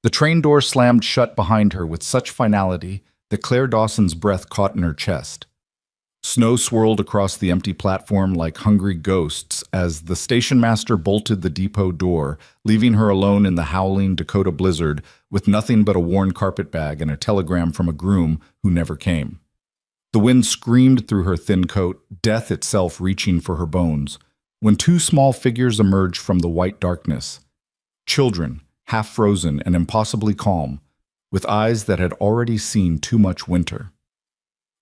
The train door slammed shut behind her with such finality that Claire Dawson's breath caught in her chest. Snow swirled across the empty platform like hungry ghosts as the station master bolted the depot door, leaving her alone in the howling Dakota blizzard with nothing but a worn carpet bag and a telegram from a groom who never came. The wind screamed through her thin coat, death itself reaching for her bones, when two small figures emerged from the white darkness. Children, half frozen and impossibly calm, with eyes that had already seen too much winter.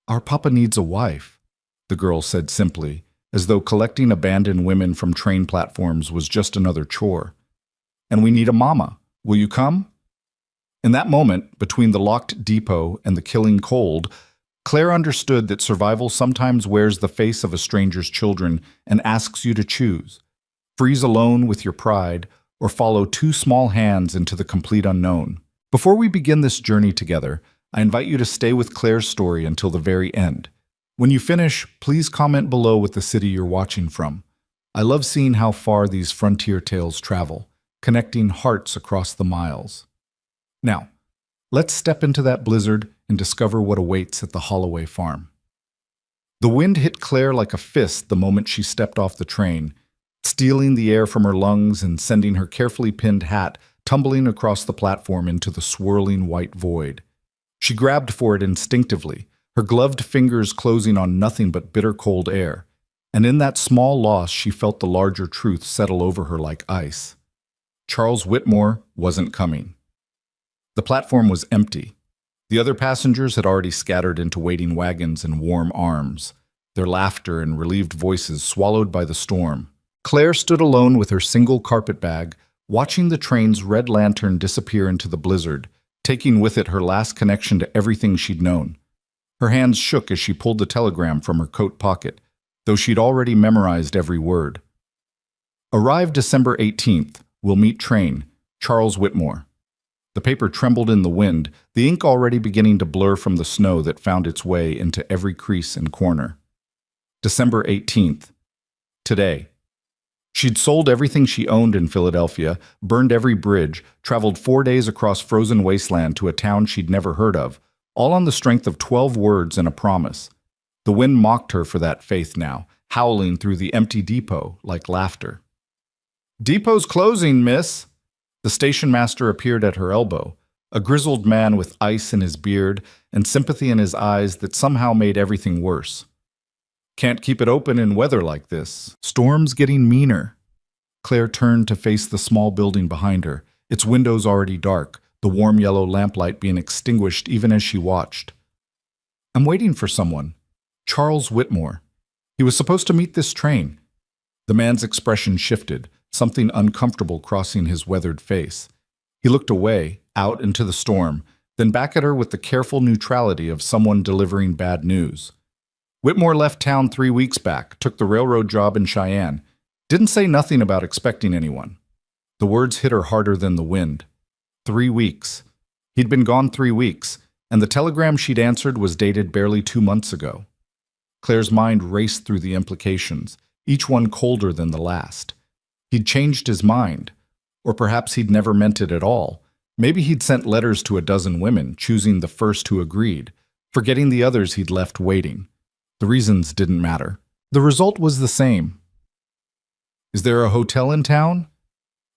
"Our papa needs a wife," the girl said simply, as though collecting abandoned women from train platforms was just another chore. "And we need a mama. Will you come?" In that moment, between the locked depot and the killing cold, Claire understood that survival sometimes wears the face of a stranger's children and asks you to choose. Freeze alone with your pride, or follow two small hands into the complete unknown. Before we begin this journey together, I invite you to stay with Claire's story until the very end. When you finish, please comment below what the city you're watching from. I love seeing how far these frontier tales travel, connecting hearts across the miles. Now, let's step into that blizzard and discover what awaits at the Holloway farm. The wind hit Claire like a fist the moment she stepped off the train, stealing the air from her lungs and sending her carefully pinned hat tumbling across the platform into the swirling white void. She grabbed for it instinctively, her gloved fingers closing on nothing but bitter cold air, and in that small loss she felt the larger truth settle over her like ice. Charles Whitmore wasn't coming. The platform was empty. The other passengers had already scattered into waiting wagons and warm arms, their laughter and relieved voices swallowed by the storm. Claire stood alone with her single carpet bag, watching the train's red lantern disappear into the blizzard, taking with it her last connection to everything she'd known. Her hands shook as she pulled the telegram from her coat pocket, though she'd already memorized every word. "Arrive December 18th. Will meet train. Charles Whitmore." The paper trembled in the wind, the ink already beginning to blur from the snow that found its way into every crease and corner. December 18th. Today. She'd sold everything she owned in Philadelphia, burned every bridge, traveled 4 days across frozen wasteland to a town she'd never heard of, all on the strength of 12 words and a promise. The wind mocked her for that faith now, howling through the empty depot like laughter. "Depot's closing, miss." The station master appeared at her elbow, a grizzled man with ice in his beard and sympathy in his eyes that somehow made everything worse. "Can't keep it open in weather like this. Storm's getting meaner." Claire turned to face the small building behind her, its windows already dark, the warm yellow lamplight being extinguished even as she watched. "I'm waiting for someone. Charles Whitmore. He was supposed to meet this train." The man's expression shifted, something uncomfortable crossing his weathered face. He looked away, out into the storm, then back at her with the careful neutrality of someone delivering bad news. "Whitmore left town 3 weeks back, took the railroad job in Cheyenne. Didn't say nothing about expecting anyone." The words hit her harder than the wind. 3 weeks. He'd been gone 3 weeks, and the telegram she'd answered was dated barely 2 months ago. Claire's mind raced through the implications, each one colder than the last. He'd changed his mind, or perhaps he'd never meant it at all. Maybe he'd sent letters to a dozen women, choosing the first who agreed, forgetting the others he'd left waiting. The reasons didn't matter. The result was the same. "Is there a hotel in town?"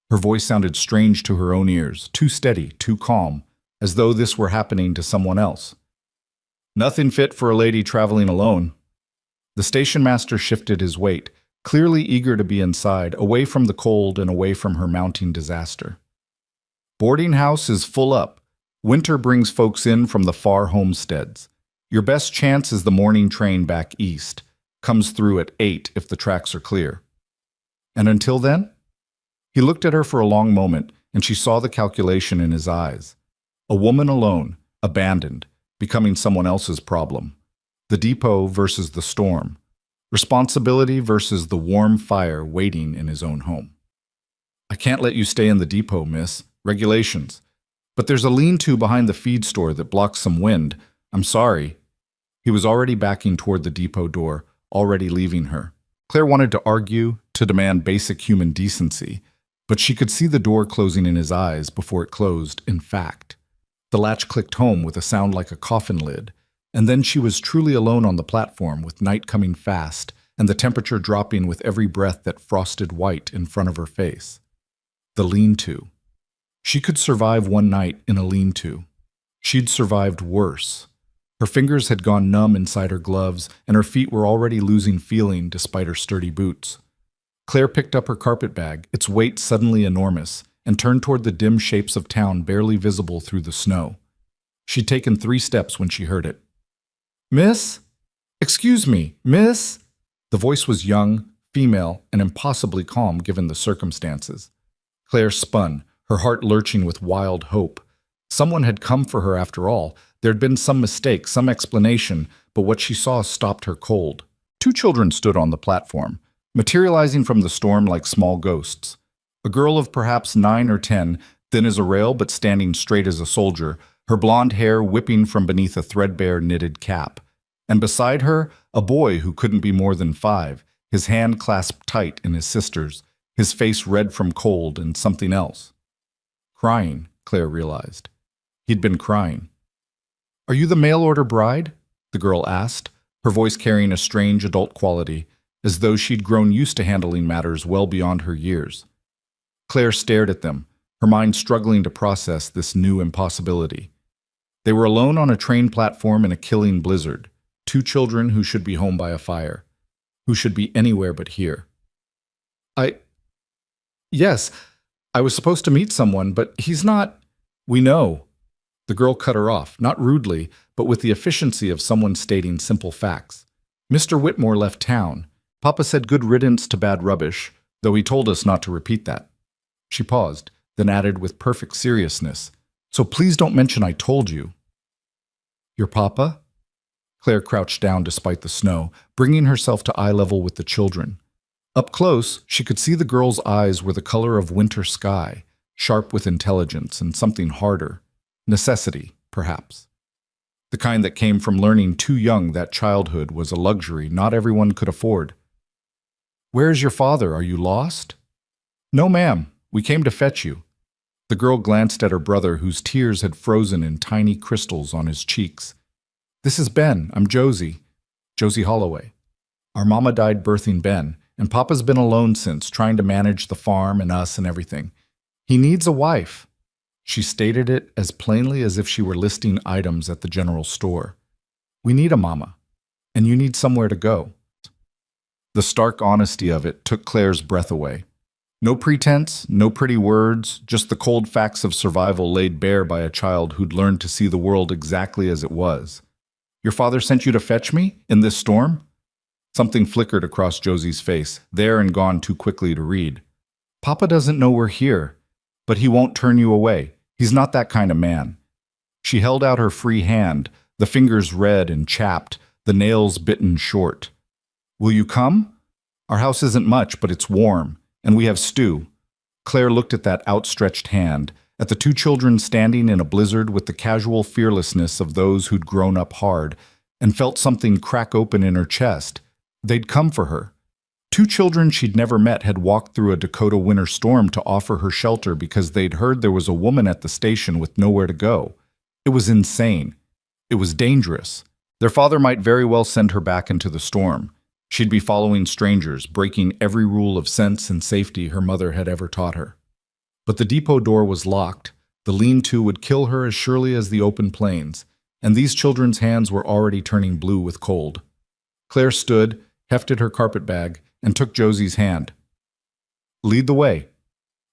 Her voice sounded strange to her own ears, too steady, too calm, as though this were happening to someone else. "Nothing fit for a lady traveling alone." The station master shifted his weight, clearly eager to be inside, away from the cold and away from her mounting disaster. "Boarding house is full up. Winter brings folks in from the far homesteads. Your best chance is the morning train back east. Comes through at 8 if the tracks are clear." "And until then?" He looked at her for a long moment, and she saw the calculation in his eyes. A woman alone, abandoned, becoming someone else's problem. The depot versus the storm. Responsibility versus the warm fire waiting in his own home. "I can't let you stay in the depot, miss. Regulations. But there's a lean-to behind the feed store that blocks some wind. I'm sorry." He was already backing toward the depot door, already leaving her. Claire wanted to argue, to demand basic human decency, But she could see the door closing in his eyes before it closed, in fact. The latch clicked home with a sound like a coffin lid, and then she was truly alone on the platform with night coming fast and the temperature dropping with every breath that frosted white in front of her face. The lean-to. She could survive one night in a lean-to. She'd survived worse. Her fingers had gone numb inside her gloves, and her feet were already losing feeling despite her sturdy boots. Claire picked up her carpet bag, its weight suddenly enormous, and turned toward the dim shapes of town barely visible through the snow. She'd taken 3 steps when she heard it. "Miss? Excuse me, miss?" The voice was young, female, and impossibly calm given the circumstances. Claire spun, her heart lurching with wild hope. Someone had come for her after all. There'd been some mistake, some explanation, but what she saw stopped her cold. 2 children stood on the platform, materializing from the storm like small ghosts. A girl of perhaps 9 or 10, thin as a rail but standing straight as a soldier, her blonde hair whipping from beneath a threadbare knitted cap. And beside her, a boy who couldn't be more than 5, his hand clasped tight in his sister's, his face red from cold and something else. Crying, Claire realized. He'd been crying. "Are you the mail-order bride?" the girl asked, her voice carrying a strange adult quality, as though she'd grown used to handling matters well beyond her years. Claire stared at them, her mind struggling to process this new impossibility. They were alone on a train platform in a killing blizzard, 2 children who should be home by a fire, who should be anywhere but here. Yes, I was supposed to meet someone, but he's not." "We know." The girl cut her off, not rudely, but with the efficiency of someone stating simple facts. "Mr. Whitmore left town. Papa said good riddance to bad rubbish, though he told us not to repeat that." She paused, then added with perfect seriousness, "So please don't mention I told you." "Your papa?" Claire crouched down despite the snow, bringing herself to eye level with the children. Up close, she could see the girl's eyes were the color of winter sky, sharp with intelligence and something harder. Necessity, perhaps. The kind that came from learning too young that childhood was a luxury not everyone could afford. "Where is your father? Are you lost?" "No, ma'am. We came to fetch you." The girl glanced at her brother, whose tears had frozen in tiny crystals on his cheeks. "This is Ben. I'm Josie. Josie Holloway. Our mama died birthing Ben, and Papa's been alone since, trying to manage the farm and us and everything. He needs a wife." She stated it as plainly as if she were listing items at the general store. "We need a mama, and you need somewhere to go." The stark honesty of it took Claire's breath away. No pretense, no pretty words, just the cold facts of survival laid bare by a child who'd learned to see the world exactly as it was. "Your father sent you to fetch me? In this storm?" Something flickered across Josie's face, there and gone too quickly to read. "Papa doesn't know we're here, but he won't turn you away. He's not that kind of man." She held out her free hand, the fingers red and chapped, the nails bitten short. "Will you come? Our house isn't much, but it's warm, and we have stew." Claire looked at that outstretched hand, at the 2 children standing in a blizzard with the casual fearlessness of those who'd grown up hard, and felt something crack open in her chest. They'd come for her. 2 children she'd never met had walked through a Dakota winter storm to offer her shelter because they'd heard there was a woman at the station with nowhere to go. It was insane. It was dangerous. Their father might very well send her back into the storm. She'd be following strangers, breaking every rule of sense and safety her mother had ever taught her. But the depot door was locked. The lean-to would kill her as surely as the open plains, and these children's hands were already turning blue with cold. Claire stood, hefted her carpet bag, and took Josie's hand. "Lead the way."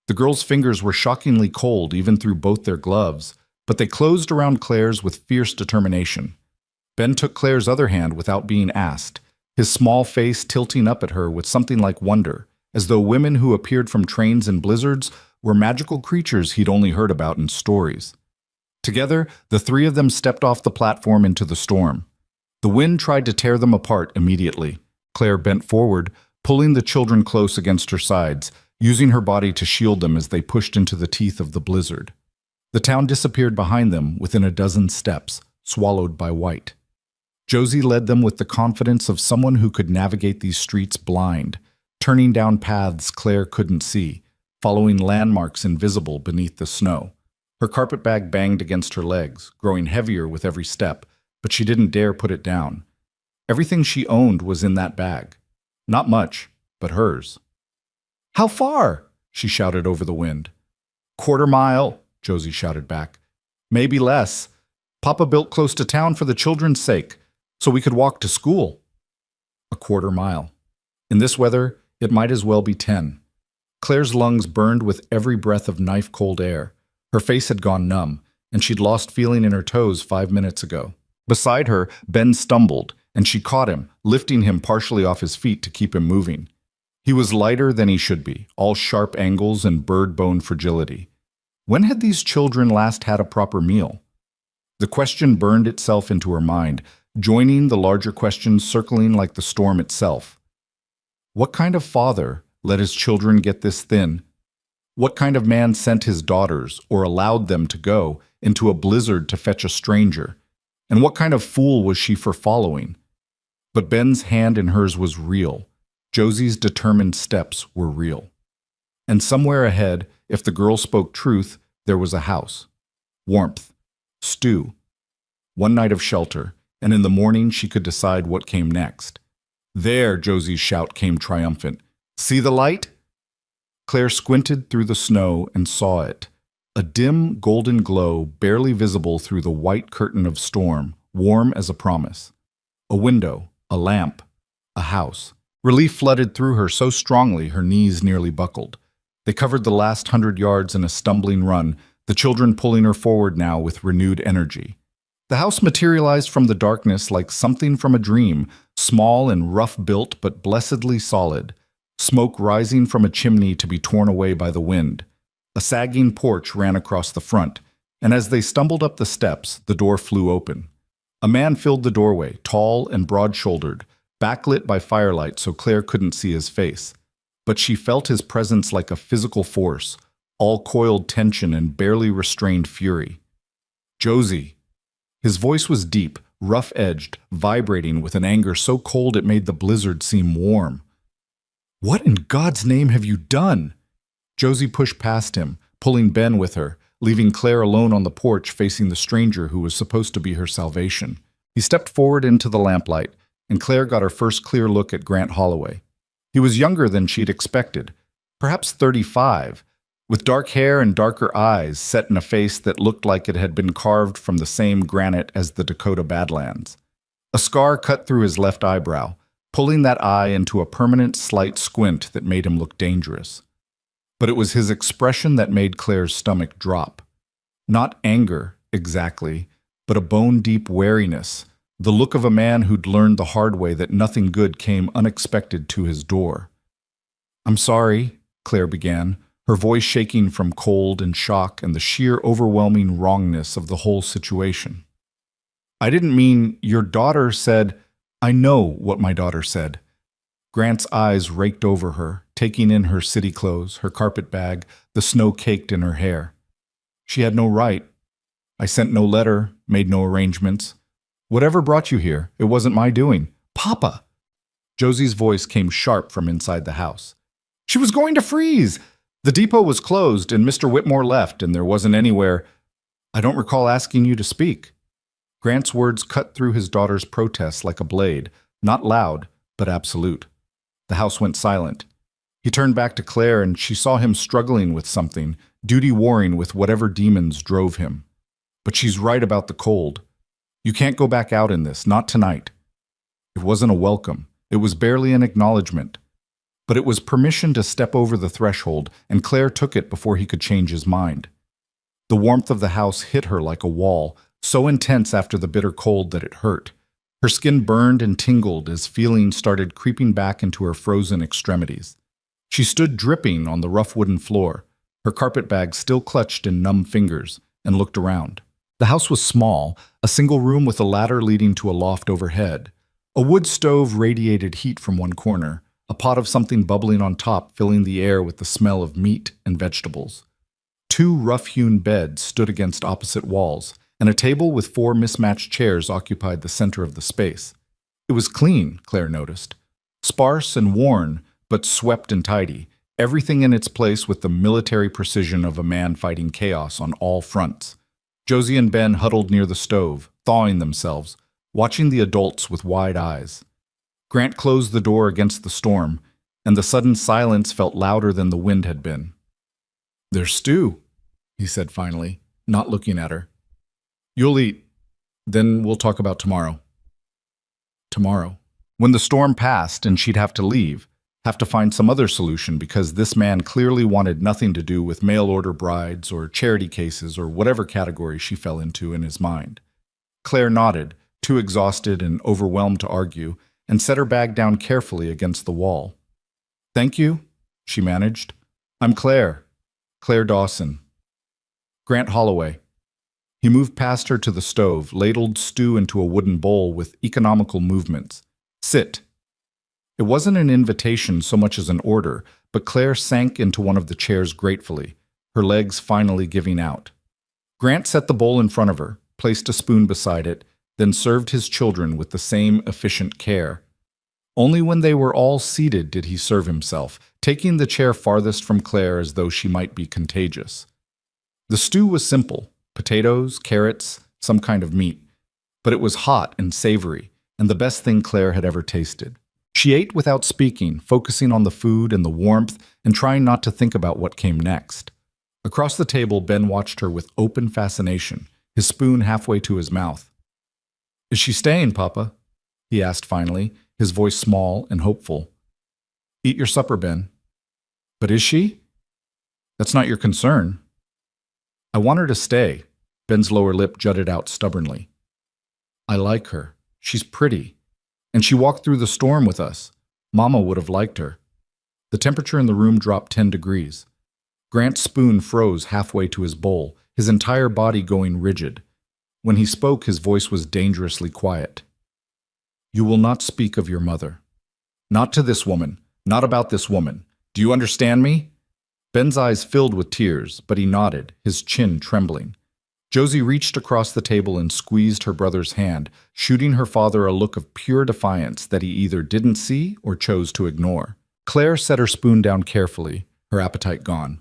The girl's fingers were shockingly cold even through both their gloves, but they closed around Claire's with fierce determination. Ben took Claire's other hand without being asked, his small face tilting up at her with something like wonder, as though women who appeared from trains and blizzards were magical creatures he'd only heard about in stories. Together, the 3 of them stepped off the platform into the storm. The wind tried to tear them apart immediately. Claire bent forward, pulling the children close against her sides, using her body to shield them as they pushed into the teeth of the blizzard. The town disappeared behind them within a dozen steps, swallowed by white. Josie led them with the confidence of someone who could navigate these streets blind, turning down paths Claire couldn't see, following landmarks invisible beneath the snow. Her carpetbag banged against her legs, growing heavier with every step, but she didn't dare put it down. Everything she owned was in that bag. Not much, but hers. "How far?" she shouted over the wind. "Quarter mile," Josie shouted back. "Maybe less. Papa built close to town for the children's sake, so we could walk to school." A quarter mile. In this weather, it might as well be 10. Claire's lungs burned with every breath of knife-cold air. Her face had gone numb, and she'd lost feeling in her toes 5 minutes ago. Beside her, Ben stumbled, and she caught him, lifting him partially off his feet to keep him moving. He was lighter than he should be, all sharp angles and bird-bone fragility. When had these children last had a proper meal? The question burned itself into her mind, joining the larger questions circling like the storm itself. What kind of father let his children get this thin? What kind of man sent his daughters, or allowed them to go, into a blizzard to fetch a stranger? And what kind of fool was she for following? But Ben's hand in hers was real. Josie's determined steps were real. And somewhere ahead, if the girl spoke truth, there was a house. Warmth. Stew. One night of shelter, and in the morning she could decide what came next. "There," Josie's shout came triumphant. "See the light?" Claire squinted through the snow and saw it. A dim golden glow barely visible through the white curtain of storm, warm as a promise. A window, a lamp, a house. Relief flooded through her so strongly her knees nearly buckled. They covered the last 100 yards in a stumbling run, the children pulling her forward now with renewed energy. The house materialized from the darkness like something from a dream, small and rough-built but blessedly solid. Smoke rising from a chimney to be torn away by the wind. A sagging porch ran across the front, and as they stumbled up the steps, the door flew open. A man filled the doorway, tall and broad-shouldered, backlit by firelight so Claire couldn't see his face. But she felt his presence like a physical force, all coiled tension and barely restrained fury. "Josie." His voice was deep, rough-edged, vibrating with an anger so cold it made the blizzard seem warm. "What in God's name have you done?" Josie pushed past him, pulling Ben with her, leaving Claire alone on the porch facing the stranger who was supposed to be her salvation. He stepped forward into the lamplight, and Claire got her first clear look at Grant Holloway. He was younger than she'd expected, perhaps 35, with dark hair and darker eyes set in a face that looked like it had been carved from the same granite as the Dakota Badlands. A scar cut through his left eyebrow, pulling that eye into a permanent slight squint that made him look dangerous. But it was his expression that made Claire's stomach drop. Not anger, exactly, but a bone-deep wariness, the look of a man who'd learned the hard way that nothing good came unexpected to his door. "I'm sorry," Claire began, her voice shaking from cold and shock and the sheer overwhelming wrongness of the whole situation. "I didn't mean your daughter said—" "I know what my daughter said." Grant's eyes raked over her, taking in her city clothes, her carpet bag, the snow caked in her hair. "She had no right. I sent no letter, made no arrangements. Whatever brought you here, it wasn't my doing. Papa!" Josie's voice came sharp from inside the house. "She was going to freeze! The depot was closed and Mr. Whitmore left and there wasn't anywhere—" "I don't recall asking you to speak." Grant's words cut through his daughter's protests like a blade, not loud, but absolute. The house went silent. He turned back to Claire and she saw him struggling with something, duty-warring with whatever demons drove him. "But she's right about the cold. You can't go back out in this, not tonight." It wasn't a welcome. It was barely an acknowledgement. But it was permission to step over the threshold, and Claire took it before he could change his mind. The warmth of the house hit her like a wall, so intense after the bitter cold that it hurt. Her skin burned and tingled as feelings started creeping back into her frozen extremities. She stood dripping on the rough wooden floor, her carpetbag still clutched in numb fingers, and looked around. The house was small, a single room with a ladder leading to a loft overhead. A wood stove radiated heat from one corner, a pot of something bubbling on top filling the air with the smell of meat and vegetables. 2 rough-hewn beds stood against opposite walls, and a table with 4 mismatched chairs occupied the center of the space. It was clean, Claire noticed. Sparse and worn, but swept and tidy. everything in its place with the military precision of a man fighting chaos on all fronts. Josie and Ben huddled near the stove, thawing themselves, watching the adults with wide eyes. Grant closed the door against the storm, and the sudden silence felt louder than the wind had been. "There's stew," he said finally, not looking at her. "You'll eat. Then we'll talk about tomorrow." Tomorrow. When the storm passed and she'd have to leave, have to find some other solution because this man clearly wanted nothing to do with mail-order brides or charity cases or whatever category she fell into in his mind. Claire nodded, too exhausted and overwhelmed to argue, and set her bag down carefully against the wall. "Thank you," she managed. "I'm Claire. Claire Dawson." Grant Holloway. He moved past her to the stove, ladled stew into a wooden bowl with economical movements. "Sit." It wasn't an invitation so much as an order, but Claire sank into one of the chairs gratefully, her legs finally giving out. Grant set the bowl in front of her, placed a spoon beside it, then served his children with the same efficient care. Only when they were all seated did he serve himself, taking the chair farthest from Claire as though she might be contagious. The stew was simple: potatoes, carrots, some kind of meat. But it was hot and savory, and the best thing Claire had ever tasted. She ate without speaking, focusing on the food and the warmth and trying not to think about what came next. Across the table, Ben watched her with open fascination, his spoon halfway to his mouth. "Is she staying, Papa?" he asked finally, his voice small and hopeful. "Eat your supper, Ben." "But is she?" "That's not your concern." "I want her to stay." Ben's lower lip jutted out stubbornly. "I like her. She's pretty. And she walked through the storm with us. Mama would have liked her." The temperature in the room dropped 10 degrees. Grant's spoon froze halfway to his bowl, his entire body going rigid. When he spoke, his voice was dangerously quiet. "You will not speak of your mother. Not to this woman. Not about this woman. Do you understand me?" Ben's eyes filled with tears, but he nodded, his chin trembling. Josie reached across the table and squeezed her brother's hand, shooting her father a look of pure defiance that he either didn't see or chose to ignore. Claire set her spoon down carefully, her appetite gone.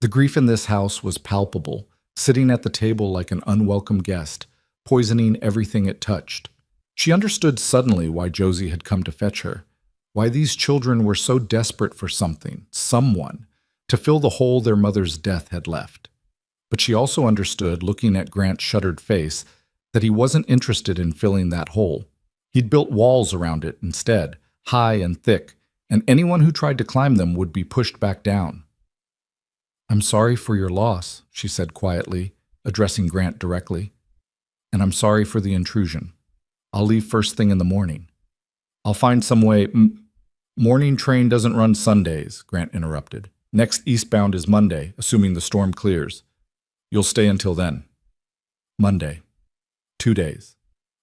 The grief in this house was palpable, sitting at the table like an unwelcome guest, poisoning everything it touched. She understood suddenly why Josie had come to fetch her, why these children were so desperate for something, someone, to fill the hole their mother's death had left. But she also understood, looking at Grant's shuttered face, that he wasn't interested in filling that hole. He'd built walls around it instead, high and thick, and anyone who tried to climb them would be pushed back down. "I'm sorry for your loss," she said quietly, addressing Grant directly. "And I'm sorry for the intrusion. I'll leave first thing in the morning. I'll find some way—" "Morning train doesn't run Sundays," Grant interrupted. "Next eastbound is Monday, assuming the storm clears. You'll stay until then." Monday. 2 days.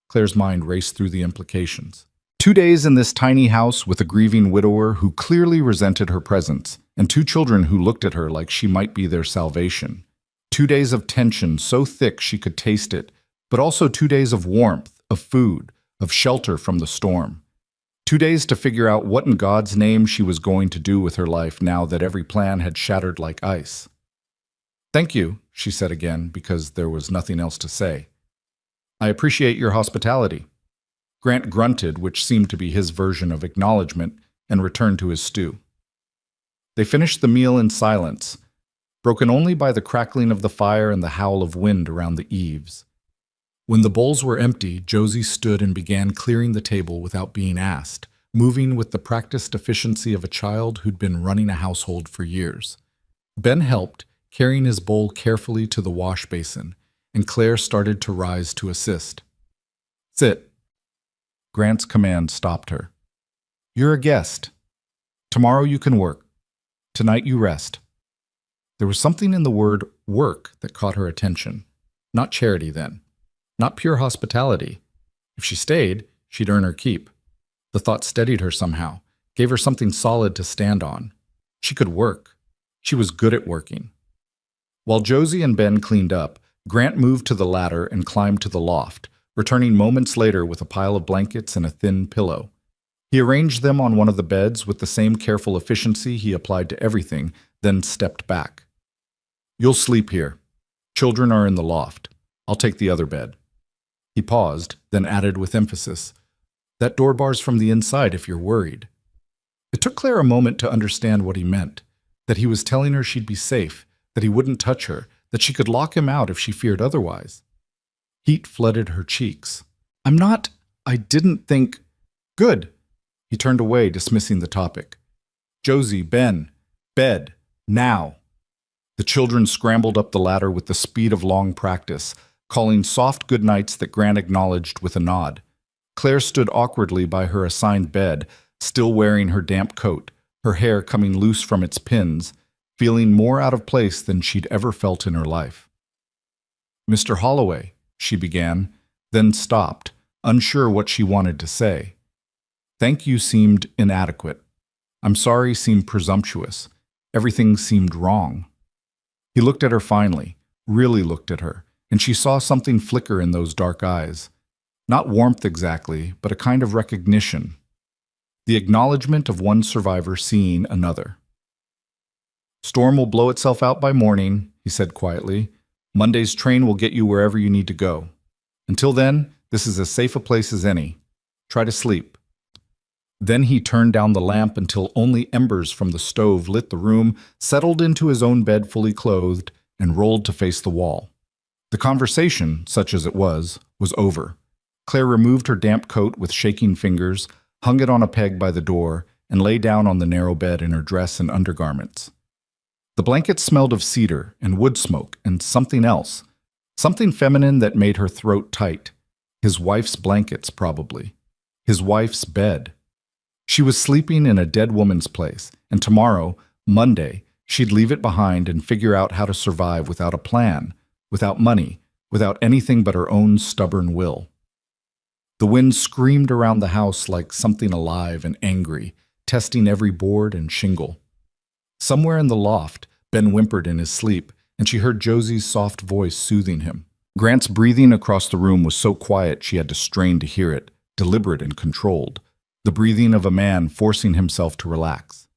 Claire's mind raced through the implications. 2 days in this tiny house with a grieving widower who clearly resented her presence, and 2 children who looked at her like she might be their salvation. 2 days of tension so thick she could taste it, but also 2 days of warmth, of food, of shelter from the storm. 2 days to figure out what in God's name she was going to do with her life now that every plan had shattered like ice. "Thank you," she said again, because there was nothing else to say. "I appreciate your hospitality." Grant grunted, which seemed to be his version of acknowledgement, and returned to his stew. They finished the meal in silence, broken only by the crackling of the fire and the howl of wind around the eaves. When the bowls were empty, Josie stood and began clearing the table without being asked, moving with the practiced efficiency of a child who'd been running a household for years. Ben helped, carrying his bowl carefully to the wash basin, and Claire started to rise to assist. "Sit." Grant's command stopped her. "You're a guest. Tomorrow you can work. Tonight you rest." There was something in the word work that caught her attention. Not charity then. Not pure hospitality. If she stayed, she'd earn her keep. The thought steadied her somehow, gave her something solid to stand on. She could work. She was good at working. While Josie and Ben cleaned up, Grant moved to the ladder and climbed to the loft, returning moments later with a pile of blankets and a thin pillow. He arranged them on one of the beds with the same careful efficiency he applied to everything, then stepped back. "You'll sleep here. Children are in the loft. I'll take the other bed." He paused, then added with emphasis, "That door bar's from the inside if you're worried." It took Claire a moment to understand what he meant, that he was telling her she'd be safe, that he wouldn't touch her, that she could lock him out if she feared otherwise. Heat flooded her cheeks. I didn't think—" "Good." He turned away, dismissing the topic. "Josie, Ben, bed, now." The children scrambled up the ladder with the speed of long practice, calling soft goodnights that Grant acknowledged with a nod. Claire stood awkwardly by her assigned bed, still wearing her damp coat, her hair coming loose from its pins, feeling more out of place than she'd ever felt in her life. "Mr. Holloway," she began, then stopped, unsure what she wanted to say. "Thank you" seemed inadequate. "I'm sorry" seemed presumptuous. Everything seemed wrong. He looked at her finally, really looked at her, and she saw something flicker in those dark eyes. Not warmth exactly, but a kind of recognition. The acknowledgement of one survivor seeing another. "Storm will blow itself out by morning," he said quietly. "Monday's train will get you wherever you need to go. Until then, this is as safe a place as any. Try to sleep." Then he turned down the lamp until only embers from the stove lit the room, settled into his own bed fully clothed, and rolled to face the wall. The conversation, such as it was over. Claire removed her damp coat with shaking fingers, hung it on a peg by the door, and lay down on the narrow bed in her dress and undergarments. The blanket smelled of cedar and wood smoke and something else, something feminine that made her throat tight. His wife's blankets, probably. His wife's bed. She was sleeping in a dead woman's place, and tomorrow, Monday, she'd leave it behind and figure out how to survive without a plan, without money, without anything but her own stubborn will. The wind screamed around the house like something alive and angry, testing every board and shingle. Somewhere in the loft, Ben whimpered in his sleep, and she heard Josie's soft voice soothing him. Grant's breathing across the room was so quiet she had to strain to hear it, deliberate and controlled, the breathing of a man forcing himself to relax.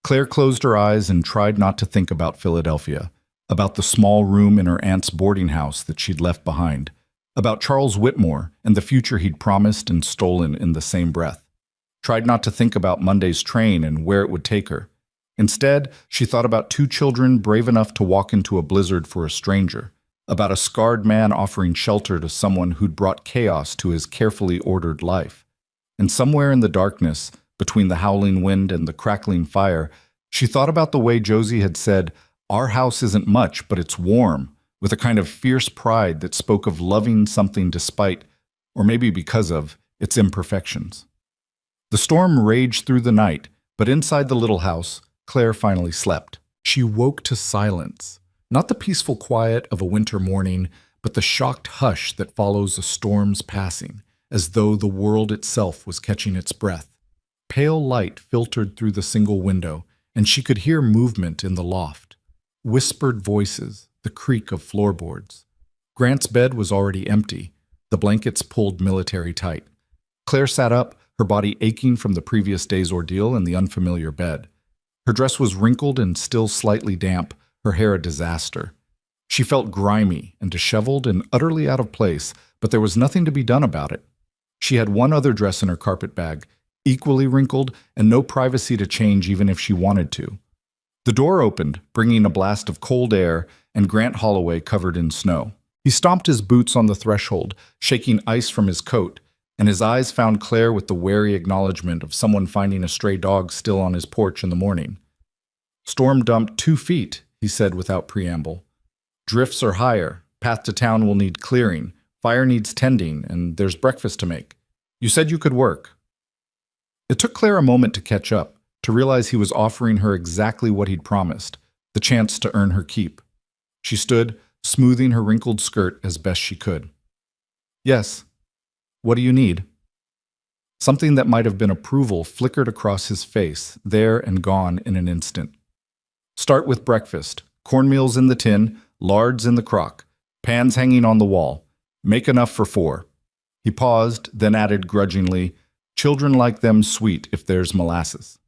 Claire closed her eyes and tried not to think about Philadelphia, about the small room in her aunt's boarding house that she'd left behind, about Charles Whitmore and the future he'd promised and stolen in the same breath. Tried not to think about Monday's train and where it would take her. Instead, she thought about two children brave enough to walk into a blizzard for a stranger, about a scarred man offering shelter to someone who'd brought chaos to his carefully ordered life. And somewhere in the darkness, between the howling wind and the crackling fire, she thought about the way Josie had said, "Our house isn't much, but it's warm," with a kind of fierce pride that spoke of loving something despite, or maybe because of, its imperfections. The storm raged through the night, but inside the little house, Claire finally slept. She woke to silence, not the peaceful quiet of a winter morning, but the shocked hush that follows a storm's passing, as though the world itself was catching its breath. Pale light filtered through the single window, and she could hear movement in the loft. Whispered voices, the creak of floorboards. Grant's bed was already empty, the blankets pulled military tight. Claire sat up, her body aching from the previous day's ordeal in the unfamiliar bed. Her dress was wrinkled and still slightly damp, her hair a disaster. She felt grimy and disheveled and utterly out of place, but there was nothing to be done about it. She had one other dress in her carpet bag, equally wrinkled, and no privacy to change even if she wanted to. The door opened, bringing a blast of cold air, and Grant Holloway covered in snow. He stomped his boots on the threshold, shaking ice from his coat, and his eyes found Claire with the wary acknowledgement of someone finding a stray dog still on his porch in the morning. "Storm dumped 2 feet," he said without preamble. "Drifts are higher, path to town will need clearing, fire needs tending, and there's breakfast to make. You said you could work." It took Claire a moment to catch up, to realize he was offering her exactly what he'd promised, the chance to earn her keep. She stood, smoothing her wrinkled skirt as best she could. "Yes. What do you need?" Something that might have been approval flickered across his face, there and gone in an instant. "Start with breakfast. Cornmeal's in the tin, lard's in the crock, pans hanging on the wall. Make enough for 4. He paused, then added grudgingly, Children like them sweet if there's molasses.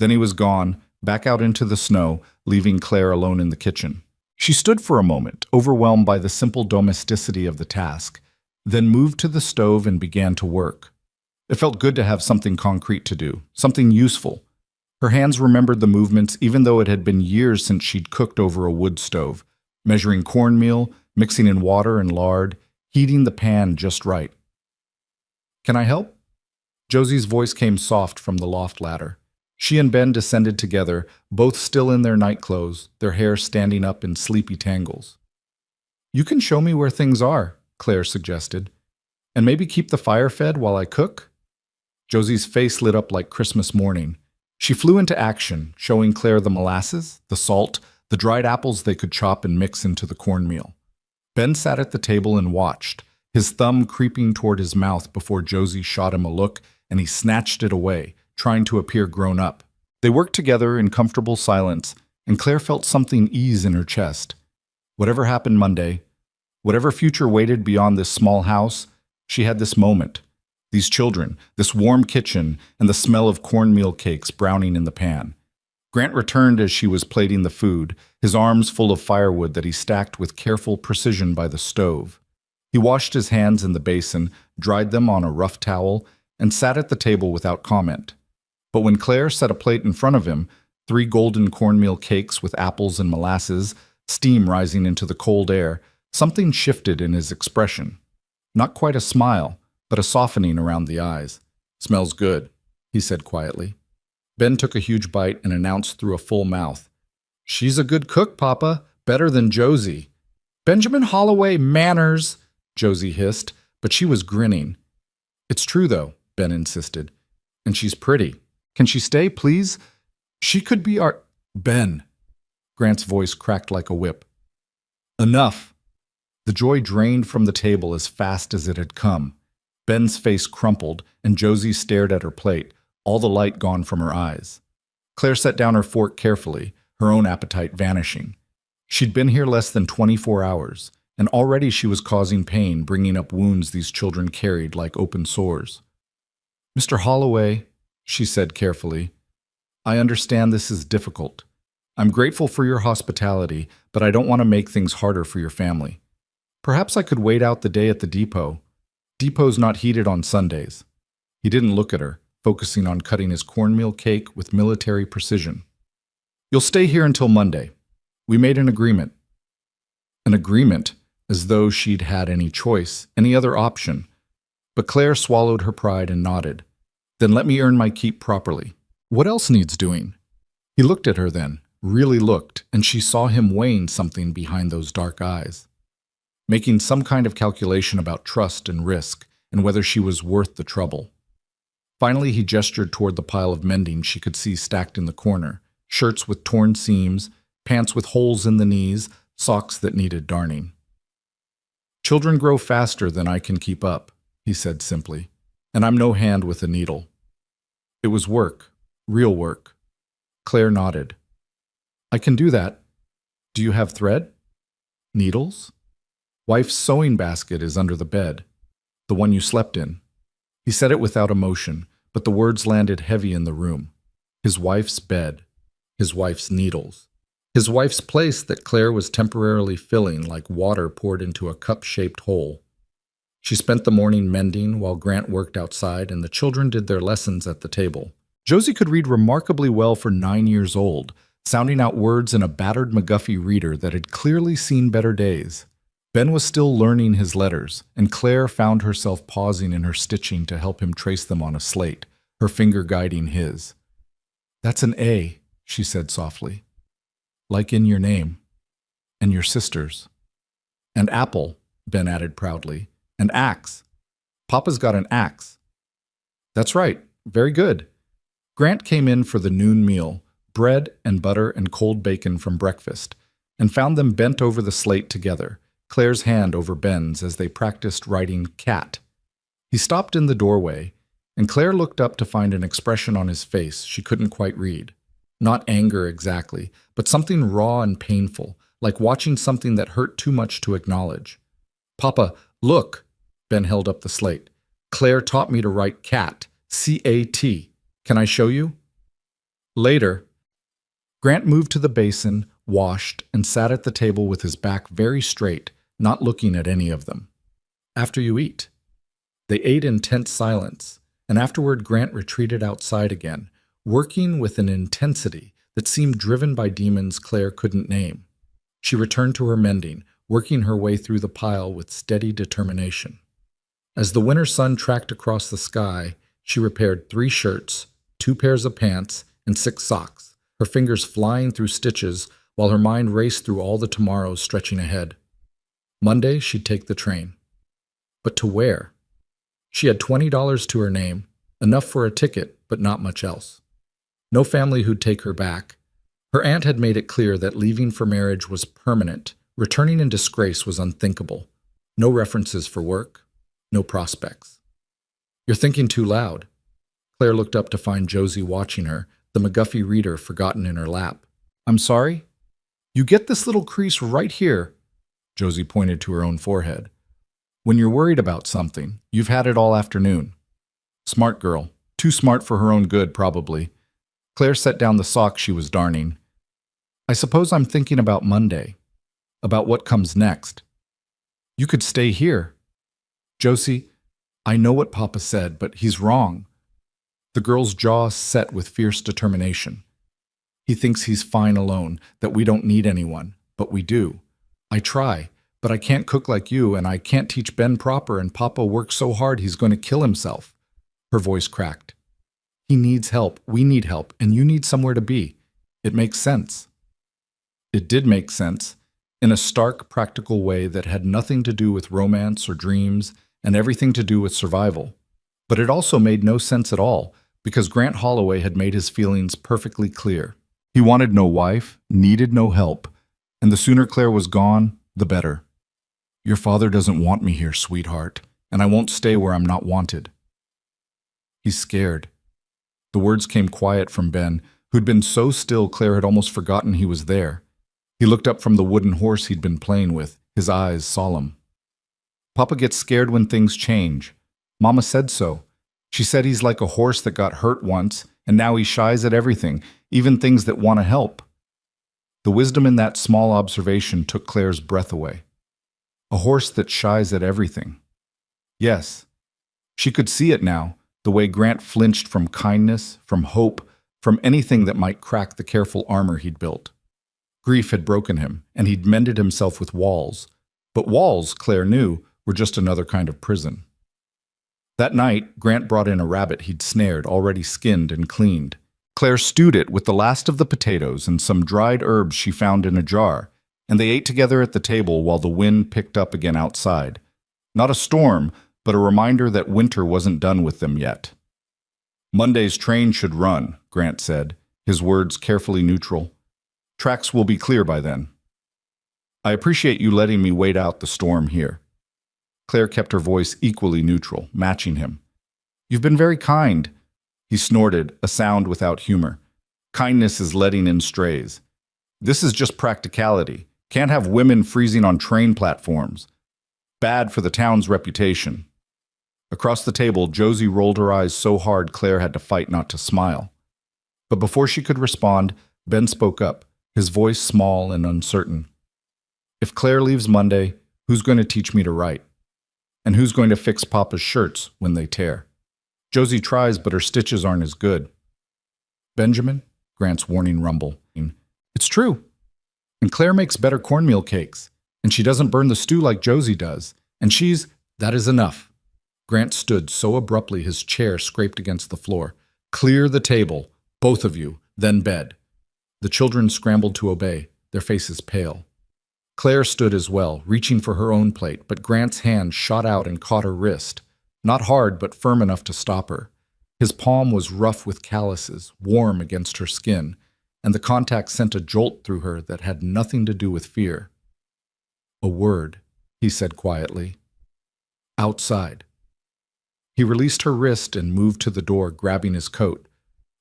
Then he was gone, back out into the snow, leaving Claire alone in the kitchen. She stood for a moment, overwhelmed by the simple domesticity of the task, then moved to the stove and began to work. It felt good to have something concrete to do, something useful. Her hands remembered the movements even though it had been years since she'd cooked over a wood stove, measuring cornmeal, mixing in water and lard, heating the pan just right. "Can I help?" Josie's voice came soft from the loft ladder. She and Ben descended together, both still in their nightclothes, their hair standing up in sleepy tangles. "You can show me where things are," Claire suggested, "and maybe keep the fire fed while I cook?" Josie's face lit up like Christmas morning. She flew into action, showing Claire the molasses, the salt, the dried apples they could chop and mix into the cornmeal. Ben sat at the table and watched, his thumb creeping toward his mouth before Josie shot him a look, and he snatched it away, trying to appear grown up. They worked together in comfortable silence, and Claire felt something ease in her chest. Whatever happened Monday, whatever future waited beyond this small house, she had this moment, these children, this warm kitchen, and the smell of cornmeal cakes browning in the pan. Grant returned as she was plating the food, his arms full of firewood that he stacked with careful precision by the stove. He washed his hands in the basin, dried them on a rough towel, and sat at the table without comment. But when Claire set a plate in front of him, 3 golden cornmeal cakes with apples and molasses, steam rising into the cold air, something shifted in his expression. Not quite a smile, but a softening around the eyes. "Smells good," he said quietly. Ben took a huge bite and announced through a full mouth, "She's a good cook, Papa. Better than Josie." "Benjamin Holloway, manners," Josie hissed, but she was grinning. "It's true, though," Ben insisted. "And she's pretty. Can she stay, please? She could be our—" "Ben." Grant's voice cracked like a whip. "Enough." The joy drained from the table as fast as it had come. Ben's face crumpled, and Josie stared at her plate, all the light gone from her eyes. Claire set down her fork carefully, her own appetite vanishing. She'd been here less than 24 hours, and already she was causing pain, bringing up wounds these children carried like open sores. "Mr. Holloway," she said carefully, "I understand this is difficult. I'm grateful for your hospitality, but I don't want to make things harder for your family. Perhaps I could wait out the day at the depot. Depot's not heated on Sundays." He didn't look at her, focusing on cutting his cornmeal cake with military precision. "You'll stay here until Monday. We made an agreement." An agreement, as though she'd had any choice, any other option. But Claire swallowed her pride and nodded. "Then let me earn my keep properly. What else needs doing?" He looked at her then, really looked, and she saw him weighing something behind those dark eyes. Making some kind of calculation about trust and risk, and whether she was worth the trouble. Finally, he gestured toward the pile of mending she could see stacked in the corner, shirts with torn seams, pants with holes in the knees, socks that needed darning. "Children grow faster than I can keep up," he said simply, "and I'm no hand with a needle." It was work, real work. Claire nodded. "I can do that. Do you have thread? Needles? Wife's sewing basket is under the bed, the one you slept in." He said it without emotion, but the words landed heavy in the room. His wife's bed, his wife's needles, his wife's place that Claire was temporarily filling like water poured into a cup-shaped hole. She spent the morning mending while Grant worked outside and the children did their lessons at the table. Josie could read remarkably well for 9 years old, sounding out words in a battered McGuffey reader that had clearly seen better days. Ben was still learning his letters, and Claire found herself pausing in her stitching to help him trace them on a slate, her finger guiding his. "That's an A," she said softly. "Like in your name. And your sister's. And apple," Ben added proudly. "And axe. Papa's got an axe." "That's right. Very good." Grant came in for the noon meal, bread and butter and cold bacon from breakfast, and found them bent over the slate together, Claire's hand over Ben's as they practiced writing cat. He stopped in the doorway, and Claire looked up to find an expression on his face she couldn't quite read. Not anger exactly, but something raw and painful, like watching something that hurt too much to acknowledge. "Papa, look!" Ben held up the slate. "Claire taught me to write cat, CAT. Can I show you? Later, Grant moved to the basin, washed, and sat at the table with his back very straight, not looking at any of them. After you eat. They ate in tense silence, and afterward Grant retreated outside again, working with an intensity that seemed driven by demons Claire couldn't name. She returned to her mending, working her way through the pile with steady determination. As the winter sun tracked across the sky, she repaired 3 shirts, 2 pairs of pants, and 6 socks, her fingers flying through stitches while her mind raced through all the tomorrows stretching ahead. Monday, she'd take the train. But to where? She had $20 to her name, enough for a ticket, but not much else. No family who'd take her back. Her aunt had made it clear that leaving for marriage was permanent. Returning in disgrace was unthinkable. No references for work, no prospects. You're thinking too loud. Claire looked up to find Josie watching her, the McGuffey reader forgotten in her lap. I'm sorry? You get this little crease right here. Josie pointed to her own forehead. When you're worried about something, you've had it all afternoon. Smart girl. Too smart for her own good, probably. Claire set down the sock she was darning. I suppose I'm thinking about Monday. About what comes next. You could stay here. Josie, I know what Papa said, but he's wrong. The girl's jaw set with fierce determination. He thinks he's fine alone, that we don't need anyone, but we do. I try, but I can't cook like you, and I can't teach Ben proper, and Papa works so hard he's going to kill himself. Her voice cracked. He needs help, we need help, and you need somewhere to be. It makes sense. It did make sense, in a stark, practical way that had nothing to do with romance or dreams, and everything to do with survival. But it also made no sense at all, because Grant Holloway had made his feelings perfectly clear. He wanted no wife, needed no help, and the sooner Claire was gone, the better. Your father doesn't want me here, sweetheart, and I won't stay where I'm not wanted. He's scared. The words came quiet from Ben, who'd been so still Claire had almost forgotten he was there. He looked up from the wooden horse he'd been playing with, his eyes solemn. Papa gets scared when things change. Mama said so. She said he's like a horse that got hurt once, and now he shies at everything, even things that want to help. The wisdom in that small observation took Claire's breath away. A horse that shies at everything. Yes, she could see it now, the way Grant flinched from kindness, from hope, from anything that might crack the careful armor he'd built. Grief had broken him, and he'd mended himself with walls. But walls, Claire knew, were just another kind of prison. That night, Grant brought in a rabbit he'd snared, already skinned and cleaned. Claire stewed it with the last of the potatoes and some dried herbs she found in a jar, and they ate together at the table while the wind picked up again outside. Not a storm, but a reminder that winter wasn't done with them yet. Monday's train should run, Grant said, his words carefully neutral. Tracks will be clear by then. I appreciate you letting me wait out the storm here. Claire kept her voice equally neutral, matching him. You've been very kind. He snorted, a sound without humor. Kindness is letting in strays. This is just practicality. Can't have women freezing on train platforms. Bad for the town's reputation. Across the table, Josie rolled her eyes so hard Claire had to fight not to smile. But before she could respond, Ben spoke up, his voice small and uncertain. If Claire leaves Monday, who's going to teach me to write? And who's going to fix Papa's shirts when they tear? Josie tries, but her stitches aren't as good. Benjamin? Grant's warning rumble. It's true. And Claire makes better cornmeal cakes. And she doesn't burn the stew like Josie does. And that is enough. Grant stood so abruptly his chair scraped against the floor. Clear the table, both of you, then bed. The children scrambled to obey, their faces pale. Claire stood as well, reaching for her own plate, but Grant's hand shot out and caught her wrist. Not hard, but firm enough to stop her. His palm was rough with calluses, warm against her skin, and the contact sent a jolt through her that had nothing to do with fear. A word, he said quietly. Outside. He released her wrist and moved to the door, grabbing his coat.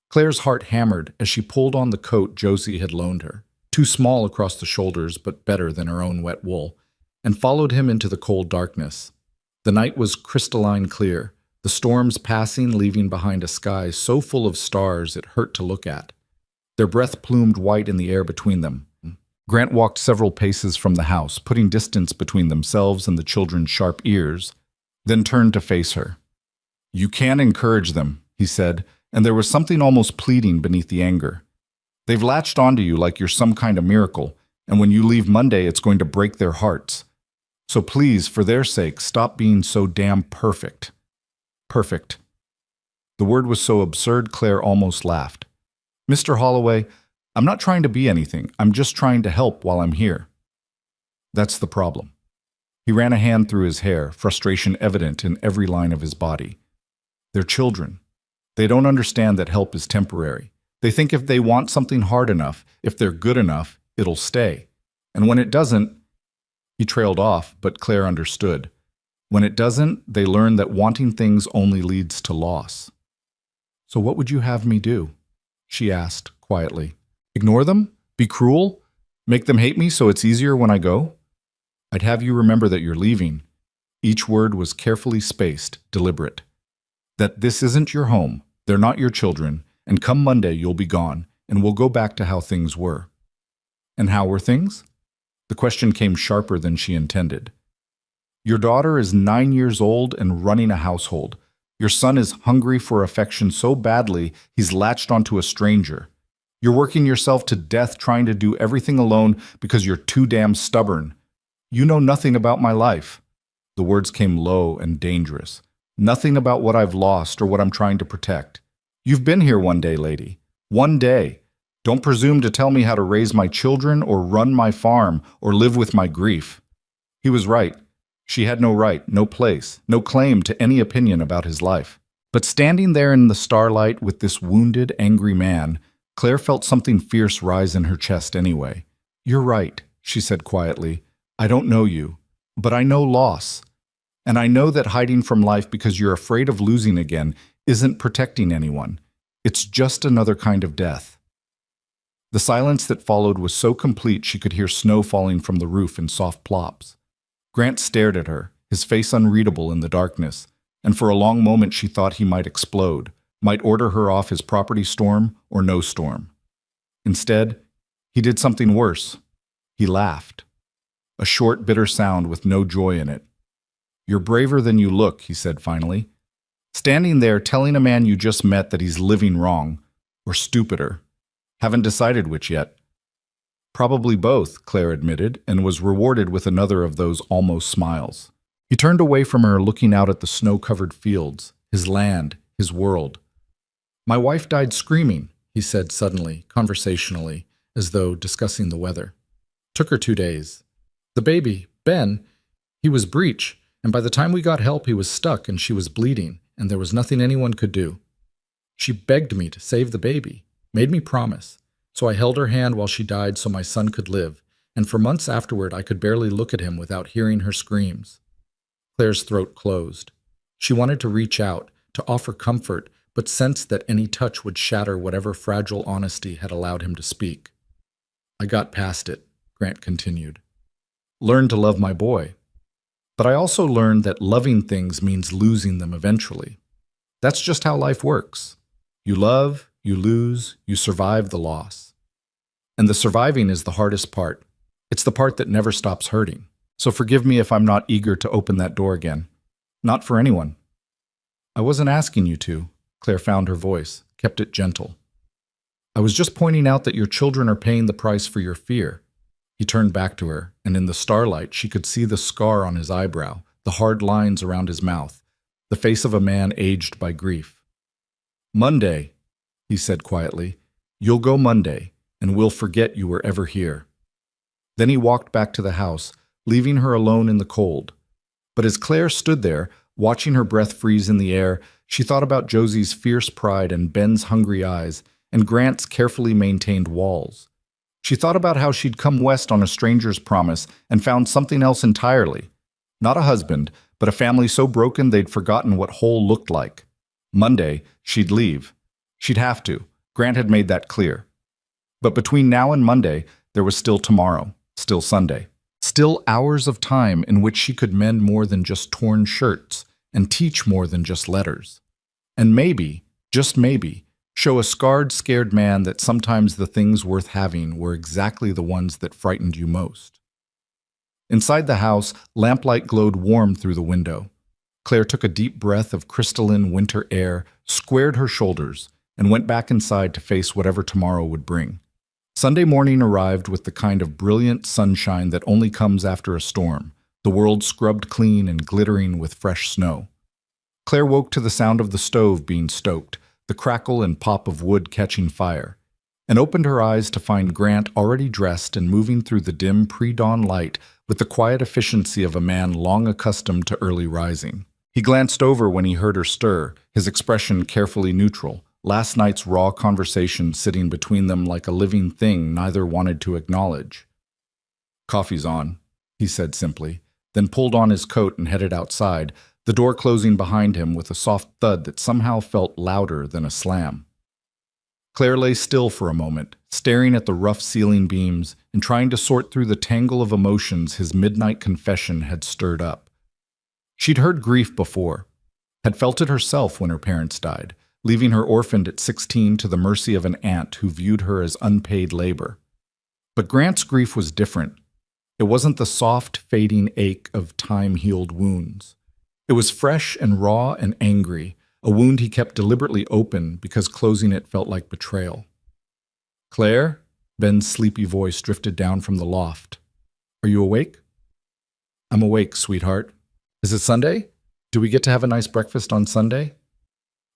Claire's heart hammered as she pulled on the coat Josie had loaned her, too small across the shoulders but better than her own wet wool, and followed him into the cold darkness. The night was crystalline clear, the storms passing, leaving behind a sky so full of stars it hurt to look at. Their breath plumed white in the air between them. Grant walked several paces from the house, putting distance between themselves and the children's sharp ears, then turned to face her. "You can encourage them," he said, and there was something almost pleading beneath the anger. "They've latched onto you like you're some kind of miracle, and when you leave Monday, it's going to break their hearts. So please, for their sake, stop being so damn perfect." Perfect. The word was so absurd Claire almost laughed. "Mr. Holloway, I'm not trying to be anything. I'm just trying to help while I'm here." That's the problem. He ran a hand through his hair, frustration evident in every line of his body. They're children. They don't understand that help is temporary. They think if they want something hard enough, if they're good enough, it'll stay. And when it doesn't, he trailed off, but Claire understood. When it doesn't, they learn that wanting things only leads to loss. "So what would you have me do?" she asked quietly. "Ignore them? Be cruel? Make them hate me so it's easier when I go?" "I'd have you remember that you're leaving." Each word was carefully spaced, deliberate. "That this isn't your home, they're not your children, and come Monday you'll be gone, and we'll go back to how things were." "And how were things?" The question came sharper than she intended. "Your daughter is 9 years old and running a household. Your son is hungry for affection so badly he's latched onto a stranger. You're working yourself to death trying to do everything alone because you're too damn stubborn. You know nothing about my life." The words came low and dangerous. "Nothing about what I've lost or what I'm trying to protect. You've been here one day, lady. One day. Don't presume to tell me how to raise my children or run my farm or live with my grief." He was right. She had no right, no place, no claim to any opinion about his life. But standing there in the starlight with this wounded, angry man, Claire felt something fierce rise in her chest anyway. "You're right," she said quietly. "I don't know you, but I know loss. And I know that hiding from life because you're afraid of losing again isn't protecting anyone. It's just another kind of death." The silence that followed was so complete she could hear snow falling from the roof in soft plops. Grant stared at her, his face unreadable in the darkness, and for a long moment she thought he might explode, might order her off his property, storm or no storm. Instead, he did something worse. He laughed. A short, bitter sound with no joy in it. "You're braver than you look," he said finally. "Standing there telling a man you just met that he's living wrong, or stupider. Haven't decided which yet." "Probably both," Claire admitted, and was rewarded with another of those almost smiles. He turned away from her, looking out at the snow-covered fields, his land, his world. "My wife died screaming," he said suddenly, conversationally, as though discussing the weather. "Took her 2 days. The baby, Ben, he was breech, and by the time we got help he was stuck and she was bleeding, and there was nothing anyone could do. She begged me to save the baby, made me promise, so I held her hand while she died so my son could live, and for months afterward I could barely look at him without hearing her screams." Claire's throat closed. She wanted to reach out, to offer comfort, but sensed that any touch would shatter whatever fragile honesty had allowed him to speak. "I got past it," Grant continued. "Learned to love my boy. But I also learned that loving things means losing them eventually. That's just how life works. You love, you lose, you survive the loss. And the surviving is the hardest part. It's the part that never stops hurting. So forgive me if I'm not eager to open that door again. Not for anyone." "I wasn't asking you to." Claire found her voice, kept it gentle. "I was just pointing out that your children are paying the price for your fear." He turned back to her, and in the starlight she could see the scar on his eyebrow, the hard lines around his mouth, the face of a man aged by grief. "Monday," he said quietly. "You'll go Monday, and we'll forget you were ever here." Then he walked back to the house, leaving her alone in the cold. But as Claire stood there, watching her breath freeze in the air, she thought about Josie's fierce pride and Ben's hungry eyes, and Grant's carefully maintained walls. She thought about how she'd come west on a stranger's promise and found something else entirely. Not a husband, but a family so broken they'd forgotten what whole looked like. Monday, she'd leave. She'd have to. Grant had made that clear. But between now and Monday, there was still tomorrow, still Sunday. Still hours of time in which she could mend more than just torn shirts and teach more than just letters. And maybe, just maybe, show a scarred, scared man that sometimes the things worth having were exactly the ones that frightened you most. Inside the house, lamplight glowed warm through the window. Claire took a deep breath of crystalline winter air, squared her shoulders, and went back inside to face whatever tomorrow would bring. Sunday morning arrived with the kind of brilliant sunshine that only comes after a storm, the world scrubbed clean and glittering with fresh snow. Claire woke to the sound of the stove being stoked, the crackle and pop of wood catching fire, and opened her eyes to find Grant already dressed and moving through the dim pre-dawn light with the quiet efficiency of a man long accustomed to early rising. He glanced over when he heard her stir, his expression carefully neutral, last night's raw conversation sitting between them like a living thing neither wanted to acknowledge. "Coffee's on," he said simply, then pulled on his coat and headed outside, the door closing behind him with a soft thud that somehow felt louder than a slam. Claire lay still for a moment, staring at the rough ceiling beams and trying to sort through the tangle of emotions his midnight confession had stirred up. She'd heard grief before, had felt it herself when her parents died, leaving her orphaned at 16 to the mercy of an aunt who viewed her as unpaid labor. But Grant's grief was different. It wasn't the soft, fading ache of time-healed wounds. It was fresh and raw and angry, a wound he kept deliberately open because closing it felt like betrayal. "Claire?" Ben's sleepy voice drifted down from the loft. "Are you awake?" "I'm awake, sweetheart. Is it Sunday? Do we get to have a nice breakfast on Sunday?"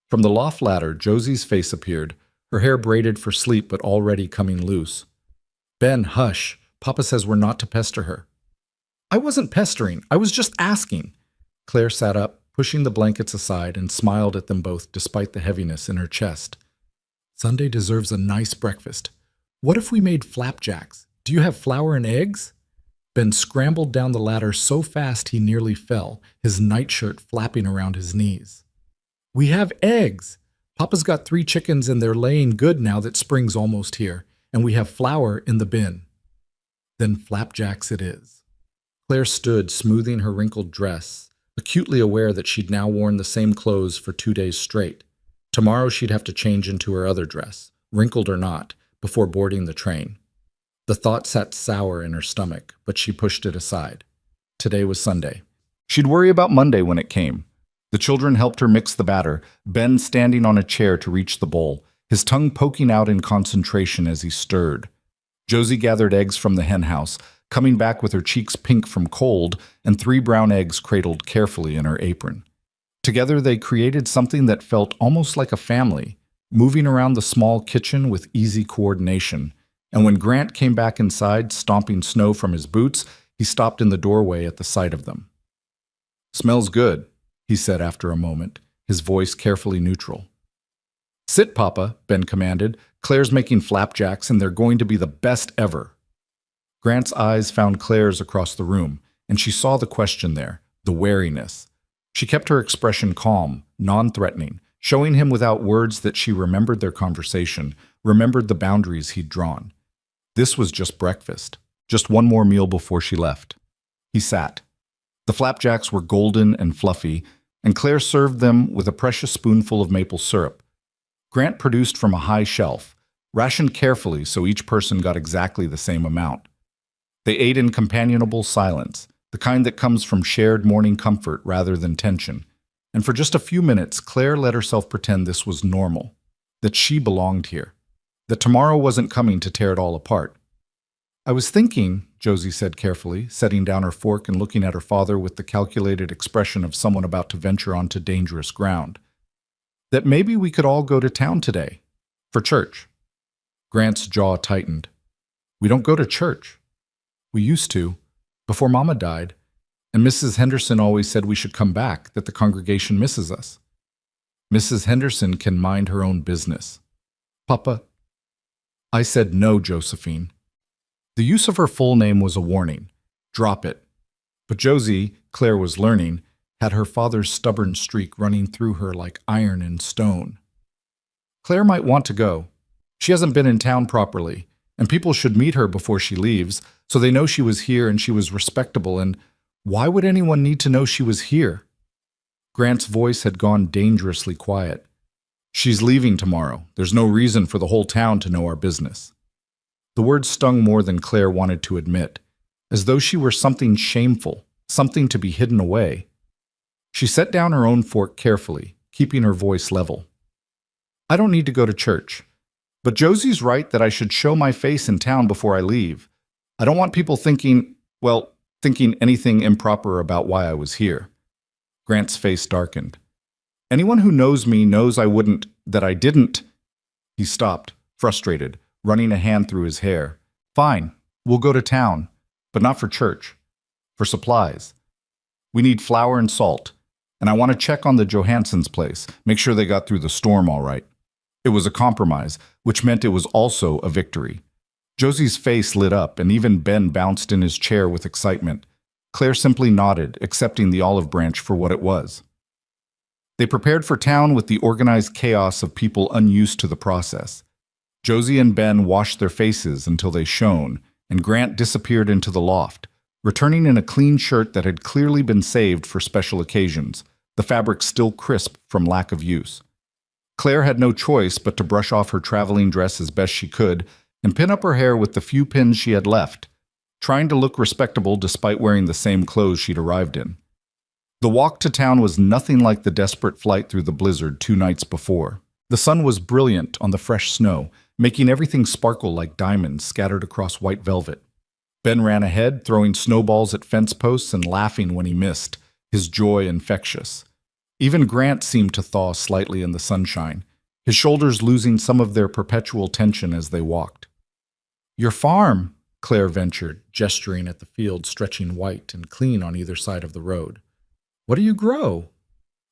From the loft ladder, Josie's face appeared, her hair braided for sleep but already coming loose. "Ben, hush. Papa says we're not to pester her." "I wasn't pestering. I was just asking." Claire sat up, pushing the blankets aside, and smiled at them both despite the heaviness in her chest. "Sunday deserves a nice breakfast. What if we made flapjacks? Do you have flour and eggs?" Ben scrambled down the ladder so fast he nearly fell, his nightshirt flapping around his knees. "We have eggs. Papa's got 3 chickens and they're laying good now that spring's almost here, and we have flour in the bin." "Then flapjacks it is." Claire stood, smoothing her wrinkled dress, acutely aware that she'd now worn the same clothes for 2 days straight. Tomorrow she'd have to change into her other dress, wrinkled or not, before boarding the train. The thought sat sour in her stomach, but she pushed it aside. Today was Sunday. She'd worry about Monday when it came. The children helped her mix the batter, Ben standing on a chair to reach the bowl, his tongue poking out in concentration as he stirred. Josie gathered eggs from the hen house, coming back with her cheeks pink from cold and 3 brown eggs cradled carefully in her apron. Together they created something that felt almost like a family, moving around the small kitchen with easy coordination. And when Grant came back inside, stomping snow from his boots, he stopped in the doorway at the sight of them. "Smells good," he said after a moment, his voice carefully neutral. "Sit, Papa," Ben commanded. "Claire's making flapjacks, and they're going to be the best ever." Grant's eyes found Claire's across the room, and she saw the question there, the wariness. She kept her expression calm, non-threatening, showing him without words that she remembered their conversation, remembered the boundaries he'd drawn. This was just breakfast, just one more meal before she left. He sat. The flapjacks were golden and fluffy, and Claire served them with a precious spoonful of maple syrup. Grant produced from a high shelf, rationed carefully so each person got exactly the same amount. They ate in companionable silence, the kind that comes from shared morning comfort rather than tension. And for just a few minutes, Claire let herself pretend this was normal, that she belonged here, that tomorrow wasn't coming to tear it all apart. "I was thinking," Josie said carefully, setting down her fork and looking at her father with the calculated expression of someone about to venture onto dangerous ground, "that maybe we could all go to town today, for church." Grant's jaw tightened. "We don't go to church. We used to, before Mama died, and Mrs. Henderson always said we should come back, that the congregation misses us." "Mrs. Henderson can mind her own business." "Papa." "I said no, Josephine." The use of her full name was a warning. Drop it. But Josie, Claire was learning, had her father's stubborn streak running through her like iron and stone. "Claire might want to go. She hasn't been in town properly, and people should meet her before she leaves, so they know she was here and she was respectable, and why would anyone need to know she was here?" Grant's voice had gone dangerously quiet. "She's leaving tomorrow. There's no reason for the whole town to know our business." The words stung more than Claire wanted to admit, as though she were something shameful, something to be hidden away. She set down her own fork carefully, keeping her voice level. "I don't need to go to church, but Josie's right that I should show my face in town before I leave. I don't want people thinking anything improper about why I was here." Grant's face darkened. "Anyone who knows me knows that I didn't." He stopped, frustrated, running a hand through his hair. "Fine, we'll go to town, but not for church. For supplies. We need flour and salt, and I want to check on the Johansson's place, make sure they got through the storm all right." It was a compromise, which meant it was also a victory. Josie's face lit up, and even Ben bounced in his chair with excitement. Claire simply nodded, accepting the olive branch for what it was. They prepared for town with the organized chaos of people unused to the process. Josie and Ben washed their faces until they shone, and Grant disappeared into the loft, returning in a clean shirt that had clearly been saved for special occasions, the fabric still crisp from lack of use. Claire had no choice but to brush off her traveling dress as best she could and pin up her hair with the few pins she had left, trying to look respectable despite wearing the same clothes she'd arrived in. The walk to town was nothing like the desperate flight through the blizzard 2 nights before. The sun was brilliant on the fresh snow, making everything sparkle like diamonds scattered across white velvet. Ben ran ahead, throwing snowballs at fence posts and laughing when he missed, his joy infectious. Even Grant seemed to thaw slightly in the sunshine, his shoulders losing some of their perpetual tension as they walked. "Your farm," Claire ventured, gesturing at the field stretching white and clean on either side of the road. "What do you grow?"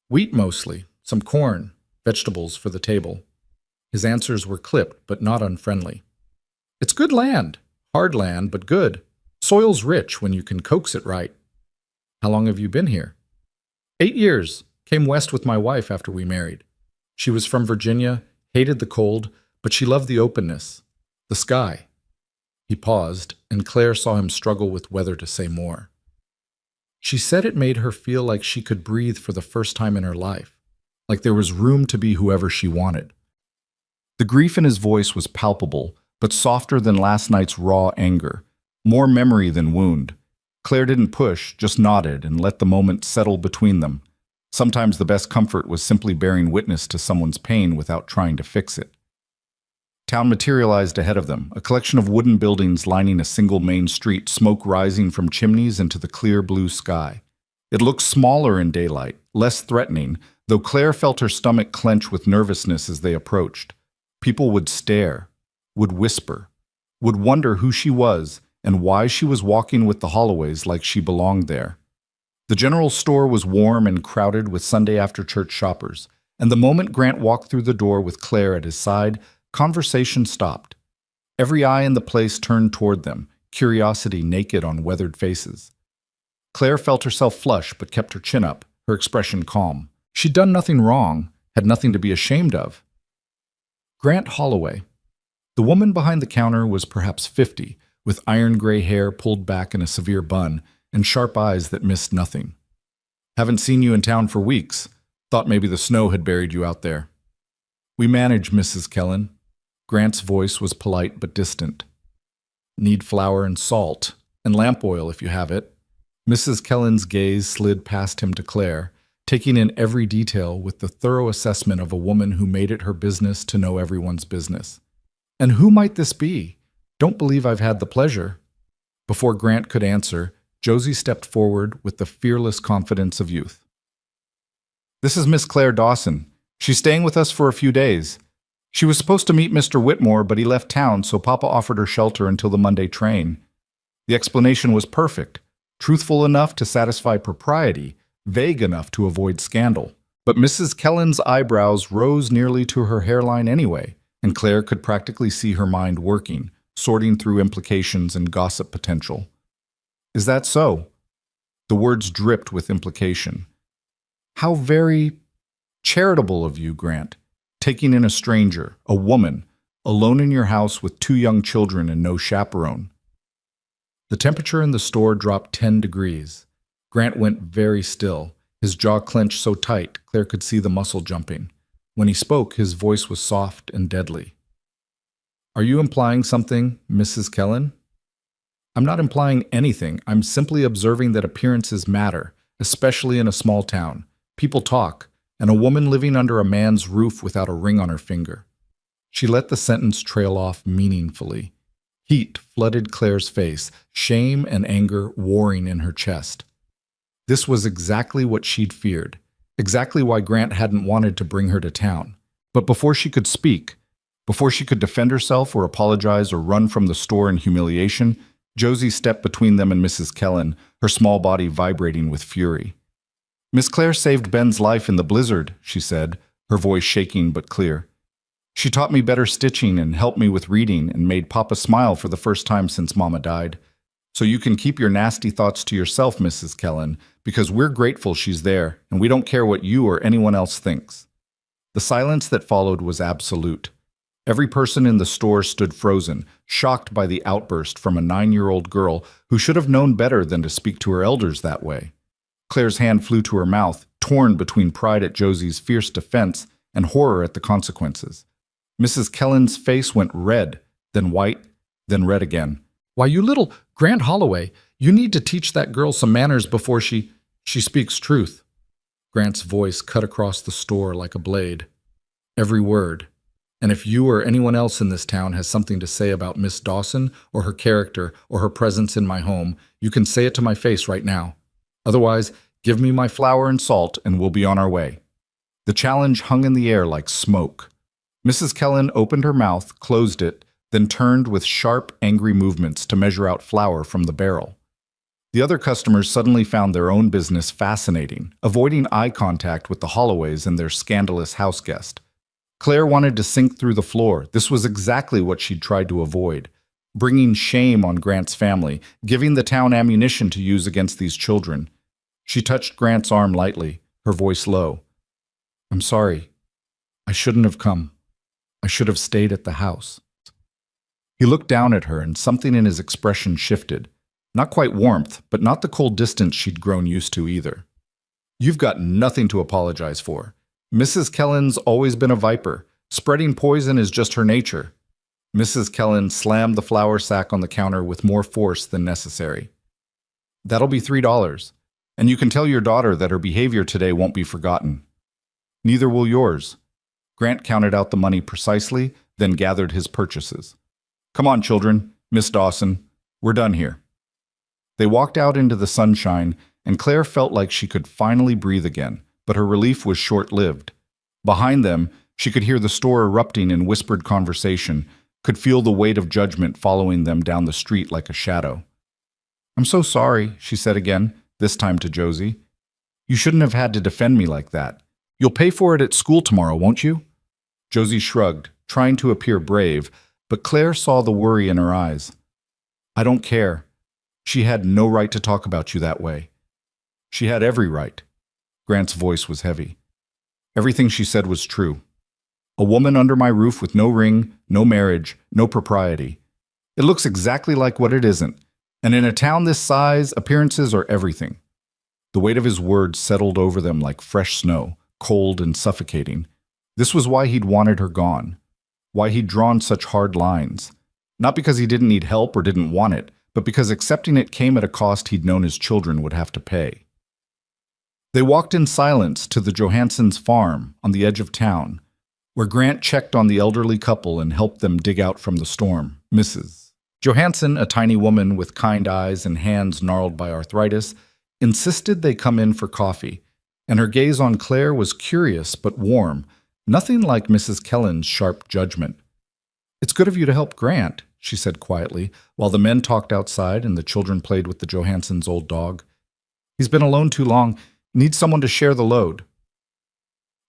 "Wheat mostly, some corn, vegetables for the table." His answers were clipped, but not unfriendly. "It's good land. Hard land, but good. Soil's rich when you can coax it right." "How long have you been here?" 8 years. Came west with my wife after we married. She was from Virginia, hated the cold, but she loved the openness, the sky." He paused, and Claire saw him struggle with whether to say more. She said it made her feel like she could breathe for the first time in her life, like there was room to be whoever she wanted. The grief in his voice was palpable, but softer than last night's raw anger, more memory than wound. Claire didn't push, just nodded and let the moment settle between them. Sometimes the best comfort was simply bearing witness to someone's pain without trying to fix it. Town materialized ahead of them, a collection of wooden buildings lining a single main street, smoke rising from chimneys into the clear blue sky. It looked smaller in daylight, less threatening, though Claire felt her stomach clench with nervousness as they approached. People would stare, would whisper, would wonder who she was and why she was walking with the Holloways like she belonged there. The general store was warm and crowded with Sunday after-church shoppers, and the moment Grant walked through the door with Claire at his side, conversation stopped. Every eye in the place turned toward them, curiosity naked on weathered faces. Claire felt herself flush but kept her chin up, her expression calm. She'd done nothing wrong, had nothing to be ashamed of. Grant Holloway. The woman behind the counter was perhaps 50, with iron-gray hair pulled back in a severe bun, and sharp eyes that missed nothing. "Haven't seen you in town for weeks. Thought maybe the snow had buried you out there." "We manage, Mrs. Kellen." Grant's voice was polite but distant. "Need flour and salt, and lamp oil if you have it." Mrs. Kellen's gaze slid past him to Claire, taking in every detail with the thorough assessment of a woman who made it her business to know everyone's business. "And who might this be? Don't believe I've had the pleasure." Before Grant could answer, Josie stepped forward with the fearless confidence of youth. "This is Miss Claire Dawson. She's staying with us for a few days. She was supposed to meet Mr. Whitmore, but he left town, so Papa offered her shelter until the Monday train." The explanation was perfect, truthful enough to satisfy propriety, vague enough to avoid scandal. But Mrs. Kellen's eyebrows rose nearly to her hairline anyway, and Claire could practically see her mind working, sorting through implications and gossip potential. "Is that so?" The words dripped with implication. "How very charitable of you, Grant, taking in a stranger, a woman, alone in your house with 2 young children and no chaperone." The temperature in the store dropped 10 degrees. Grant went very still, His jaw clenched so tight, Claire could see the muscle jumping. When he spoke, his voice was soft and deadly. Are you implying something, Mrs. Kellen? I'm not implying anything. I'm simply observing that appearances matter, especially in a small town. People talk, and a woman living under a man's roof without a ring on her finger. She let the sentence trail off meaningfully. Heat flooded Claire's face, shame and anger warring in her chest. This was exactly what she'd feared, exactly why Grant hadn't wanted to bring her to town. But before she could speak, before she could defend herself or apologize or run from the store in humiliation, Josie stepped between them and Mrs. Kellen, her small body vibrating with fury. Miss Claire saved Ben's life in the blizzard, she said, her voice shaking but clear. She taught me better stitching and helped me with reading and made Papa smile for the first time since Mama died. So you can keep your nasty thoughts to yourself, Mrs. Kellen, because we're grateful she's there, and we don't care what you or anyone else thinks. The silence that followed was absolute. Every person in the store stood frozen, shocked by the outburst from a 9-year-old girl who should have known better than to speak to her elders that way. Claire's hand flew to her mouth, torn between pride at Josie's fierce defense and horror at the consequences. Mrs. Kellen's face went red, then white, then red again. Why, you little Grant Holloway, you need to teach that girl some manners before she speaks truth. Grant's voice cut across the store like a blade. Every word. And if you or anyone else in this town has something to say about Miss Dawson or her character or her presence in my home, you can say it to my face right now. Otherwise, give me my flour and salt and we'll be on our way. The challenge hung in the air like smoke. Mrs. Kellen opened her mouth, closed it, then turned with sharp, angry movements to measure out flour from the barrel. The other customers suddenly found their own business fascinating, avoiding eye contact with the Holloways and their scandalous house guest. Claire wanted to sink through the floor. This was exactly what she'd tried to avoid. Bringing shame on Grant's family, giving the town ammunition to use against these children. She touched Grant's arm lightly, her voice low. I'm sorry. I shouldn't have come. I should have stayed at the house. He looked down at her, and something in his expression shifted. Not quite warmth, but not the cold distance she'd grown used to either. You've got nothing to apologize for. Mrs. Kellen's always been a viper. Spreading poison is just her nature. Mrs. Kellen slammed the flour sack on the counter with more force than necessary. That'll be $3, and you can tell your daughter that her behavior today won't be forgotten. Neither will yours. Grant counted out the money precisely, then gathered his purchases. Come on, children, Miss Dawson, we're done here. They walked out into the sunshine, and Claire felt like she could finally breathe again, but her relief was short-lived. Behind them, she could hear the store erupting in whispered conversation, could feel the weight of judgment following them down the street like a shadow. I'm so sorry, she said again, this time to Josie. You shouldn't have had to defend me like that. You'll pay for it at school tomorrow, won't you? Josie shrugged, trying to appear brave, but Claire saw the worry in her eyes. I don't care. She had no right to talk about you that way. She had every right. Grant's voice was heavy. Everything she said was true. A woman under my roof with no ring, no marriage, no propriety. It looks exactly like what it isn't. And in a town this size, appearances are everything. The weight of his words settled over them like fresh snow, cold and suffocating. This was why he'd wanted her gone. Why he'd drawn such hard lines. Not because he didn't need help or didn't want it, but because accepting it came at a cost he'd known his children would have to pay. They walked in silence to the Johanssons' farm on the edge of town, where Grant checked on the elderly couple and helped them dig out from the storm. Mrs. Johansson, a tiny woman with kind eyes and hands gnarled by arthritis, insisted they come in for coffee, and her gaze on Claire was curious but warm, nothing like Mrs. Kellen's sharp judgment. It's good of you to help Grant, she said quietly, while the men talked outside and the children played with the Johanssons' old dog. He's been alone too long. Needs someone to share the load.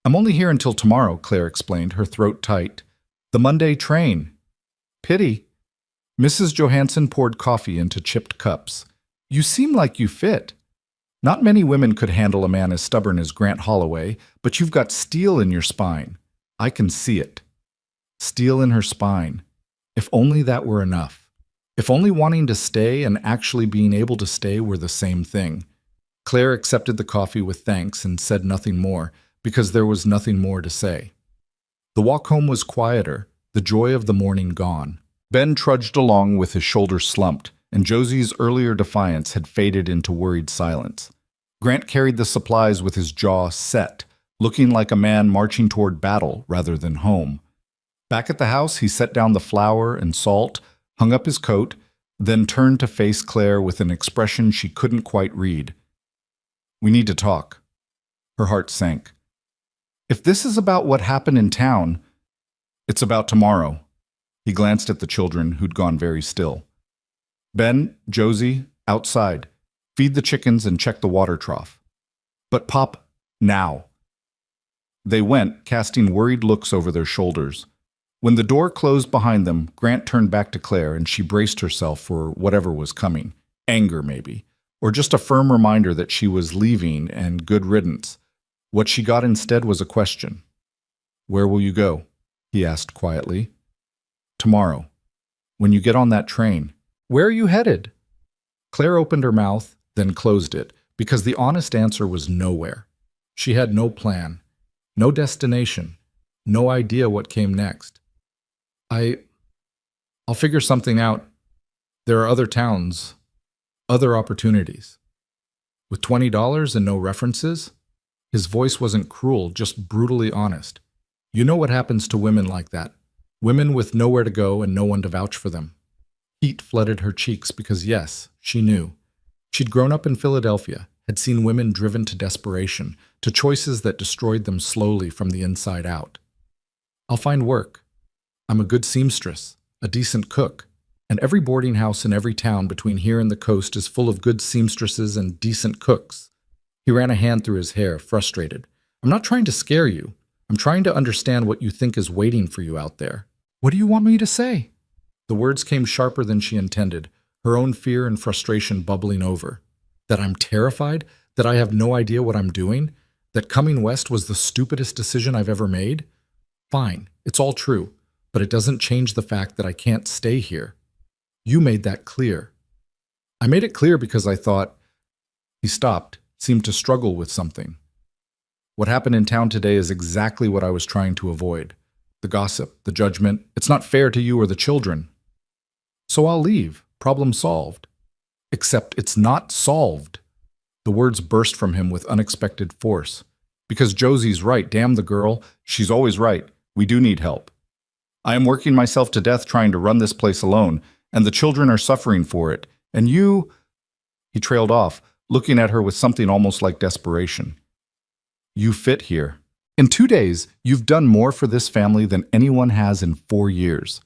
I'm only here until tomorrow, Claire explained, her throat tight. The Monday train. Pity. Mrs. Johansson poured coffee into chipped cups. You seem like you fit. Not many women could handle a man as stubborn as Grant Holloway, but you've got steel in your spine. I can see it. Steel in her spine. If only that were enough. If only wanting to stay and actually being able to stay were the same thing. Claire accepted the coffee with thanks and said nothing more, because there was nothing more to say. The walk home was quieter, the joy of the morning gone. Ben trudged along with his shoulders slumped, and Josie's earlier defiance had faded into worried silence. Grant carried the supplies with his jaw set, looking like a man marching toward battle rather than home. Back at the house, he set down the flour and salt, hung up his coat, then turned to face Claire with an expression she couldn't quite read. "We need to talk." Her heart sank. "If this is about what happened in town, it's about tomorrow." He glanced at the children, who'd gone very still. "Ben, Josie, outside. Feed the chickens and check the water trough." "But Pop, now." They went, casting worried looks over their shoulders. When the door closed behind them, Grant turned back to Claire and she braced herself for whatever was coming. Anger, maybe. Or just a firm reminder that she was leaving and good riddance. What she got instead was a question. "Where will you go?" he asked quietly. "Tomorrow. When you get on that train." "Where are you headed?" Claire opened her mouth, then closed it, because the honest answer was nowhere. She had no plan, no destination, no idea what came next. I'll figure something out. There are other towns, other opportunities." With $20 and no references? His voice wasn't cruel, just brutally honest. You know what happens to women like that. Women with nowhere to go and no one to vouch for them. Heat flooded her cheeks because yes, she knew. She'd grown up in Philadelphia, had seen women driven to desperation, to choices that destroyed them slowly from the inside out. "I'll find work. I'm a good seamstress, a decent cook, and every boarding house in every town between here and the coast is full of good seamstresses and decent cooks." He ran a hand through his hair, frustrated. "I'm not trying to scare you. I'm trying to understand what you think is waiting for you out there." "What do you want me to say?" The words came sharper than she intended, her own fear and frustration bubbling over. That I'm terrified? That I have no idea what I'm doing? That coming west was the stupidest decision I've ever made? Fine, it's all true, but it doesn't change the fact that I can't stay here. You made that clear. I made it clear because I thought... He stopped, seemed to struggle with something. What happened in town today is exactly what I was trying to avoid. The gossip, the judgment. It's not fair to you or the children. So I'll leave. Problem solved. Except it's not solved. The words burst from him with unexpected force. Because Josie's right, damn the girl. She's always right. We do need help. I am working myself to death trying to run this place alone, and the children are suffering for it. And you... He trailed off, looking at her with something almost like desperation. You fit here. In 2 days, you've done more for this family than anyone has in 4 years.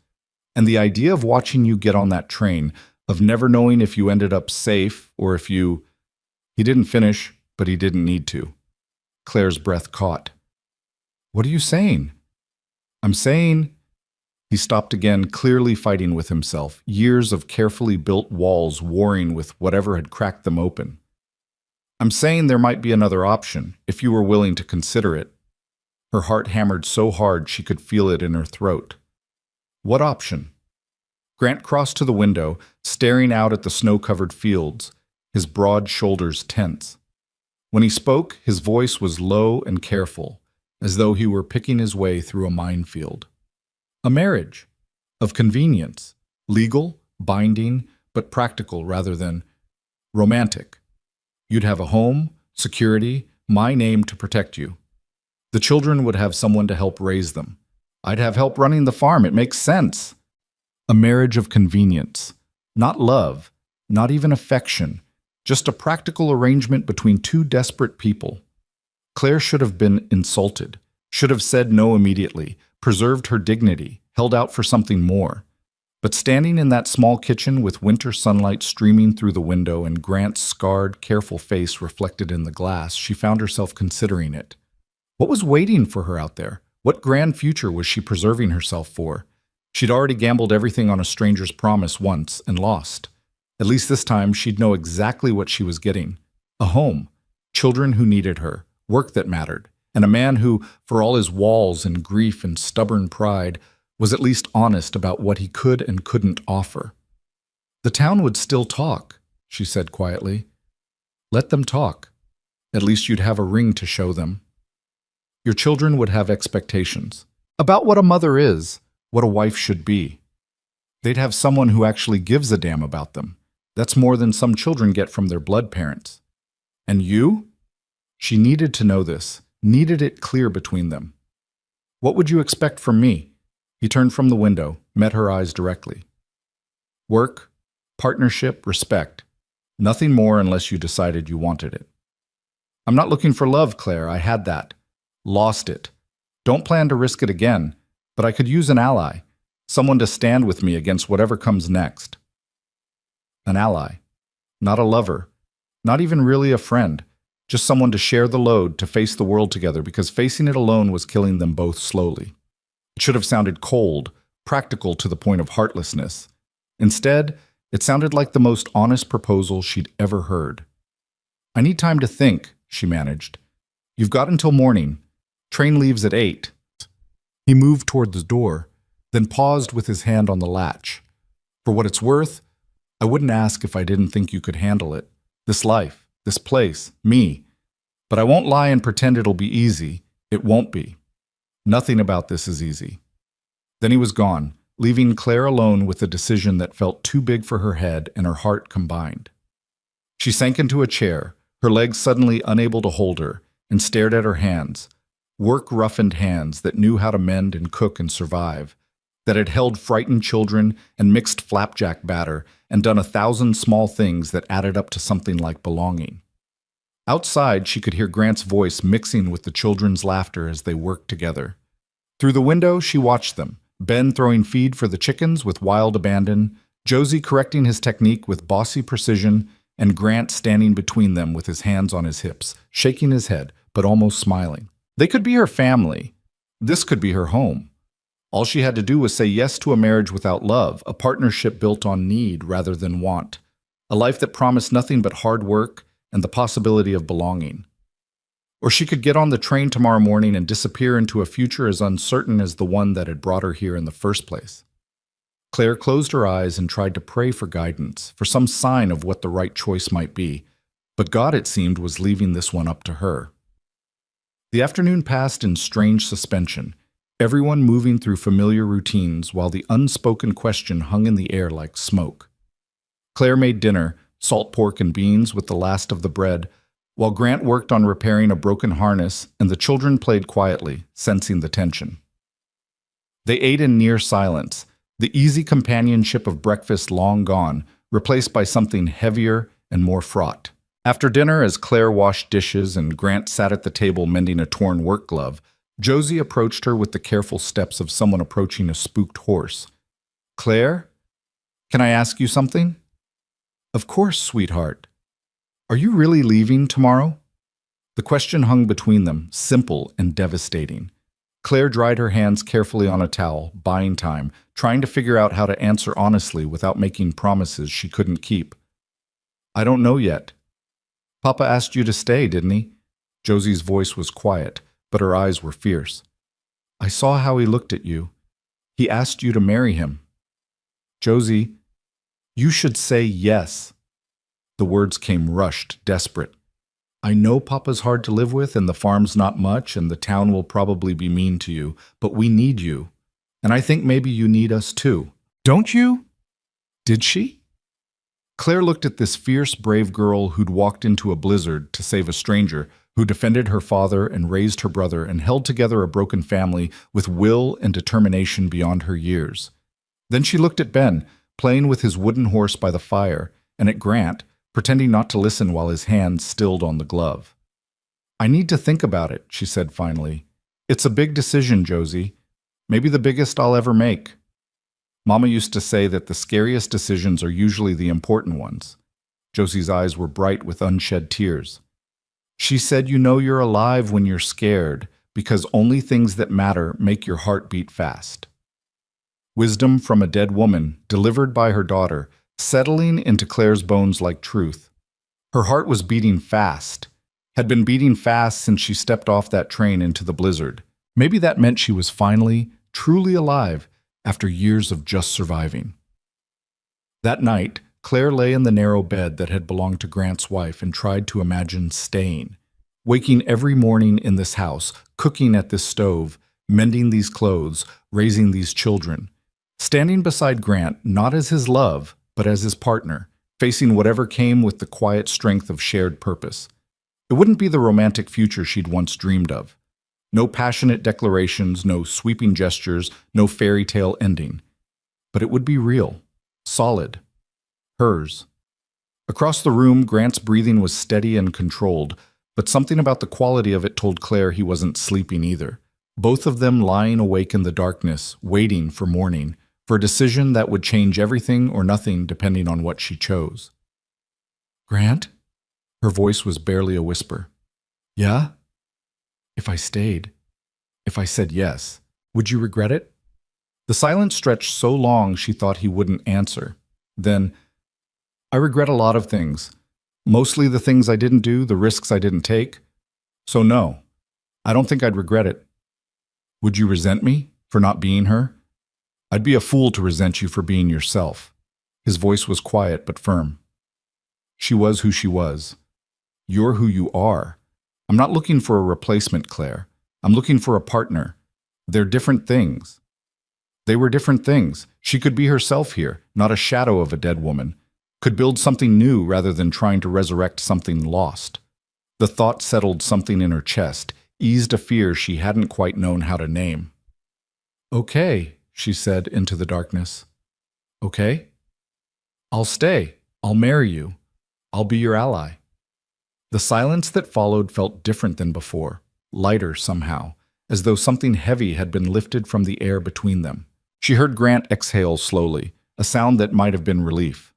And the idea of watching you get on that train, of never knowing if you ended up safe or if you... He didn't finish, but he didn't need to. Claire's breath caught. What are you saying? I'm saying... He stopped again, clearly fighting with himself, years of carefully built walls warring with whatever had cracked them open. I'm saying there might be another option, if you were willing to consider it. Her heart hammered so hard she could feel it in her throat. What option? Grant crossed to the window, staring out at the snow-covered fields, his broad shoulders tense. When he spoke, his voice was low and careful, as though he were picking his way through a minefield. A marriage, of convenience, legal, binding, but practical rather than romantic. You'd have a home, security, my name to protect you. The children would have someone to help raise them. I'd have help running the farm, it makes sense. A marriage of convenience, not love, not even affection, just a practical arrangement between two desperate people. Claire should have been insulted, should have said no immediately, preserved her dignity, held out for something more. But standing in that small kitchen with winter sunlight streaming through the window and Grant's scarred, careful face reflected in the glass, she found herself considering it. What was waiting for her out there? What grand future was she preserving herself for? She'd already gambled everything on a stranger's promise once and lost. At least this time she'd know exactly what she was getting. A home, children who needed her, work that mattered, and a man who, for all his walls and grief and stubborn pride, was at least honest about what he could and couldn't offer. The town would still talk, she said quietly. Let them talk. At least you'd have a ring to show them. Your children would have expectations about what a mother is, what a wife should be. They'd have someone who actually gives a damn about them. That's more than some children get from their blood parents. And you? She needed to know this, needed it clear between them. What would you expect from me? He turned from the window, met her eyes directly. Work, partnership, respect. Nothing more unless you decided you wanted it. I'm not looking for love, Claire. I had that. Lost it. Don't plan to risk it again, but I could use an ally, someone to stand with me against whatever comes next. An ally. Not a lover. Not even really a friend. Just someone to share the load, to face the world together, because facing it alone was killing them both slowly. It should have sounded cold, practical to the point of heartlessness. Instead, it sounded like the most honest proposal she'd ever heard. I need time to think, she managed. You've got until morning. Train leaves at 8. He moved toward the door, then paused with his hand on the latch. For what it's worth, I wouldn't ask if I didn't think you could handle it. This life, this place, me. But I won't lie and pretend it'll be easy. It won't be. Nothing about this is easy. Then he was gone, leaving Claire alone with a decision that felt too big for her head and her heart combined. She sank into a chair, her legs suddenly unable to hold her, and stared at her hands, work-roughened hands that knew how to mend and cook and survive, that had held frightened children and mixed flapjack batter and done 1,000 small things that added up to something like belonging. Outside, she could hear Grant's voice mixing with the children's laughter as they worked together. Through the window, she watched them, Ben throwing feed for the chickens with wild abandon, Josie correcting his technique with bossy precision, and Grant standing between them with his hands on his hips, shaking his head, but almost smiling. They could be her family. This could be her home. All she had to do was say yes to a marriage without love, a partnership built on need rather than want, a life that promised nothing but hard work and the possibility of belonging. Or she could get on the train tomorrow morning and disappear into a future as uncertain as the one that had brought her here in the first place. Claire closed her eyes and tried to pray for guidance, for some sign of what the right choice might be, but God, it seemed, was leaving this one up to her. The afternoon passed in strange suspension, everyone moving through familiar routines while the unspoken question hung in the air like smoke. Claire made dinner, salt pork and beans with the last of the bread, while Grant worked on repairing a broken harness and the children played quietly, sensing the tension. They ate in near silence, the easy companionship of breakfast long gone, replaced by something heavier and more fraught. After dinner, as Claire washed dishes and Grant sat at the table mending a torn work glove, Josie approached her with the careful steps of someone approaching a spooked horse. "Claire, can I ask you something?" "Of course, sweetheart. Are you really leaving tomorrow?" The question hung between them, simple and devastating. Claire dried her hands carefully on a towel, buying time, trying to figure out how to answer honestly without making promises she couldn't keep. "I don't know yet." "Papa asked you to stay, didn't he?" Josie's voice was quiet, but her eyes were fierce. "I saw how he looked at you. He asked you to marry him." "Josie, you should say yes." The words came rushed, desperate. "I know Papa's hard to live with, and the farm's not much, and the town will probably be mean to you, but we need you. And I think maybe you need us too. Don't you?" Did she? Claire looked at this fierce, brave girl who'd walked into a blizzard to save a stranger, who defended her father and raised her brother and held together a broken family with will and determination beyond her years. Then she looked at Ben, playing with his wooden horse by the fire, and at Grant, pretending not to listen while his hand stilled on the glove. "I need to think about it," she said finally. "It's a big decision, Josie. Maybe the biggest I'll ever make. Mama used to say that the scariest decisions are usually the important ones." Josie's eyes were bright with unshed tears. "She said you know you're alive when you're scared, because only things that matter make your heart beat fast." Wisdom from a dead woman, delivered by her daughter, settling into Claire's bones like truth. Her heart was beating fast, had been beating fast since she stepped off that train into the blizzard. Maybe that meant she was finally, truly alive after years of just surviving. That night, Claire lay in the narrow bed that had belonged to Grant's wife and tried to imagine staying. Waking every morning in this house, cooking at this stove, mending these clothes, raising these children. Standing beside Grant not as his love, but as his partner, facing whatever came with the quiet strength of shared purpose. It wouldn't be the romantic future she'd once dreamed of. No passionate declarations, no sweeping gestures, no fairy tale ending. But it would be real, solid, hers. Across the room, Grant's breathing was steady and controlled, but something about the quality of it told Claire he wasn't sleeping either. Both of them lying awake in the darkness, waiting for morning, for a decision that would change everything or nothing depending on what she chose. "Grant?" Her voice was barely a whisper. "Yeah?" "If I stayed, if I said yes, would you regret it?" The silence stretched so long she thought he wouldn't answer. Then, "I regret a lot of things. Mostly the things I didn't do, the risks I didn't take. So no, I don't think I'd regret it." "Would you resent me for not being her?" "I'd be a fool to resent you for being yourself." His voice was quiet but firm. "She was who she was. You're who you are. I'm not looking for a replacement, Claire. I'm looking for a partner. They're different things." They were different things. She could be herself here, not a shadow of a dead woman. Could build something new rather than trying to resurrect something lost. The thought settled something in her chest, eased a fear she hadn't quite known how to name. "Okay," she said into the darkness. "Okay? I'll stay. I'll marry you. I'll be your ally." The silence that followed felt different than before, lighter somehow, as though something heavy had been lifted from the air between them. She heard Grant exhale slowly, a sound that might have been relief.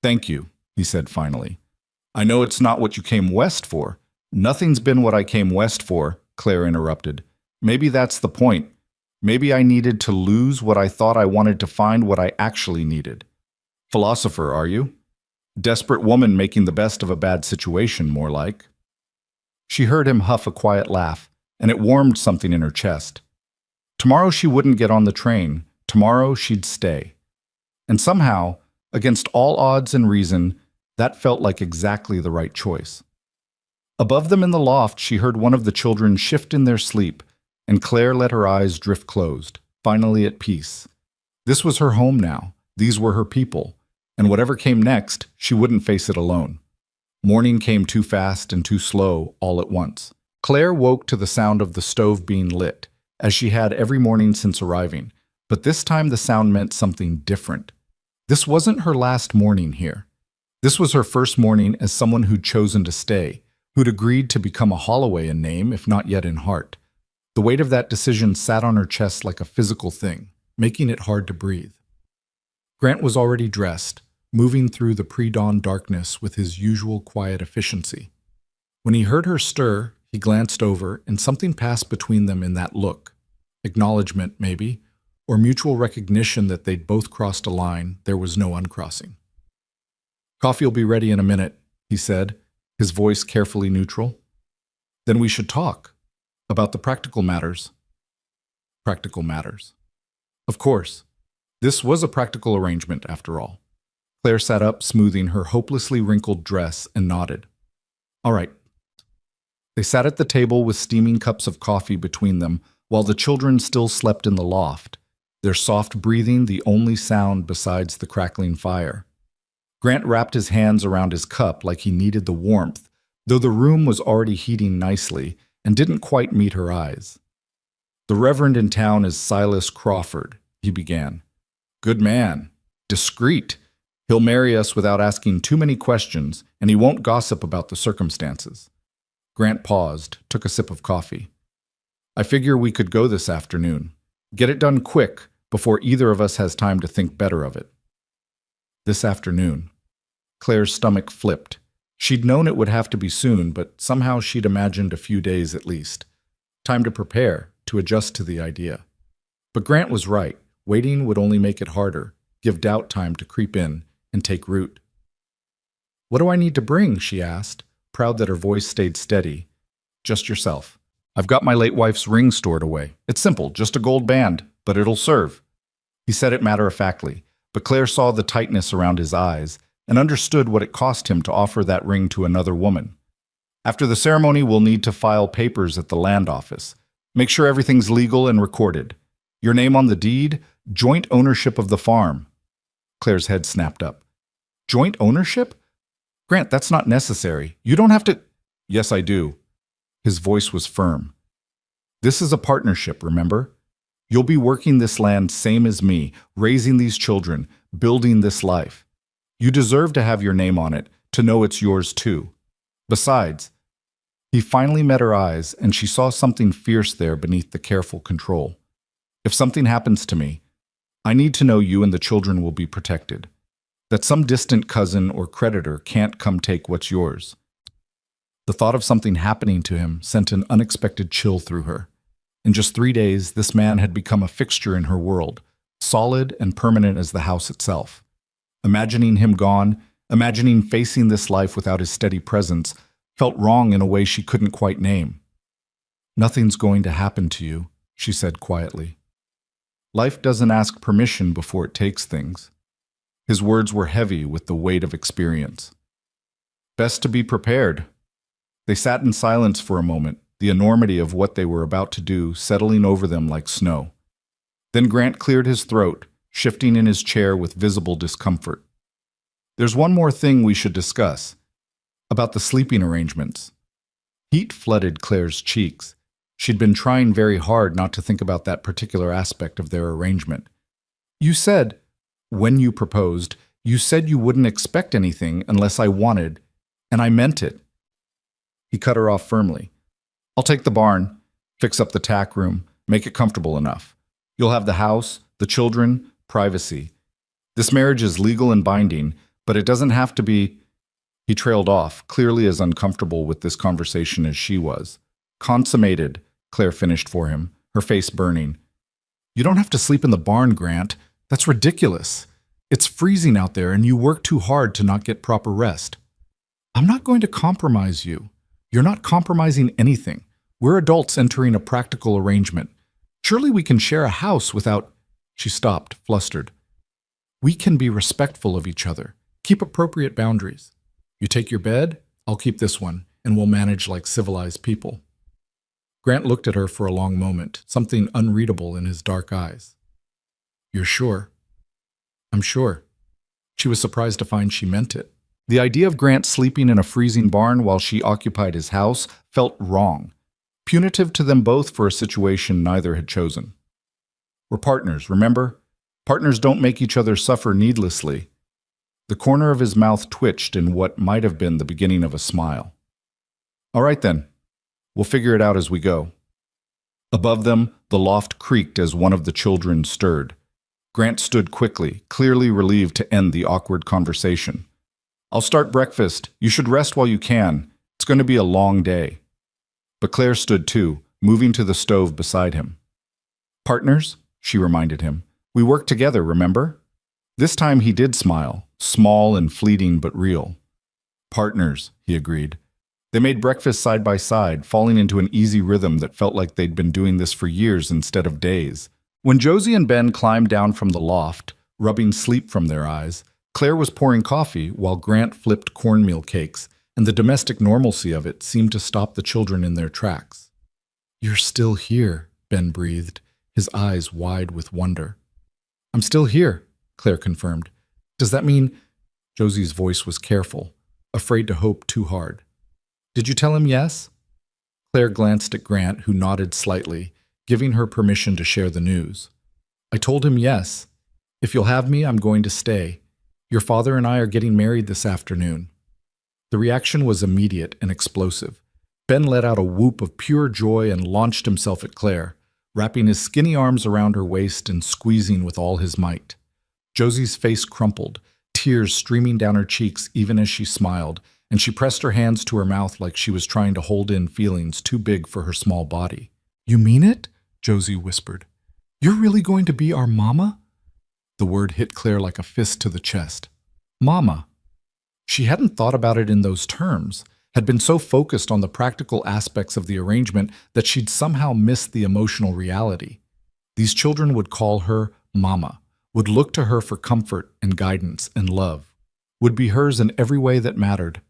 "Thank you," he said finally. "I know it's not what you came west for." "Nothing's been what I came west for," Claire interrupted. "Maybe that's the point. Maybe I needed to lose what I thought I wanted to find what I actually needed." "Philosopher, are you?" "Desperate woman making the best of a bad situation, more like." She heard him huff a quiet laugh, and it warmed something in her chest. Tomorrow she wouldn't get on the train. Tomorrow she'd stay. And somehow, against all odds and reason, that felt like exactly the right choice. Above them in the loft, she heard one of the children shift in their sleep, and Claire let her eyes drift closed, finally at peace. This was her home now. These were her people. And whatever came next, she wouldn't face it alone. Morning came too fast and too slow all at once. Claire woke to the sound of the stove being lit, as she had every morning since arriving, but this time the sound meant something different. This wasn't her last morning here. This was her first morning as someone who'd chosen to stay, who'd agreed to become a Holloway in name, if not yet in heart. The weight of that decision sat on her chest like a physical thing, making it hard to breathe. Grant was already dressed, moving through the pre-dawn darkness with his usual quiet efficiency. When he heard her stir, he glanced over, and something passed between them in that look. Acknowledgement, maybe, or mutual recognition that they'd both crossed a line there was no uncrossing. "Coffee'll be ready in a minute," he said, his voice carefully neutral. "Then we should talk about the practical matters." Practical matters. Of course. This was a practical arrangement, after all. Claire sat up, smoothing her hopelessly wrinkled dress, and nodded. "All right." They sat at the table with steaming cups of coffee between them, while the children still slept in the loft, their soft breathing the only sound besides the crackling fire. Grant wrapped his hands around his cup like he needed the warmth, though the room was already heating nicely and didn't quite meet her eyes. "The Reverend in town is Silas Crawford," he began. "Good man. Discreet. He'll marry us without asking too many questions, and he won't gossip about the circumstances." Grant paused, took a sip of coffee. "I figure we could go this afternoon. Get it done quick, before either of us has time to think better of it." This afternoon. Claire's stomach flipped. She'd known it would have to be soon, but somehow she'd imagined a few days at least. Time to prepare, to adjust to the idea. But Grant was right. Waiting would only make it harder, give doubt time to creep in and take root. "What do I need to bring?" she asked, proud that her voice stayed steady. "Just yourself. I've got my late wife's ring stored away. It's simple, just a gold band, but it'll serve." He said it matter-of-factly, but Claire saw the tightness around his eyes and understood what it cost him to offer that ring to another woman. After the ceremony, we'll need to file papers at the land office. Make sure everything's legal and recorded. Your name on the deed, joint ownership of the farm. Claire's head snapped up. Joint ownership? Grant, that's not necessary. You don't have to. Yes, I do. His voice was firm. This is a partnership, remember? You'll be working this land same as me, raising these children, building this life. You deserve to have your name on it, to know it's yours too. Besides, he finally met her eyes, and she saw something fierce there beneath the careful control. If something happens to me, I need to know you and the children will be protected. That some distant cousin or creditor can't come take what's yours. The thought of something happening to him sent an unexpected chill through her. In just 3 days, this man had become a fixture in her world, solid and permanent as the house itself. Imagining him gone, imagining facing this life without his steady presence, felt wrong in a way she couldn't quite name. Nothing's going to happen to you, she said quietly. Life doesn't ask permission before it takes things. His words were heavy with the weight of experience. Best to be prepared. They sat in silence for a moment, the enormity of what they were about to do settling over them like snow. Then Grant cleared his throat, shifting in his chair with visible discomfort. There's one more thing we should discuss. About the sleeping arrangements. Heat flooded Claire's cheeks. She'd been trying very hard not to think about that particular aspect of their arrangement. You said, when you proposed, you said you wouldn't expect anything unless I wanted, and I meant it. He cut her off firmly. I'll take the barn, fix up the tack room, make it comfortable enough. You'll have the house, the children, privacy. This marriage is legal and binding, but it doesn't have to be. He trailed off, clearly as uncomfortable with this conversation as she was. Consummated, Claire finished for him, her face burning. You don't have to sleep in the barn, Grant. That's ridiculous. It's freezing out there and you work too hard to not get proper rest. I'm not going to compromise you. You're not compromising anything. We're adults entering a practical arrangement. Surely we can share a house without. She stopped, flustered. We can be respectful of each other. Keep appropriate boundaries. You take your bed, I'll keep this one, and we'll manage like civilized people. Grant looked at her for a long moment, something unreadable in his dark eyes. You're sure? I'm sure. She was surprised to find she meant it. The idea of Grant sleeping in a freezing barn while she occupied his house felt wrong, punitive to them both for a situation neither had chosen. We're partners, remember? Partners don't make each other suffer needlessly. The corner of his mouth twitched in what might have been the beginning of a smile. All right then. We'll figure it out as we go. Above them, the loft creaked as one of the children stirred. Grant stood quickly, clearly relieved to end the awkward conversation. I'll start breakfast. You should rest while you can. It's going to be a long day. But Claire stood too, moving to the stove beside him. Partners, she reminded him. We work together, remember? This time he did smile, small and fleeting but real. Partners, he agreed. They made breakfast side by side, falling into an easy rhythm that felt like they'd been doing this for years instead of days. When Josie and Ben climbed down from the loft, rubbing sleep from their eyes, Claire was pouring coffee while Grant flipped cornmeal cakes, and the domestic normalcy of it seemed to stop the children in their tracks. You're still here, Ben breathed, his eyes wide with wonder. I'm still here, Claire confirmed. Does that mean... Josie's voice was careful, afraid to hope too hard. Did you tell him yes? Claire glanced at Grant, who nodded slightly, giving her permission to share the news. I told him yes. If you'll have me, I'm going to stay. Your father and I are getting married this afternoon. The reaction was immediate and explosive. Ben let out a whoop of pure joy and launched himself at Claire, wrapping his skinny arms around her waist and squeezing with all his might. Josie's face crumpled, tears streaming down her cheeks even as she smiled, and she pressed her hands to her mouth like she was trying to hold in feelings too big for her small body. You mean it? Josie whispered. You're really going to be our mama? The word hit Claire like a fist to the chest. Mama. She hadn't thought about it in those terms, had been so focused on the practical aspects of the arrangement that she'd somehow missed the emotional reality. These children would call her Mama, would look to her for comfort and guidance and love, would be hers in every way that mattered.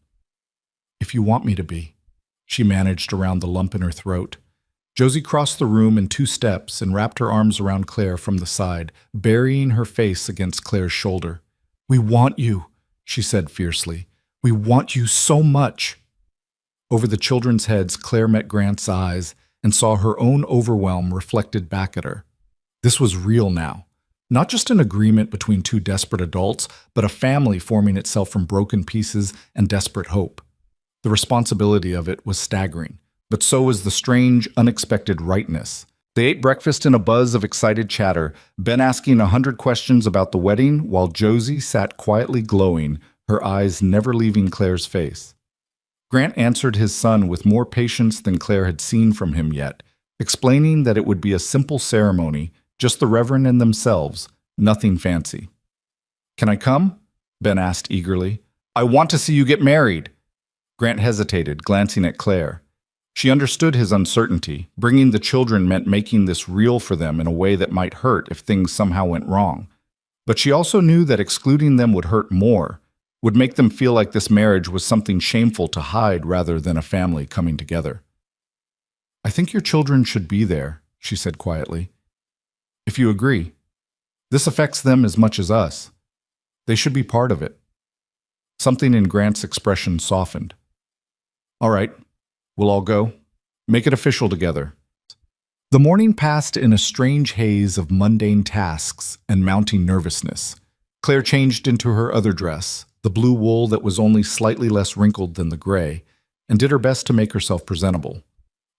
If you want me to be. she managed around the lump in her throat. Josie crossed the room in 2 steps and wrapped her arms around Claire from the side, burying her face against Claire's shoulder. "We want you," she said fiercely. "We want you so much." Over the children's heads, Claire met Grant's eyes and saw her own overwhelm reflected back at her. This was real now. Not just an agreement between 2 desperate adults, but a family forming itself from broken pieces and desperate hope. The responsibility of it was staggering, but so was the strange, unexpected rightness. They ate breakfast in a buzz of excited chatter, Ben asking 100 questions about the wedding, while Josie sat quietly glowing, her eyes never leaving Claire's face. Grant answered his son with more patience than Claire had seen from him yet, explaining that it would be a simple ceremony, just the Reverend and themselves, nothing fancy. "Can I come?" Ben asked eagerly. "I want to see you get married." Grant hesitated, glancing at Claire. She understood his uncertainty. Bringing the children meant making this real for them in a way that might hurt if things somehow went wrong. But she also knew that excluding them would hurt more, would make them feel like this marriage was something shameful to hide rather than a family coming together. "I think your children should be there," she said quietly. "If you agree. This affects them as much as us. They should be part of it." Something in Grant's expression softened. "All right, we'll all go. Make it official together." The morning passed in a strange haze of mundane tasks and mounting nervousness. Claire changed into her other dress, the blue wool that was only slightly less wrinkled than the gray, and did her best to make herself presentable.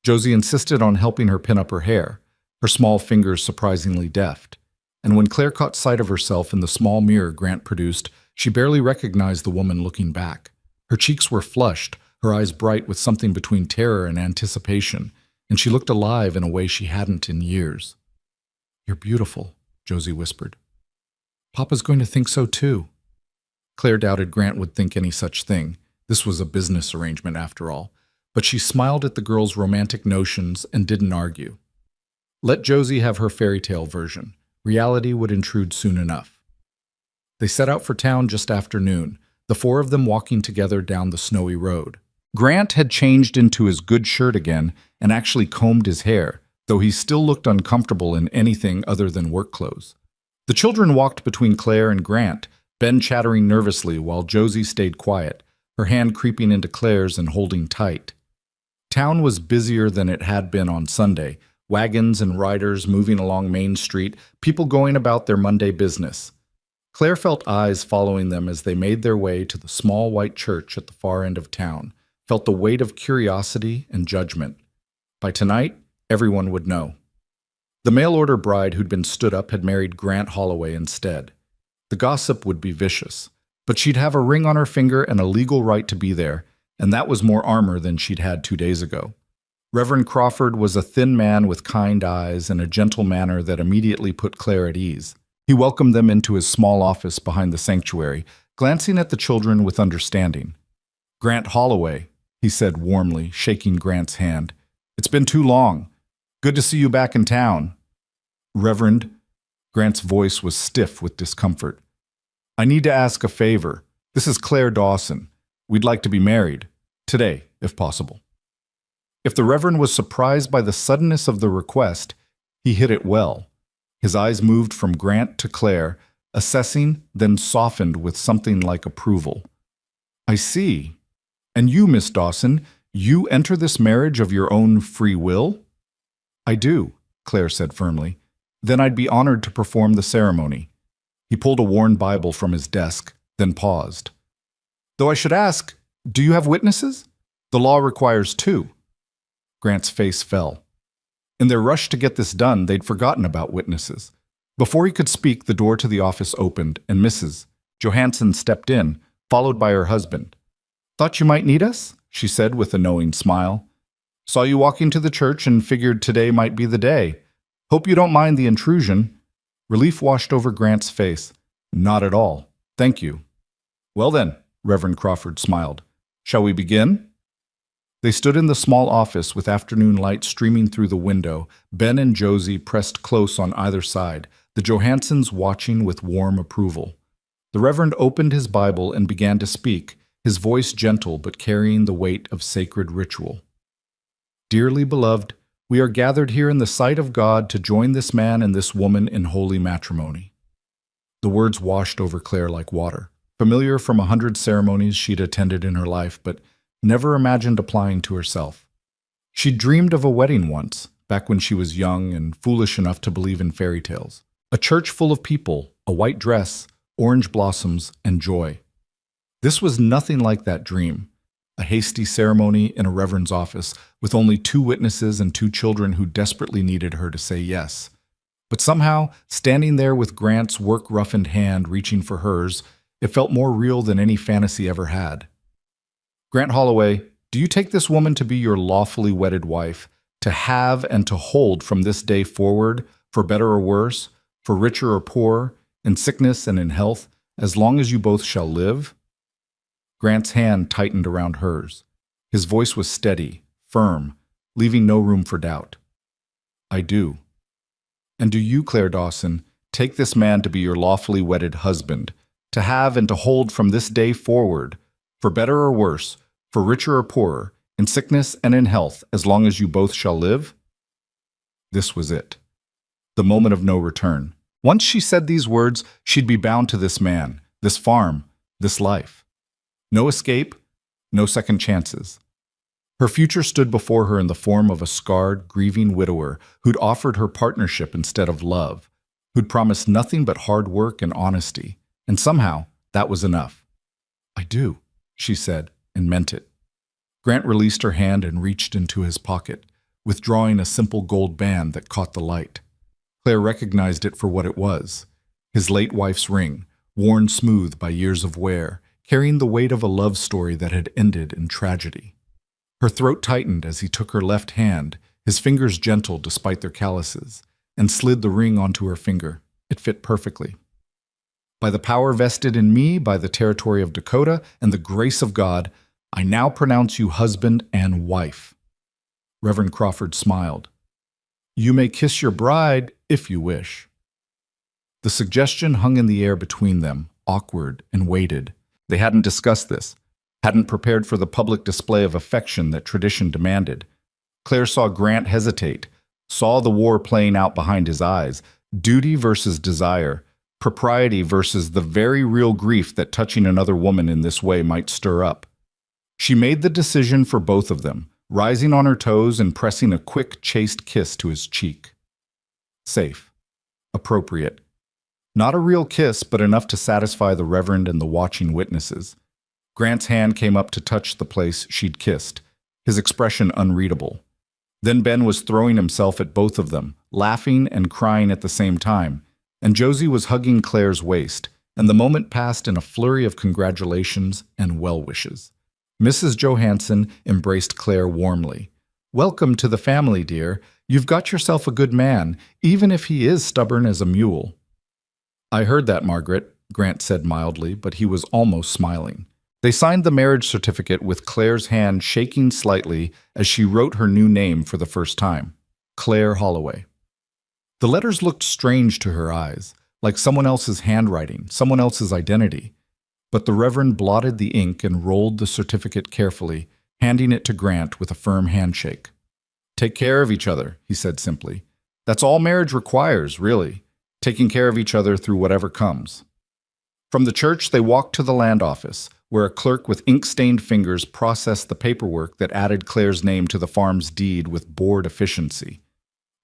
Josie insisted on helping her pin up her hair, her small fingers surprisingly deft. And when Claire caught sight of herself in the small mirror Grant produced, she barely recognized the woman looking back. Her cheeks were flushed, her eyes bright with something between terror and anticipation, and she looked alive in a way she hadn't in years. "You're beautiful," Josie whispered. "Papa's going to think so too." Claire doubted Grant would think any such thing. This was a business arrangement after all. But she smiled at the girl's romantic notions and didn't argue. Let Josie have her fairy tale version. Reality would intrude soon enough. They set out for town just after noon, the 4 of them walking together down the snowy road. Grant had changed into his good shirt again and actually combed his hair, though he still looked uncomfortable in anything other than work clothes. The children walked between Claire and Grant, Ben chattering nervously while Josie stayed quiet, her hand creeping into Claire's and holding tight. Town was busier than it had been on Sunday, wagons and riders moving along Main Street, people going about their Monday business. Claire felt eyes following them as they made their way to the small white church at the far end of town, felt the weight of curiosity and judgment. By tonight, everyone would know. The mail-order bride who'd been stood up had married Grant Holloway instead. The gossip would be vicious, but she'd have a ring on her finger and a legal right to be there, and that was more armor than she'd had 2 days ago. Reverend Crawford was a thin man with kind eyes and a gentle manner that immediately put Claire at ease. He welcomed them into his small office behind the sanctuary, glancing at the children with understanding. "Grant Holloway," he said warmly, shaking Grant's hand. "It's been too long. Good to see you back in town." "Reverend," Grant's voice was stiff with discomfort. "I need to ask a favor. This is Claire Dawson. We'd like to be married. Today, if possible." If the Reverend was surprised by the suddenness of the request, he hit it well. His eyes moved from Grant to Claire, assessing, then softened with something like approval. "I see. And you, Miss Dawson, you enter this marriage of your own free will?" "I do," Claire said firmly. "Then I'd be honored to perform the ceremony." He pulled a worn Bible from his desk, then paused. "Though I should ask, do you have witnesses? The law requires 2. Grant's face fell. In their rush to get this done, they'd forgotten about witnesses. Before he could speak, the door to the office opened, and Mrs. Johansson stepped in, followed by her husband. "Thought you might need us?" she said with a knowing smile. "Saw you walking to the church and figured today might be the day. Hope you don't mind the intrusion." Relief washed over Grant's face. "Not at all. Thank you." "Well then," Reverend Crawford smiled. "Shall we begin?" They stood in the small office with afternoon light streaming through the window, Ben and Josie pressed close on either side, the Johanssons watching with warm approval. The Reverend opened his Bible and began to speak, his voice gentle but carrying the weight of sacred ritual. Dearly beloved, we are gathered here in the sight of God to join this man and this woman in holy matrimony. The words washed over Claire like water, familiar from 100 ceremonies she'd attended in her life, but never imagined applying to herself. She'd dreamed of a wedding once, back when she was young and foolish enough to believe in fairy tales. A church full of people, a white dress, orange blossoms, and joy. This was nothing like that dream. A hasty ceremony in a reverend's office with only 2 witnesses and 2 children who desperately needed her to say yes. But somehow, standing there with Grant's work-roughened hand reaching for hers, it felt more real than any fantasy ever had. Grant Holloway, do you take this woman to be your lawfully wedded wife, to have and to hold from this day forward, for better or worse, for richer or poorer, in sickness and in health, as long as you both shall live? Grant's hand tightened around hers. His voice was steady, firm, leaving no room for doubt. I do. And do you, Claire Dawson, take this man to be your lawfully wedded husband, to have and to hold from this day forward, for better or worse, for richer or poorer, in sickness and in health, as long as you both shall live? This was it. The moment of no return. Once she said these words, she'd be bound to this man, this farm, this life. No escape, no second chances. Her future stood before her in the form of a scarred, grieving widower who'd offered her partnership instead of love, who'd promised nothing but hard work and honesty, and somehow that was enough. I do, she said, and meant it. Grant released her hand and reached into his pocket, withdrawing a simple gold band that caught the light. Claire recognized it for what it was, his late wife's ring, worn smooth by years of wear, carrying the weight of a love story that had ended in tragedy. Her throat tightened as he took her left hand, his fingers gentle despite their calluses, and slid the ring onto her finger. It fit perfectly. By the power vested in me by the territory of Dakota and the grace of God, I now pronounce you husband and wife. Reverend Crawford smiled. You may kiss your bride if you wish. The suggestion hung in the air between them, awkward and weighted. They hadn't discussed this, hadn't prepared for the public display of affection that tradition demanded. Claire saw Grant hesitate, saw the war playing out behind his eyes, duty versus desire, propriety versus the very real grief that touching another woman in this way might stir up. She made the decision for both of them, rising on her toes and pressing a quick, chaste kiss to his cheek. Safe. Appropriate. Not a real kiss, but enough to satisfy the Reverend and the watching witnesses. Grant's hand came up to touch the place she'd kissed, his expression unreadable. Then Ben was throwing himself at both of them, laughing and crying at the same time, and Josie was hugging Claire's waist, and the moment passed in a flurry of congratulations and well wishes. Mrs. Johansson embraced Claire warmly. Welcome to the family, dear. You've got yourself a good man, even if he is stubborn as a mule. I heard that, Margaret, Grant said mildly, but he was almost smiling. They signed the marriage certificate with Claire's hand shaking slightly as she wrote her new name for the first time, Claire Holloway. The letters looked strange to her eyes, like someone else's handwriting, someone else's identity. But the Reverend blotted the ink and rolled the certificate carefully, handing it to Grant with a firm handshake. Take care of each other, he said simply. That's all marriage requires, really. Taking care of each other through whatever comes. From the church, they walked to the land office, where a clerk with ink-stained fingers processed the paperwork that added Claire's name to the farm's deed with bored efficiency.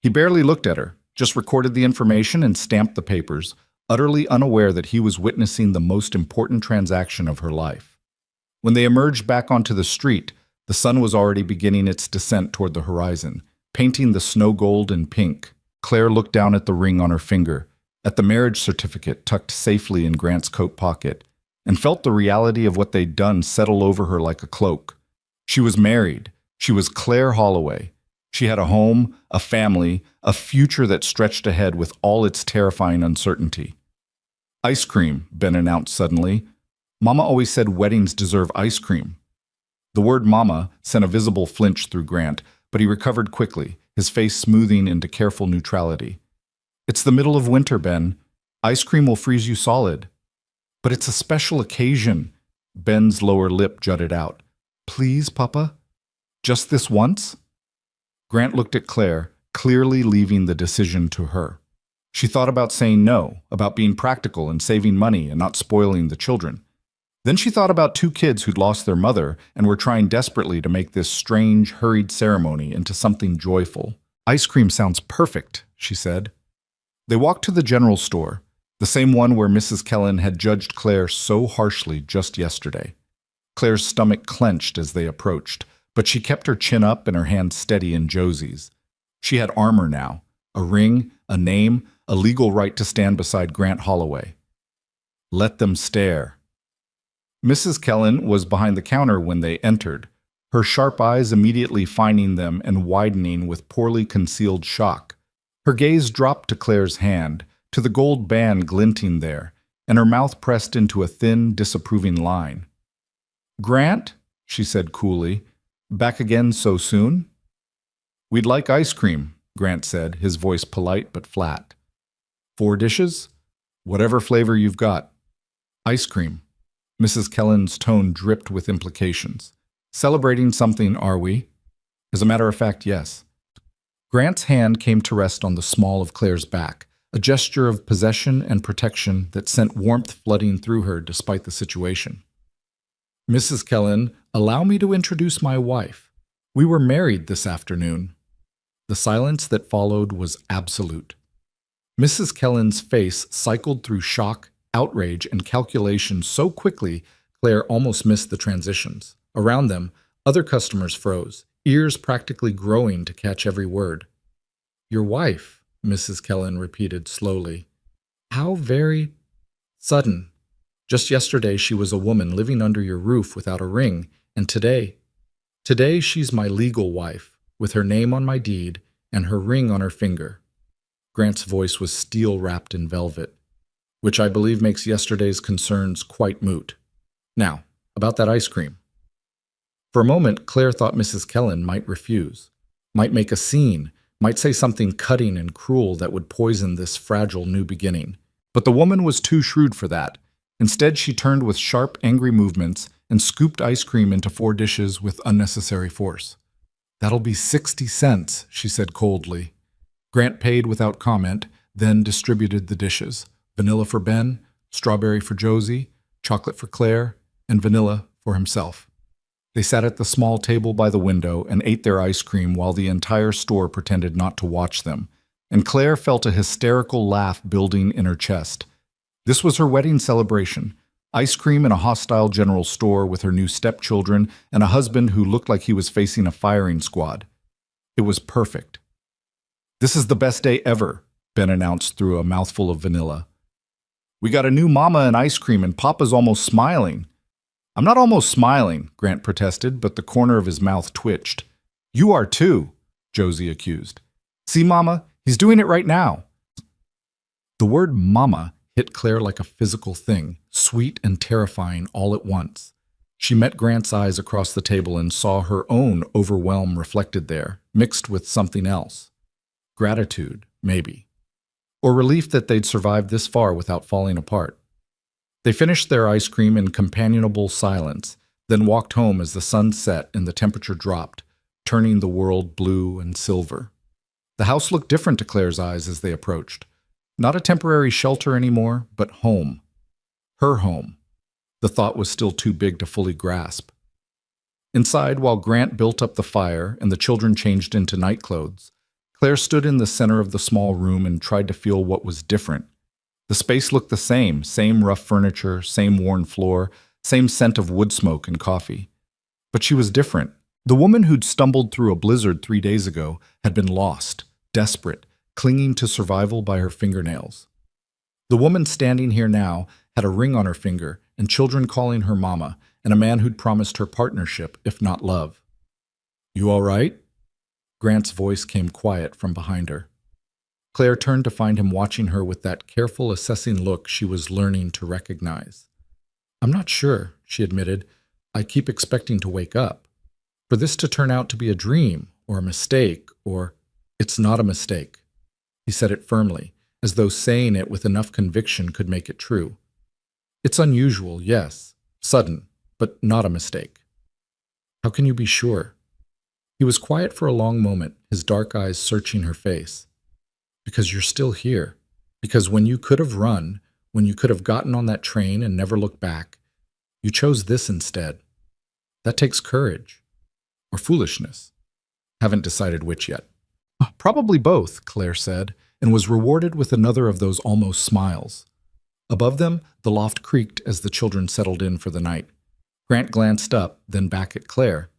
He barely looked at her, just recorded the information and stamped the papers, utterly unaware that he was witnessing the most important transaction of her life. When they emerged back onto the street, the sun was already beginning its descent toward the horizon, painting the snow gold and pink. Claire looked down at the ring on her finger, at the marriage certificate tucked safely in Grant's coat pocket, and felt the reality of what they'd done settle over her like a cloak. She was married. She was Claire Holloway. She had a home, a family, a future that stretched ahead with all its terrifying uncertainty. Ice cream, Ben announced suddenly. Mama always said weddings deserve ice cream. The word mama sent a visible flinch through Grant, but he recovered quickly, his face smoothing into careful neutrality. It's the middle of winter, Ben. Ice cream will freeze you solid. But it's a special occasion. Ben's lower lip jutted out. Please, Papa? Just this once? Grant looked at Claire, clearly leaving the decision to her. She thought about saying no, about being practical and saving money and not spoiling the children. Then she thought about two kids who'd lost their mother and were trying desperately to make this strange, hurried ceremony into something joyful. Ice cream sounds perfect, she said. They walked to the general store, the same one where Mrs. Kellen had judged Claire so harshly just yesterday. Claire's stomach clenched as they approached, but she kept her chin up and her hand steady in Josie's. She had armor now, a ring, a name, a legal right to stand beside Grant Holloway. Let them stare. Mrs. Kellen was behind the counter when they entered, her sharp eyes immediately finding them and widening with poorly concealed shock. Her gaze dropped to Claire's hand, to the gold band glinting there, and her mouth pressed into a thin, disapproving line. "Grant," she said coolly, "back again so soon?" "We'd like ice cream," Grant said, his voice polite but flat. "4 dishes? Whatever flavor you've got." "Ice cream." Mrs. Kellen's tone dripped with implications. "Celebrating something, are we?" "As a matter of fact, yes." Grant's hand came to rest on the small of Claire's back, a gesture of possession and protection that sent warmth flooding through her despite the situation. "Mrs. Kellen, allow me to introduce my wife. We were married this afternoon." The silence that followed was absolute. Mrs. Kellen's face cycled through shock, outrage, and calculation so quickly Claire almost missed the transitions. Around them, other customers froze, ears practically growing to catch every word. "Your wife," Mrs. Kellen repeated slowly. "How very sudden. Just yesterday she was a woman living under your roof without a ring, and today she's my legal wife, with her name on my deed and her ring on her finger." Grant's voice was steel-wrapped in velvet, "which I believe makes yesterday's concerns quite moot. Now, about that ice cream." For a moment, Claire thought Mrs. Kellen might refuse, might make a scene, might say something cutting and cruel that would poison this fragile new beginning. But the woman was too shrewd for that. Instead, she turned with sharp, angry movements and scooped ice cream into 4 dishes with unnecessary force. "That'll be 60 cents, she said coldly. Grant paid without comment, then distributed the dishes. Vanilla for Ben, strawberry for Josie, chocolate for Claire, and vanilla for himself. They sat at the small table by the window and ate their ice cream while the entire store pretended not to watch them, and Claire felt a hysterical laugh building in her chest. This was her wedding celebration. Ice cream in a hostile general store with her new stepchildren and a husband who looked like he was facing a firing squad. It was perfect. "This is the best day ever," Ben announced through a mouthful of vanilla. "We got a new mama and ice cream and Papa's almost smiling." "I'm not almost smiling," Grant protested, but the corner of his mouth twitched. "You are too," Josie accused. "See, Mama, he's doing it right now." The word mama hit Claire like a physical thing, sweet and terrifying all at once. She met Grant's eyes across the table and saw her own overwhelm reflected there, mixed with something else. Gratitude, maybe. Or relief that they'd survived this far without falling apart. They finished their ice cream in companionable silence, then walked home as the sun set and the temperature dropped, turning the world blue and silver. The house looked different to Claire's eyes as they approached. Not a temporary shelter anymore, but home. Her home. The thought was still too big to fully grasp. Inside, while Grant built up the fire and the children changed into nightclothes, Claire stood in the center of the small room and tried to feel what was different. The space looked the same rough furniture, same worn floor, same scent of wood smoke and coffee. But she was different. The woman who'd stumbled through a blizzard 3 days ago had been lost, desperate, clinging to survival by her fingernails. The woman standing here now had a ring on her finger and children calling her mama and a man who'd promised her partnership, if not love. "You all right?" Grant's voice came quiet from behind her. Claire turned to find him watching her with that careful, assessing look she was learning to recognize. "I'm not sure," she admitted. "I keep expecting to wake up. For this to turn out to be a dream, or a mistake, or—" "It's not a mistake." He said it firmly, as though saying it with enough conviction could make it true. "It's unusual, yes, sudden, but not a mistake." "How can you be sure?" He was quiet for a long moment, his dark eyes searching her face. Because you're still here. Because when you could have run, when you could have gotten on that train and never looked back, you chose this instead. That takes courage. Or foolishness. Haven't decided which yet. Probably both, Claire said, and was rewarded with another of those almost smiles. Above them, the loft creaked as the children settled in for the night. Grant glanced up, then back at Claire.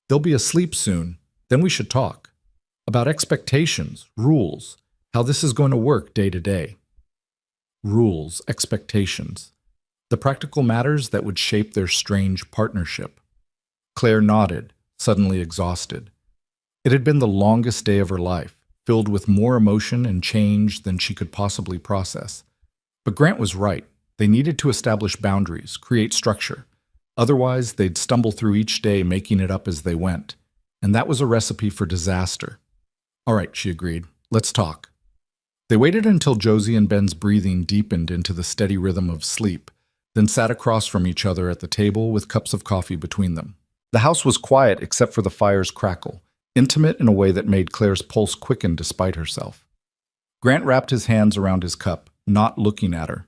They'll be asleep soon. Then we should talk. About expectations, rules, how this is going to work day to day. Rules, expectations. The practical matters that would shape their strange partnership. Claire nodded, suddenly exhausted. It had been the longest day of her life, filled with more emotion and change than she could possibly process. But Grant was right. They needed to establish boundaries, create structure. Otherwise, they'd stumble through each day making it up as they went. And that was a recipe for disaster. All right, she agreed. Let's talk. They waited until Josie and Ben's breathing deepened into the steady rhythm of sleep, then sat across from each other at the table with cups of coffee between them. The house was quiet except for the fire's crackle, intimate in a way that made Claire's pulse quicken despite herself. Grant wrapped his hands around his cup, not looking at her.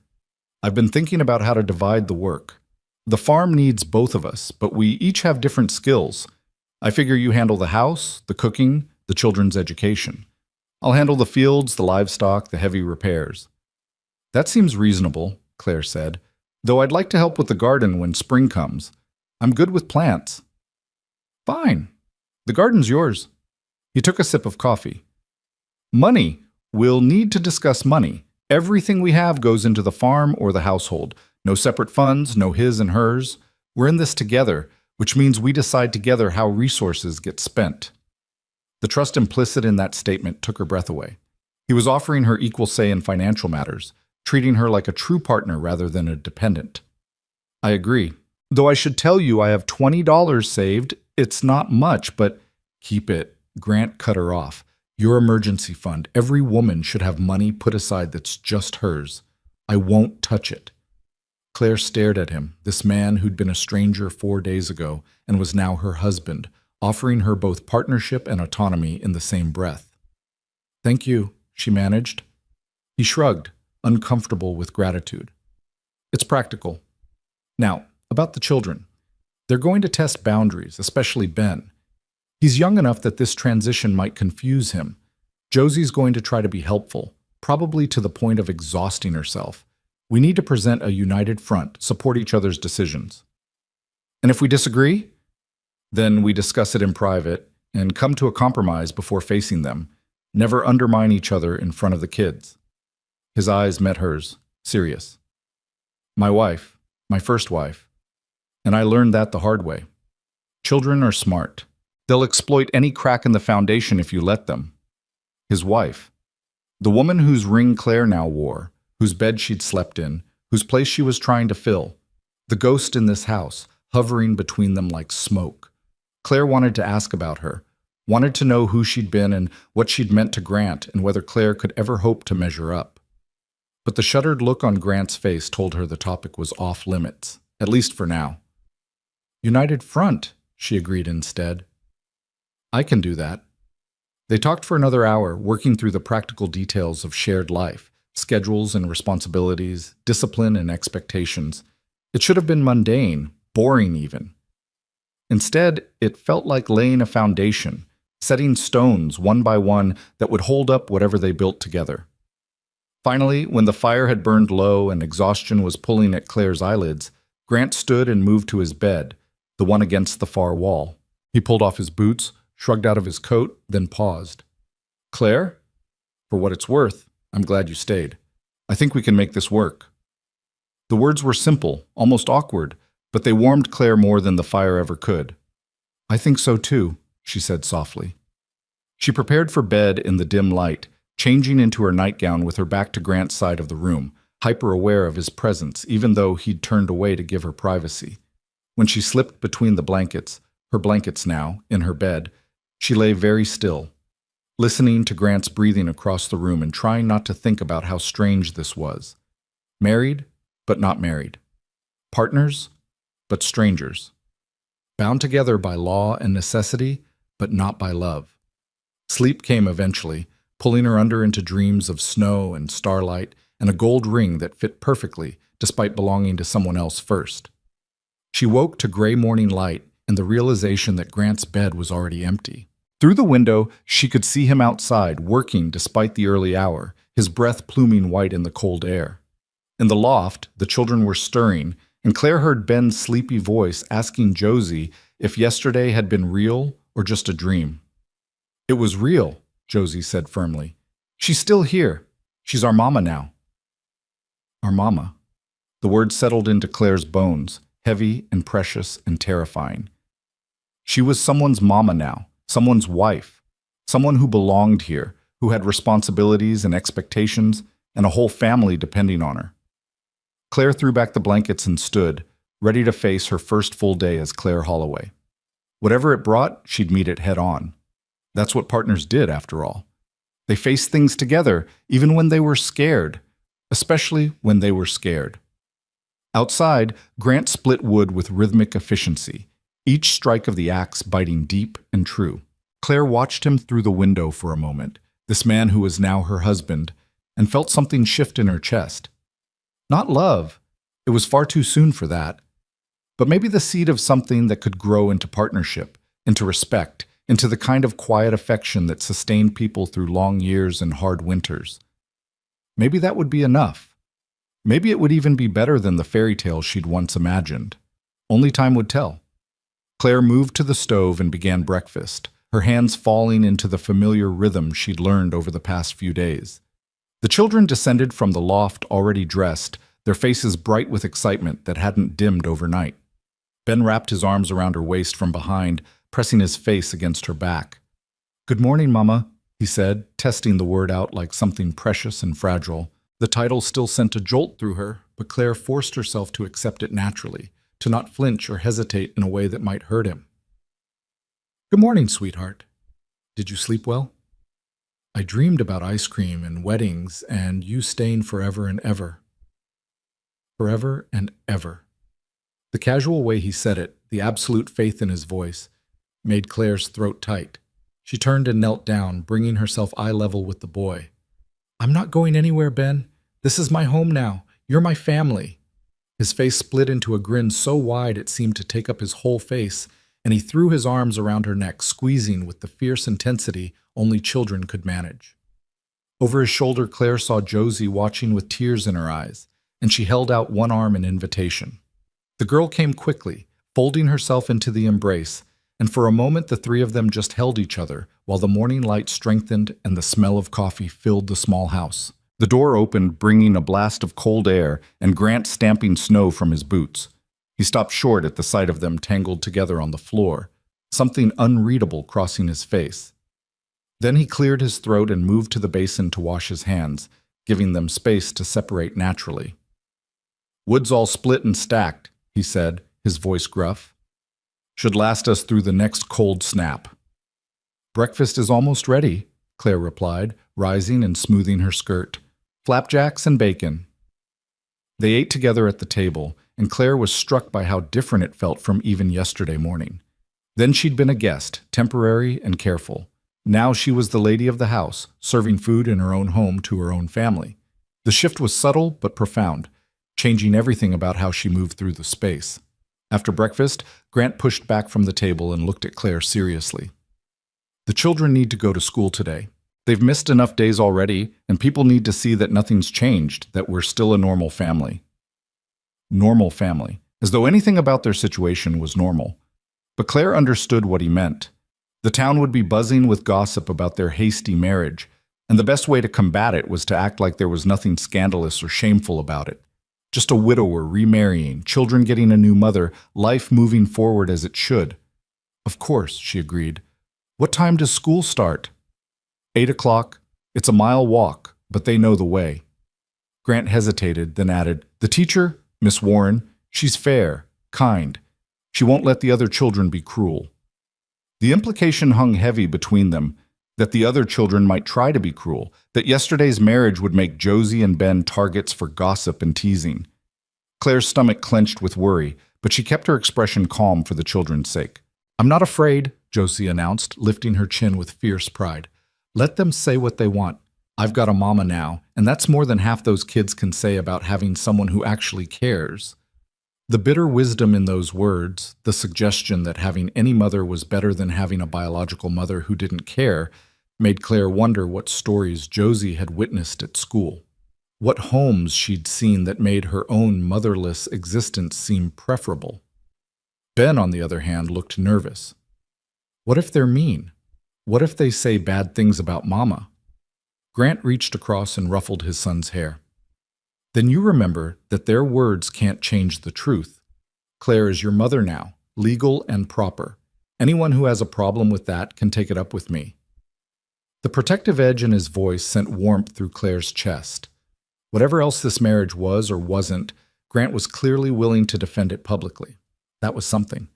I've been thinking about how to divide the work. The farm needs both of us, but we each have different skills. I figure you handle the house, the cooking, the children's education. I'll handle the fields, the livestock, the heavy repairs. That seems reasonable, Claire said, though I'd like to help with the garden when spring comes. I'm good with plants. Fine. The garden's yours. He took a sip of coffee. Money. We'll need to discuss money. Everything we have goes into the farm or the household. No separate funds, no his and hers. We're in this together, which means we decide together how resources get spent. The trust implicit in that statement took her breath away. He was offering her equal say in financial matters, treating her like a true partner rather than a dependent. I agree. Though I should tell you I have $20 saved. It's not much, but keep it. Grant cut her off. Your emergency fund. Every woman should have money put aside that's just hers. I won't touch it. Claire stared at him, this man who'd been a stranger 4 days ago and was now her husband, offering her both partnership and autonomy in the same breath. Thank you, she managed. He shrugged, uncomfortable with gratitude. It's practical. Now, about the children. They're going to test boundaries, especially Ben. He's young enough that this transition might confuse him. Josie's going to try to be helpful, probably to the point of exhausting herself. We need to present a united front, support each other's decisions. And if we disagree, then we discuss it in private and come to a compromise before facing them. Never undermine each other in front of the kids. His eyes met hers, serious. My wife, my first wife. And I learned that the hard way. Children are smart. They'll exploit any crack in the foundation if you let them. His wife. The woman whose ring Claire now wore, whose bed she'd slept in, whose place she was trying to fill. The ghost in this house, hovering between them like smoke. Claire wanted to ask about her, wanted to know who she'd been and what she'd meant to Grant and whether Claire could ever hope to measure up. But the shuttered look on Grant's face told her the topic was off limits, at least for now. United front, she agreed instead. I can do that. They talked for another hour, working through the practical details of shared life, schedules and responsibilities, discipline and expectations. It should have been mundane, boring even. Instead, it felt like laying a foundation, setting stones one by one that would hold up whatever they built together. Finally, when the fire had burned low and exhaustion was pulling at Claire's eyelids, Grant stood and moved to his bed, the one against the far wall. He pulled off his boots, shrugged out of his coat, then paused. Claire? For what it's worth, I'm glad you stayed. I think we can make this work. The words were simple, almost awkward, but they warmed Claire more than the fire ever could. I think so too, she said softly. She prepared for bed in the dim light, changing into her nightgown with her back to Grant's side of the room, hyper-aware of his presence, even though he'd turned away to give her privacy. When she slipped between the blankets, her blankets now, in her bed, she lay very still, listening to Grant's breathing across the room and trying not to think about how strange this was. Married, but not married. Partners, but strangers. Bound together by law and necessity, but not by love. Sleep came eventually, pulling her under into dreams of snow and starlight and a gold ring that fit perfectly despite belonging to someone else first. She woke to gray morning light and the realization that Grant's bed was already empty. Through the window, she could see him outside, working despite the early hour, his breath pluming white in the cold air. In the loft, the children were stirring, and Claire heard Ben's sleepy voice asking Josie if yesterday had been real or just a dream. "It was real," Josie said firmly. "She's still here. She's our mama now." Our mama. The word settled into Claire's bones, heavy and precious and terrifying. She was someone's mama now, someone's wife, someone who belonged here, who had responsibilities and expectations, and a whole family depending on her. Claire threw back the blankets and stood, ready to face her first full day as Claire Holloway. Whatever it brought, she'd meet it head on. That's what partners did, after all. They faced things together, even when they were scared, especially when they were scared. Outside, Grant split wood with rhythmic efficiency, each strike of the axe biting deep and true. Claire watched him through the window for a moment, this man who was now her husband, and felt something shift in her chest. Not love. It was far too soon for that. But maybe the seed of something that could grow into partnership, into respect, into the kind of quiet affection that sustained people through long years and hard winters. Maybe that would be enough. Maybe it would even be better than the fairy tale she'd once imagined. Only time would tell. Claire moved to the stove and began breakfast, her hands falling into the familiar rhythm she'd learned over the past few days. The children descended from the loft already dressed, their faces bright with excitement that hadn't dimmed overnight. Ben wrapped his arms around her waist from behind, pressing his face against her back. "Good morning, Mama," he said, testing the word out like something precious and fragile. The title still sent a jolt through her, but Claire forced herself to accept it naturally, to not flinch or hesitate in a way that might hurt him. "Good morning, sweetheart. Did you sleep well? I dreamed about ice cream and weddings and you staying forever and ever. Forever and ever." The casual way he said it, the absolute faith in his voice, made Claire's throat tight. She turned and knelt down, bringing herself eye level with the boy. "I'm not going anywhere, Ben. This is my home now. You're my family." His face split into a grin so wide it seemed to take up his whole face, and he threw his arms around her neck, squeezing with the fierce intensity only children could manage. Over his shoulder, Claire saw Josie watching with tears in her eyes, and she held out one arm in invitation. The girl came quickly, folding herself into the embrace, and for a moment the three of them just held each other while the morning light strengthened and the smell of coffee filled the small house. The door opened, bringing a blast of cold air and Grant stamping snow from his boots. He stopped short at the sight of them tangled together on the floor, something unreadable crossing his face. Then he cleared his throat and moved to the basin to wash his hands, giving them space to separate naturally. "Wood's all split and stacked," he said, his voice gruff. "Should last us through the next cold snap." "Breakfast is almost ready," Claire replied, rising and smoothing her skirt. "Flapjacks and bacon." They ate together at the table, and Claire was struck by how different it felt from even yesterday morning. Then she'd been a guest, temporary and careful. Now she was the lady of the house, serving food in her own home to her own family. The shift was subtle but profound, changing everything about how she moved through the space. After breakfast, Grant pushed back from the table and looked at Claire seriously. "The children need to go to school today. They've missed enough days already, and people need to see that nothing's changed, that we're still a normal family." Normal family, as though anything about their situation was normal. But Claire understood what he meant. The town would be buzzing with gossip about their hasty marriage, and the best way to combat it was to act like there was nothing scandalous or shameful about it. Just a widower remarrying, children getting a new mother, life moving forward as it should. "Of course," she agreed. "What time does school start?" 8 o'clock. It's a mile walk, but they know the way." Grant hesitated, then added, "The teacher, Miss Warren, she's fair, kind. She won't let the other children be cruel." The implication hung heavy between them, that the other children might try to be cruel, that yesterday's marriage would make Josie and Ben targets for gossip and teasing. Claire's stomach clenched with worry, but she kept her expression calm for the children's sake. "I'm not afraid, Josie announced, lifting her chin with fierce pride. Let them say what they want. I've got a mama now, and that's more than half those kids can say about having someone who actually cares. The bitter wisdom in those words, the suggestion that having any mother was better than having a biological mother who didn't care, made Claire wonder what stories Josie had witnessed at school. What homes she'd seen that made her own motherless existence seem preferable. Ben, on the other hand, looked nervous. What if they're mean? What if they say bad things about Mama? Grant reached across and ruffled his son's hair. Then you remember that their words can't change the truth. Claire is your mother now, legal and proper. Anyone who has a problem with that can take it up with me. The protective edge in his voice sent warmth through Claire's chest. Whatever else this marriage was or wasn't, Grant was clearly willing to defend it publicly. That was something.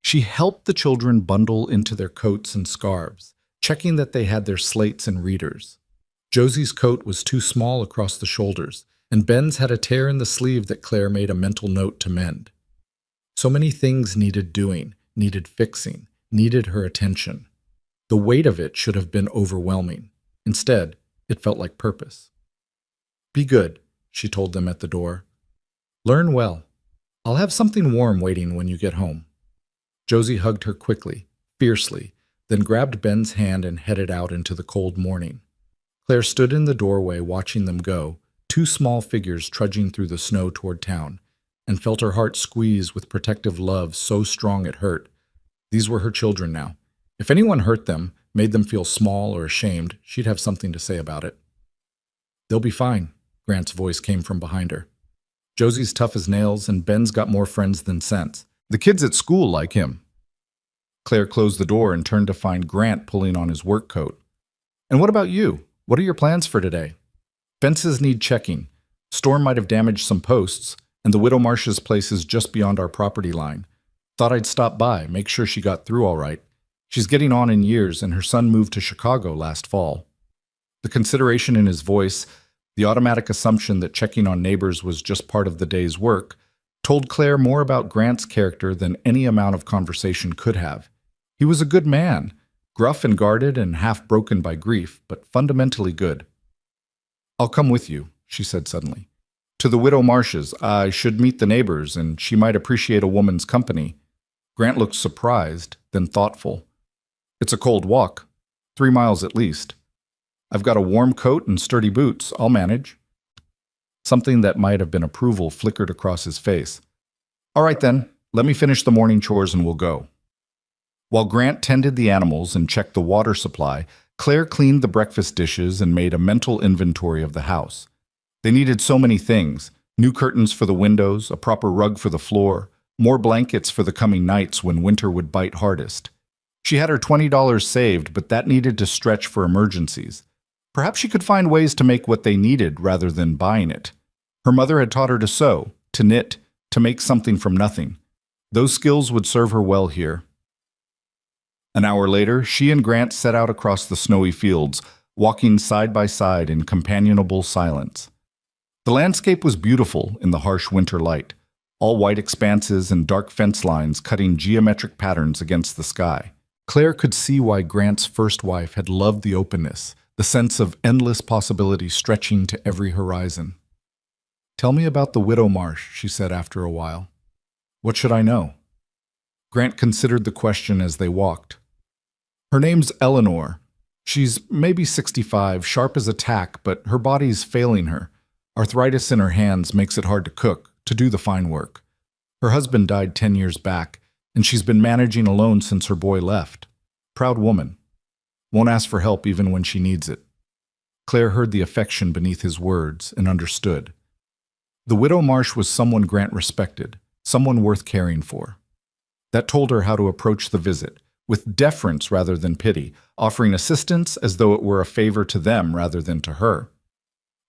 She helped the children bundle into their coats and scarves, checking that they had their slates and readers. Josie's coat was too small across the shoulders, and Ben's had a tear in the sleeve that Claire made a mental note to mend. So many things needed doing, needed fixing, needed her attention. The weight of it should have been overwhelming. Instead, it felt like purpose. Be good, she told them at the door. Learn well. I'll have something warm waiting when you get home. Josie hugged her quickly, fiercely, then grabbed Ben's hand and headed out into the cold morning. Claire stood in the doorway watching them go, two small figures trudging through the snow toward town, and felt her heart squeeze with protective love so strong it hurt. These were her children now. If anyone hurt them, made them feel small or ashamed, she'd have something to say about it. They'll be fine, Grant's voice came from behind her. Josie's tough as nails, and Ben's got more friends than sense. The kids at school like him. Claire closed the door and turned to find Grant pulling on his work coat. And what about you? What are your plans for today? Fences need checking. Storm might have damaged some posts, and the Widow Marsh's place is just beyond our property line. Thought I'd stop by, make sure she got through all right. She's getting on in years, and her son moved to Chicago last fall. The consideration in his voice, the automatic assumption that checking on neighbors was just part of the day's work, told Claire more about Grant's character than any amount of conversation could have. He was a good man, gruff and guarded and half broken by grief, but fundamentally good. I'll come with you, she said suddenly. To the Widow Marsh's. I should meet the neighbors, and she might appreciate a woman's company. Grant looked surprised, then thoughtful. It's a cold walk, 3 miles at least. I've got a warm coat and sturdy boots. I'll manage. Something that might have been approval flickered across his face. All right then, let me finish the morning chores and we'll go. While Grant tended the animals and checked the water supply, Claire cleaned the breakfast dishes and made a mental inventory of the house. They needed so many things: new curtains for the windows, a proper rug for the floor, more blankets for the coming nights when winter would bite hardest. She had her $20 saved, but that needed to stretch for emergencies. Perhaps she could find ways to make what they needed rather than buying it. Her mother had taught her to sew, to knit, to make something from nothing. Those skills would serve her well here. An hour later, she and Grant set out across the snowy fields, walking side by side in companionable silence. The landscape was beautiful in the harsh winter light, all white expanses and dark fence lines cutting geometric patterns against the sky. Claire could see why Grant's first wife had loved the openness, the sense of endless possibility stretching to every horizon. Tell me about the Widow Marsh, she said after a while. What should I know? Grant considered the question as they walked. Her name's Eleanor. She's maybe 65, sharp as a tack, but her body's failing her. Arthritis in her hands makes it hard to cook, to do the fine work. Her husband died 10 years back, and she's been managing alone since her boy left. Proud woman. Won't ask for help even when she needs it. Claire heard the affection beneath his words and understood. The Widow Marsh was someone Grant respected, someone worth caring for. That told her how to approach the visit, with deference rather than pity, offering assistance as though it were a favor to them rather than to her.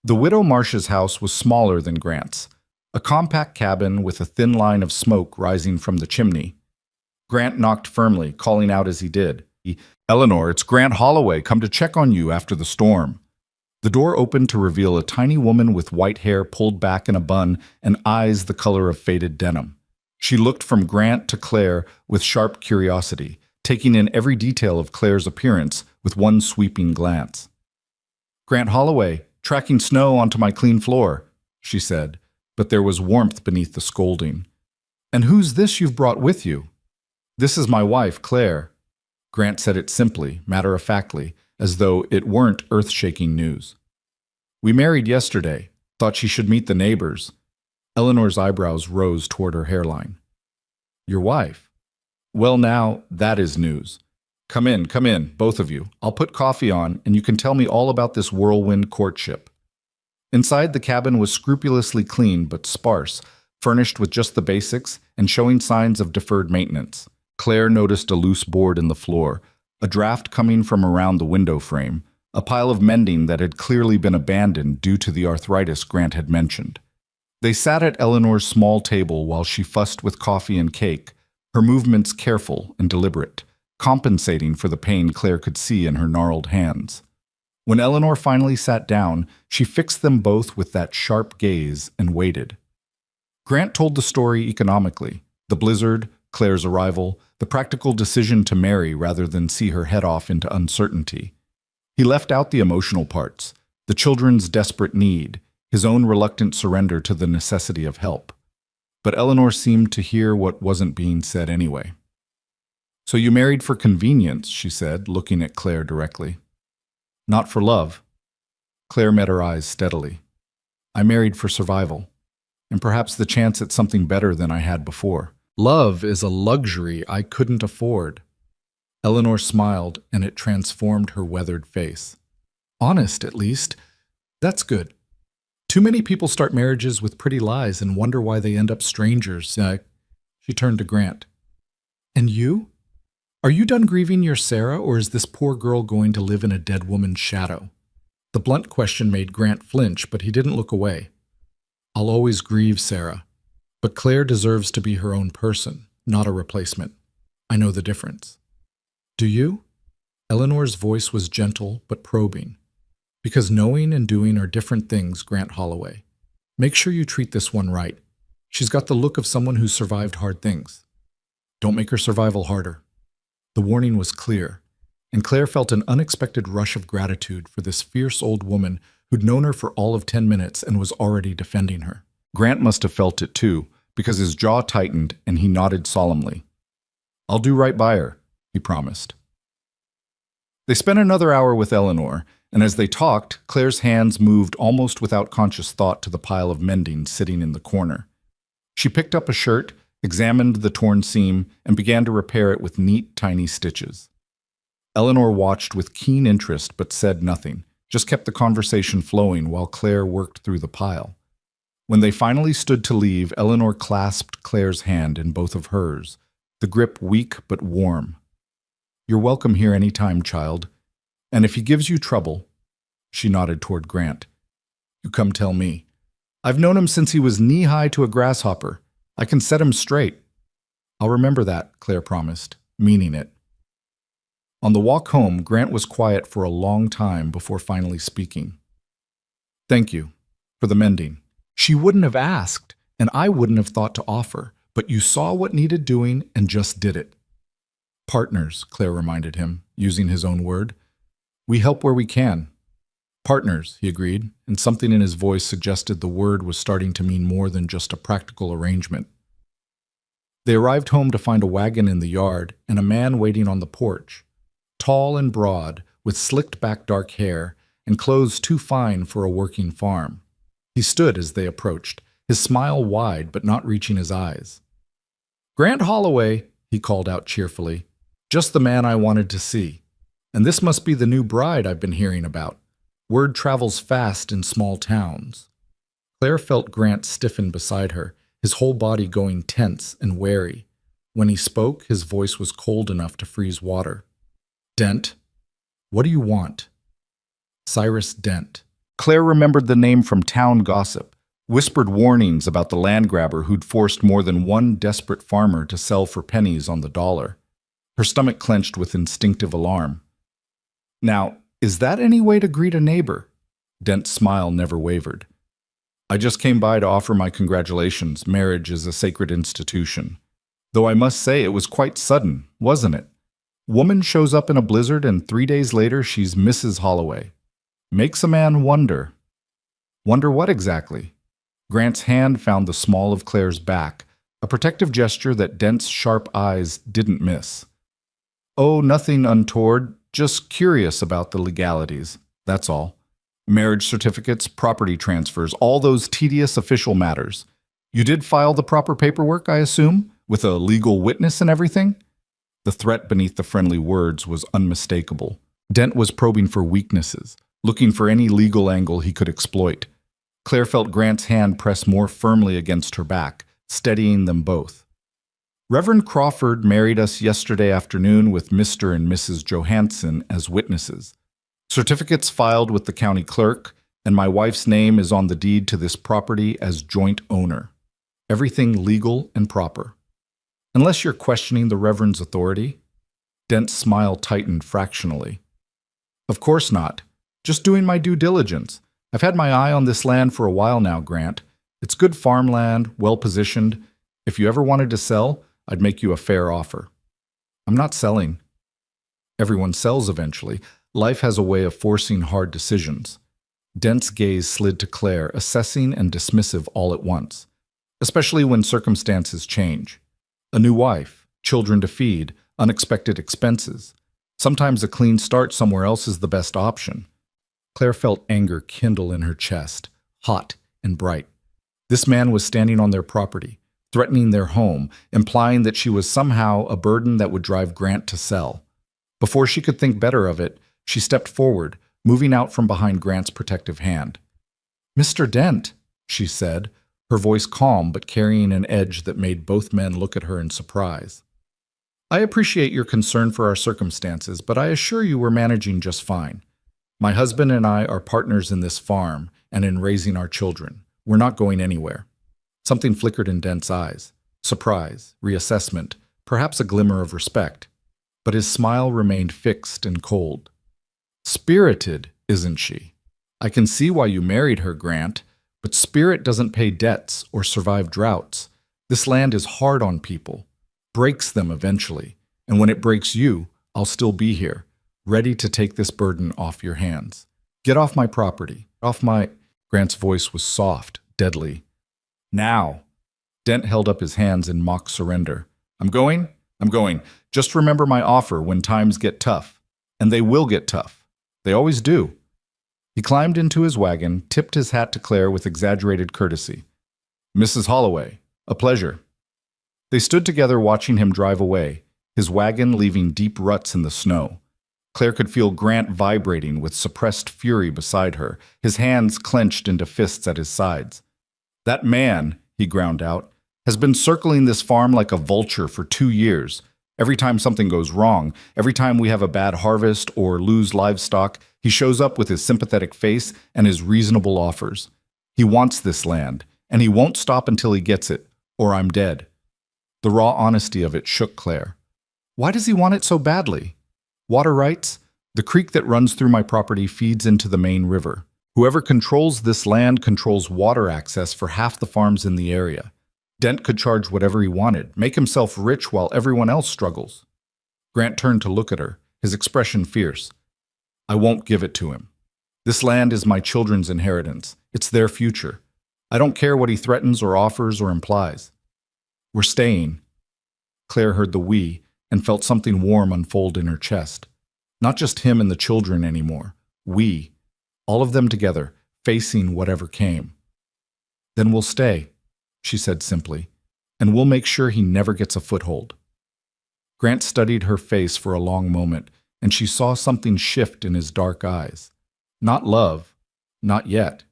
The Widow Marsh's house was smaller than Grant's, a compact cabin with a thin line of smoke rising from the chimney. Grant knocked firmly, calling out as he did, Eleanor, it's Grant Holloway, come to check on you after the storm. The door opened to reveal a tiny woman with white hair pulled back in a bun and eyes the color of faded denim. She looked from Grant to Claire with sharp curiosity, taking in every detail of Claire's appearance with one sweeping glance. "Grant Holloway, tracking snow onto my clean floor," she said, but there was warmth beneath the scolding. "And who's this you've brought with you?" "This is my wife, Claire." Grant said it simply, matter-of-factly, as though it weren't earth-shaking news. "We married yesterday. Thought she should meet the neighbors." Eleanor's eyebrows rose toward her hairline. "Your wife? Well now, that is news. Come in, both of you. I'll put coffee on, and you can tell me all about this whirlwind courtship." Inside, the cabin was scrupulously clean but sparse, furnished with just the basics and showing signs of deferred maintenance. Claire noticed a loose board in the floor, a draft coming from around the window frame, a pile of mending that had clearly been abandoned due to the arthritis Grant had mentioned. They sat at Eleanor's small table while she fussed with coffee and cake, her movements careful and deliberate, compensating for the pain Claire could see in her gnarled hands. When Eleanor finally sat down, she fixed them both with that sharp gaze and waited. Grant told the story economically: the blizzard, Claire's arrival, the practical decision to marry rather than see her head off into uncertainty. He left out the emotional parts, the children's desperate need, his own reluctant surrender to the necessity of help. But Eleanor seemed to hear what wasn't being said anyway. "So you married for convenience," she said, looking at Claire directly. "Not for love." Claire met her eyes steadily. "I married for survival, and perhaps the chance at something better than I had before. Love is a luxury I couldn't afford." Eleanor smiled, and it transformed her weathered face. "Honest, at least. That's good. Too many people start marriages with pretty lies and wonder why they end up strangers." She turned to Grant. "And you? Are you done grieving your Sarah, or is this poor girl going to live in a dead woman's shadow?" The blunt question made Grant flinch, but he didn't look away. "I'll always grieve Sarah, but Claire deserves to be her own person, not a replacement. I know the difference." "Do you?" Eleanor's voice was gentle but probing. "Because knowing and doing are different things, Grant Holloway. Make sure you treat this one right. She's got the look of someone who's survived hard things. Don't make her survival harder." The warning was clear, and Claire felt an unexpected rush of gratitude for this fierce old woman who'd known her for all of 10 minutes and was already defending her. Grant must have felt it too, because his jaw tightened and he nodded solemnly. "I'll do right by her," he promised. They spent another hour with Eleanor, and as they talked, Claire's hands moved almost without conscious thought to the pile of mending sitting in the corner. She picked up a shirt, examined the torn seam, and began to repair it with neat, tiny stitches. Eleanor watched with keen interest but said nothing, just kept the conversation flowing while Claire worked through the pile. When they finally stood to leave, Eleanor clasped Claire's hand in both of hers, the grip weak but warm. "You're welcome here any time, child. And if he gives you trouble," she nodded toward Grant, "you come tell me. I've known him since he was knee-high to a grasshopper. I can set him straight." "I'll remember that," Claire promised, meaning it. On the walk home, Grant was quiet for a long time before finally speaking. "Thank you for the mending. She wouldn't have asked, and I wouldn't have thought to offer, but you saw what needed doing and just did it." "Partners," Claire reminded him, using his own word. "We help where we can." "Partners," he agreed, and something in his voice suggested the word was starting to mean more than just a practical arrangement. They arrived home to find a wagon in the yard and a man waiting on the porch, tall and broad, with slicked-back dark hair and clothes too fine for a working farm. He stood as they approached, his smile wide but not reaching his eyes. "Grant Holloway," he called out cheerfully. "Just the man I wanted to see. And this must be the new bride I've been hearing about. Word travels fast in small towns." Claire felt Grant stiffen beside her, his whole body going tense and wary. When he spoke, his voice was cold enough to freeze water. "Dent, what do you want?" Cyrus Dent. Claire remembered the name from town gossip, whispered warnings about the land grabber who'd forced more than one desperate farmer to sell for pennies on the dollar. Her stomach clenched with instinctive alarm. "Now, is that any way to greet a neighbor?" Dent's smile never wavered. "I just came by to offer my congratulations. Marriage is a sacred institution. Though I must say it was quite sudden, wasn't it? Woman shows up in a blizzard and 3 days later she's Mrs. Holloway. Makes a man wonder. Wonder what exactly? Grant's hand found the small of Claire's back, a protective gesture that Dent's sharp eyes didn't miss. Oh, nothing untoward, just curious about the legalities, that's all. Marriage certificates, property transfers, all those tedious official matters. You did file the proper paperwork, I assume, with a legal witness and everything? The threat beneath the friendly words was unmistakable. Dent was probing for weaknesses, looking for any legal angle he could exploit. Claire felt Grant's hand press more firmly against her back, steadying them both. Reverend Crawford married us yesterday afternoon with Mr. and Mrs. Johansson as witnesses. Certificates filed with the county clerk, and my wife's name is on the deed to this property as joint owner. Everything legal and proper. Unless you're questioning the Reverend's authority? Dent's smile tightened fractionally. Of course not. Just doing my due diligence. I've had my eye on this land for a while now, Grant. It's good farmland, well-positioned. If you ever wanted to sell, I'd make you a fair offer. I'm not selling. Everyone sells eventually. Life has a way of forcing hard decisions. Dent's gaze slid to Claire, assessing and dismissive all at once, especially when circumstances change. A new wife, children to feed, unexpected expenses. Sometimes a clean start somewhere else is the best option. Claire felt anger kindle in her chest, hot and bright. This man was standing on their property, threatening their home, implying that she was somehow a burden that would drive Grant to sell. Before she could think better of it, she stepped forward, moving out from behind Grant's protective hand. "Mr. Dent," she said, her voice calm but carrying an edge that made both men look at her in surprise. "I appreciate your concern for our circumstances, but I assure you we're managing just fine. My husband and I are partners in this farm and in raising our children. We're not going anywhere." Something flickered in Dent's eyes. Surprise, reassessment, perhaps a glimmer of respect. But his smile remained fixed and cold. "Spirited, isn't she? I can see why you married her, Grant, but spirit doesn't pay debts or survive droughts. This land is hard on people, breaks them eventually, and when it breaks you, I'll still be here, ready to take this burden off your hands. Get off my property, off my—" Grant's voice was soft, deadly. "Now!" Dent held up his hands in mock surrender. I'm going. Just remember my offer when times get tough. And they will get tough. They always do." He climbed into his wagon, tipped his hat to Claire with exaggerated courtesy. "Mrs. Holloway, a pleasure." They stood together watching him drive away, his wagon leaving deep ruts in the snow. Claire could feel Grant vibrating with suppressed fury beside her, his hands clenched into fists at his sides. "That man," he ground out, "has been circling this farm like a vulture for 2 years. Every time something goes wrong, every time we have a bad harvest or lose livestock, he shows up with his sympathetic face and his reasonable offers. He wants this land, and he won't stop until he gets it, or I'm dead." The raw honesty of it shook Claire. Why does he want it so badly? Water rights? The creek that runs through my property feeds into the main river. Whoever controls this land controls water access for half the farms in the area. Dent could charge whatever he wanted, make himself rich while everyone else struggles. Grant turned to look at her, his expression fierce. "I won't give it to him. This land is my children's inheritance. It's their future. I don't care what he threatens or offers or implies. We're staying." Claire heard the "we" and felt something warm unfold in her chest. Not just him and the children anymore. We. All of them together, facing whatever came. "Then we'll stay," she said simply, "and we'll make sure he never gets a foothold." Grant studied her face for a long moment, and she saw something shift in his dark eyes. Not love, not yet,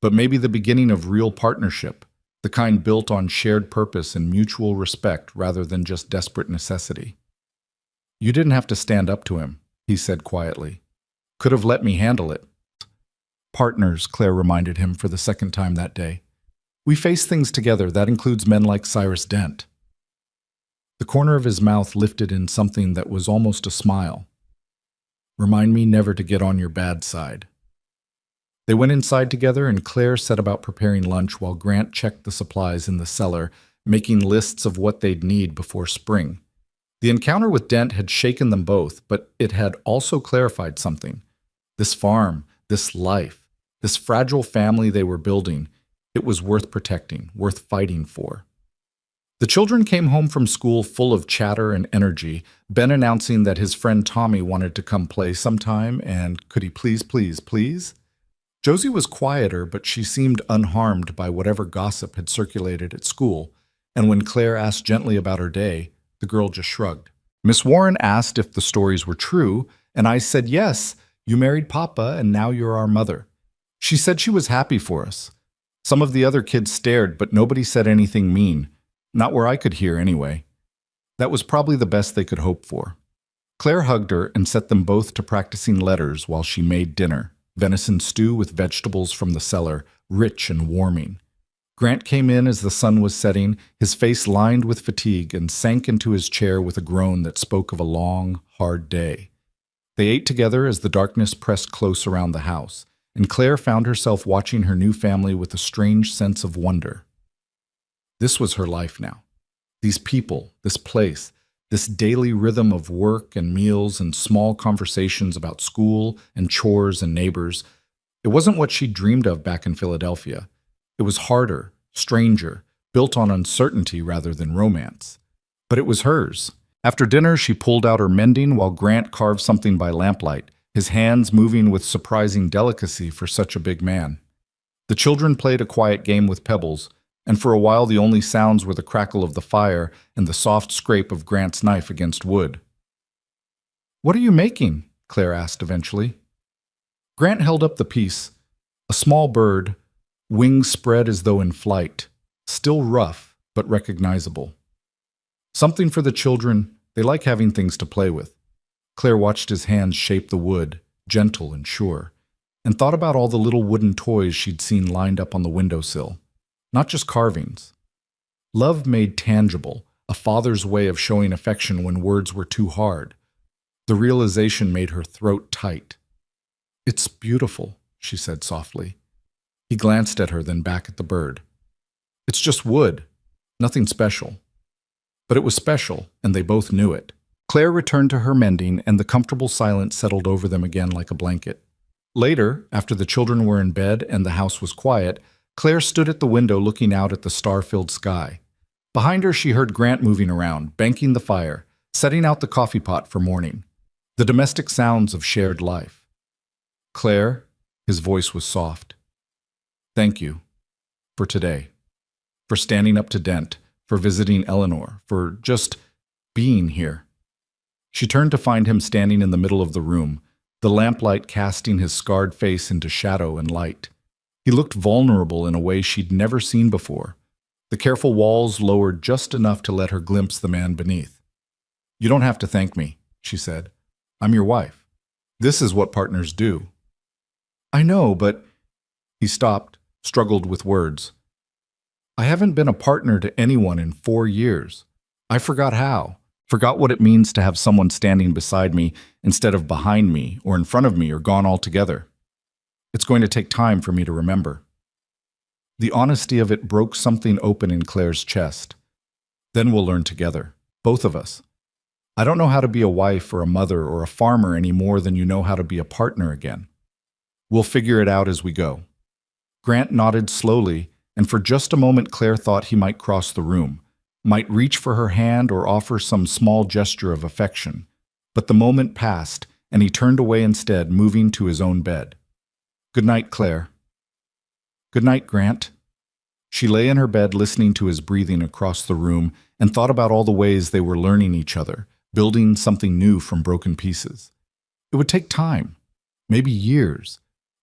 but maybe the beginning of real partnership, the kind built on shared purpose and mutual respect rather than just desperate necessity. "You didn't have to stand up to him," he said quietly. "Could have let me handle it." Partners, Claire reminded him for the second time that day. "We face things together. That includes men like Cyrus Dent." The corner of his mouth lifted in something that was almost a smile. "Remind me never to get on your bad side." They went inside together, and Claire set about preparing lunch while Grant checked the supplies in the cellar, making lists of what they'd need before spring. The encounter with Dent had shaken them both, but it had also clarified something. This farm, this life, this fragile family they were building, it was worth protecting, worth fighting for. The children came home from school full of chatter and energy, Ben announcing that his friend Tommy wanted to come play sometime and could he please? Josie was quieter, but she seemed unharmed by whatever gossip had circulated at school, and when Claire asked gently about her day, the girl just shrugged. Miss Warren asked if the stories were true, and I said yes, you married Papa and now you're our mother. She said she was happy for us. Some of the other kids stared, but nobody said anything mean. Not where I could hear, anyway. That was probably the best they could hope for. Claire hugged her and set them both to practicing letters while she made dinner, venison stew with vegetables from the cellar, rich and warming. Grant came in as the sun was setting, his face lined with fatigue, and sank into his chair with a groan that spoke of a long, hard day. They ate together as the darkness pressed close around the house, and Claire found herself watching her new family with a strange sense of wonder. This was her life now. These people, this place, this daily rhythm of work and meals and small conversations about school and chores and neighbors. It wasn't what she'd dreamed of back in Philadelphia. It was harder, stranger, built on uncertainty rather than romance. But it was hers. After dinner, she pulled out her mending while Grant carved something by lamplight, his hands moving with surprising delicacy for such a big man. The children played a quiet game with pebbles, and for a while the only sounds were the crackle of the fire and the soft scrape of Grant's knife against wood. "What are you making?" Claire asked eventually. Grant held up the piece, a small bird, wings spread as though in flight, still rough but recognizable. Something for the children, they like having things to play with. Claire watched his hands shape the wood, gentle and sure, and thought about all the little wooden toys she'd seen lined up on the windowsill. Not just carvings. Love made tangible, a father's way of showing affection when words were too hard. The realization made her throat tight. "It's beautiful," she said softly. He glanced at her, then back at the bird. "It's just wood, nothing special." But it was special, and they both knew it. Claire returned to her mending, and the comfortable silence settled over them again like a blanket. Later, after the children were in bed and the house was quiet, Claire stood at the window looking out at the star-filled sky. Behind her, she heard Grant moving around, banking the fire, setting out the coffee pot for morning. The domestic sounds of shared life. "Claire," his voice was soft. "Thank you. For today. For standing up to Dent. For visiting Eleanor. For just being here." She turned to find him standing in the middle of the room, the lamplight casting his scarred face into shadow and light. He looked vulnerable in a way she'd never seen before. The careful walls lowered just enough to let her glimpse the man beneath. "You don't have to thank me," she said. "I'm your wife. This is what partners do." "I know, but—" He stopped, struggled with words. "I haven't been a partner to anyone in 4 years. I forgot how. Forgot what it means to have someone standing beside me instead of behind me or in front of me or gone altogether. It's going to take time for me to remember." The honesty of it broke something open in Claire's chest. "Then we'll learn together, both of us. I don't know how to be a wife or a mother or a farmer any more than you know how to be a partner again. We'll figure it out as we go." Grant nodded slowly, and for just a moment Claire thought he might cross the room, might reach for her hand or offer some small gesture of affection. But the moment passed, and he turned away instead, moving to his own bed. "Good night, Claire." "Good night, Grant." She lay in her bed listening to his breathing across the room and thought about all the ways they were learning each other, building something new from broken pieces. It would take time, maybe years.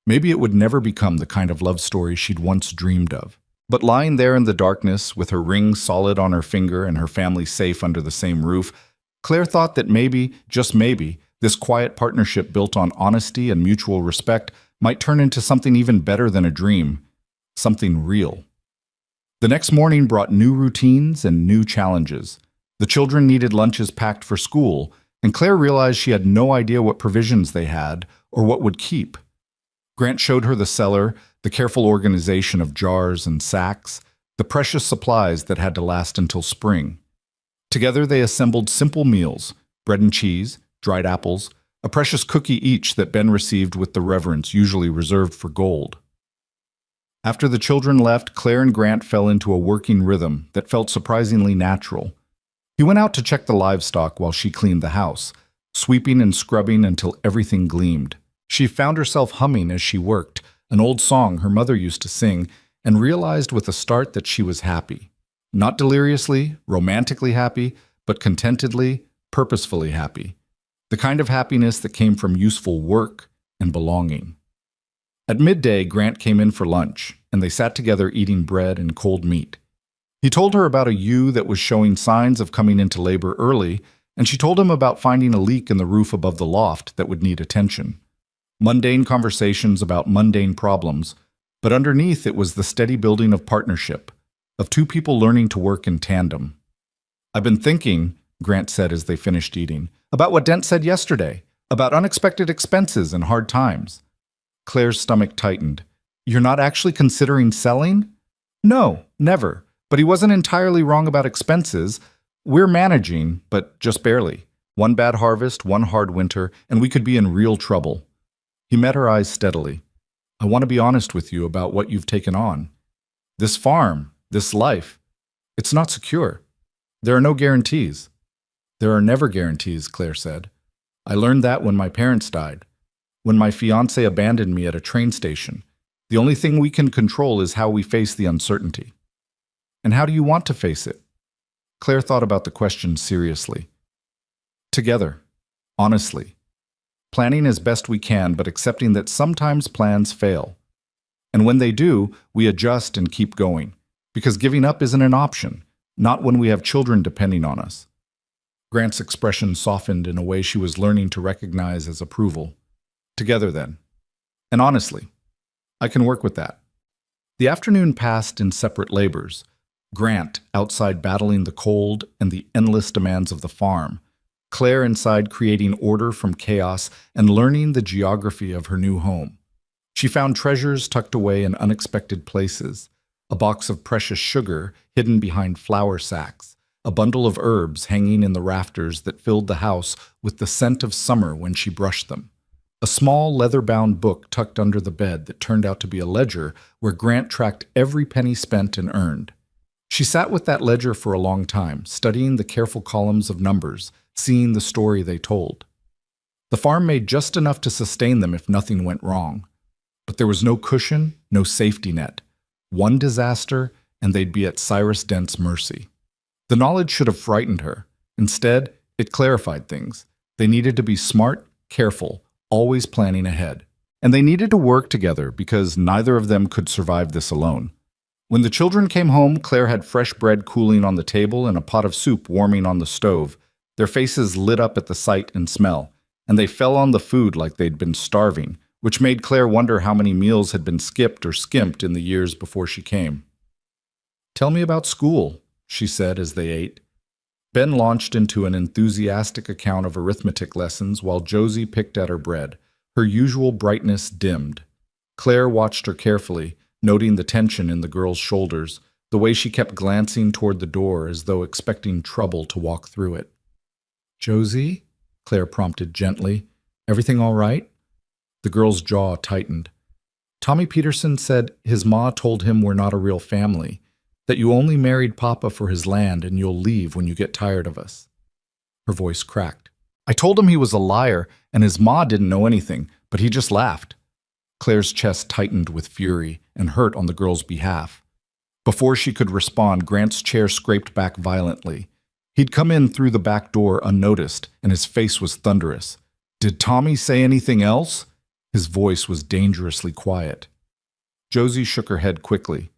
Maybe it would never become the kind of love story she'd once dreamed of. But lying there in the darkness, with her ring solid on her finger and her family safe under the same roof, Claire thought that maybe, just maybe, this quiet partnership built on honesty and mutual respect might turn into something even better than a dream, something real. The next morning brought new routines and new challenges. The children needed lunches packed for school, and Claire realized she had no idea what provisions they had or what would keep. Grant showed her the cellar, the careful organization of jars and sacks, the precious supplies that had to last until spring. Together they assembled simple meals, bread and cheese, dried apples, a precious cookie each that Ben received with the reverence usually reserved for gold. After the children left, Claire and Grant fell into a working rhythm that felt surprisingly natural. He went out to check the livestock while she cleaned the house, sweeping and scrubbing until everything gleamed. She found herself humming as she worked, an old song her mother used to sing, and realized with a start that she was happy. Not deliriously, romantically happy, but contentedly, purposefully happy. The kind of happiness that came from useful work and belonging. At midday, Grant came in for lunch, and they sat together eating bread and cold meat. He told her about a ewe that was showing signs of coming into labor early, and she told him about finding a leak in the roof above the loft that would need attention. Mundane conversations about mundane problems, but underneath it was the steady building of partnership, of two people learning to work in tandem. "I've been thinking," Grant said as they finished eating, "about what Dent said yesterday, about unexpected expenses and hard times." Claire's stomach tightened. "You're not actually considering selling?" "No, never. But he wasn't entirely wrong about expenses. We're managing, but just barely. One bad harvest, one hard winter, and we could be in real trouble." He met her eyes steadily. "I want to be honest with you about what you've taken on. This farm, this life, it's not secure. There are no guarantees." "There are never guarantees," Claire said. "I learned that when my parents died. When my fiancé abandoned me at a train station. The only thing we can control is how we face the uncertainty." "And how do you want to face it?" Claire thought about the question seriously. "Together. Honestly. Planning as best we can, but accepting that sometimes plans fail. And when they do, we adjust and keep going. Because giving up isn't an option, not when we have children depending on us." Grant's expression softened in a way she was learning to recognize as approval. "Together, then. And honestly, I can work with that." The afternoon passed in separate labors. Grant outside battling the cold and the endless demands of the farm. Claire inside creating order from chaos and learning the geography of her new home. She found treasures tucked away in unexpected places. A box of precious sugar hidden behind flour sacks. A bundle of herbs hanging in the rafters that filled the house with the scent of summer when she brushed them. A small leather-bound book tucked under the bed that turned out to be a ledger where Grant tracked every penny spent and earned. She sat with that ledger for a long time, studying the careful columns of numbers, seeing the story they told. The farm made just enough to sustain them if nothing went wrong. But there was no cushion, no safety net. One disaster, and they'd be at Cyrus Dent's mercy. The knowledge should have frightened her. Instead, it clarified things. They needed to be smart, careful, always planning ahead. And they needed to work together because neither of them could survive this alone. When the children came home, Claire had fresh bread cooling on the table and a pot of soup warming on the stove. Their faces lit up at the sight and smell, and they fell on the food like they'd been starving, which made Claire wonder how many meals had been skipped or skimped in the years before she came. "Tell me about school," she said as they ate. Ben launched into an enthusiastic account of arithmetic lessons while Josie picked at her bread. Her usual brightness dimmed. Claire watched her carefully, noting the tension in the girl's shoulders, the way she kept glancing toward the door as though expecting trouble to walk through it. "Josie?" Claire prompted gently. "Everything all right?" The girl's jaw tightened. "Tommy Peterson said his ma told him we're not a real family, that you only married Papa for his land and you'll leave when you get tired of us." Her voice cracked. "I told him he was a liar and his ma didn't know anything, but he just laughed." Claire's chest tightened with fury and hurt on the girl's behalf. Before she could respond, Grant's chair scraped back violently. He'd come in through the back door unnoticed, and his face was thunderous. "Did Tommy say anything else?" His voice was dangerously quiet. Josie shook her head quickly.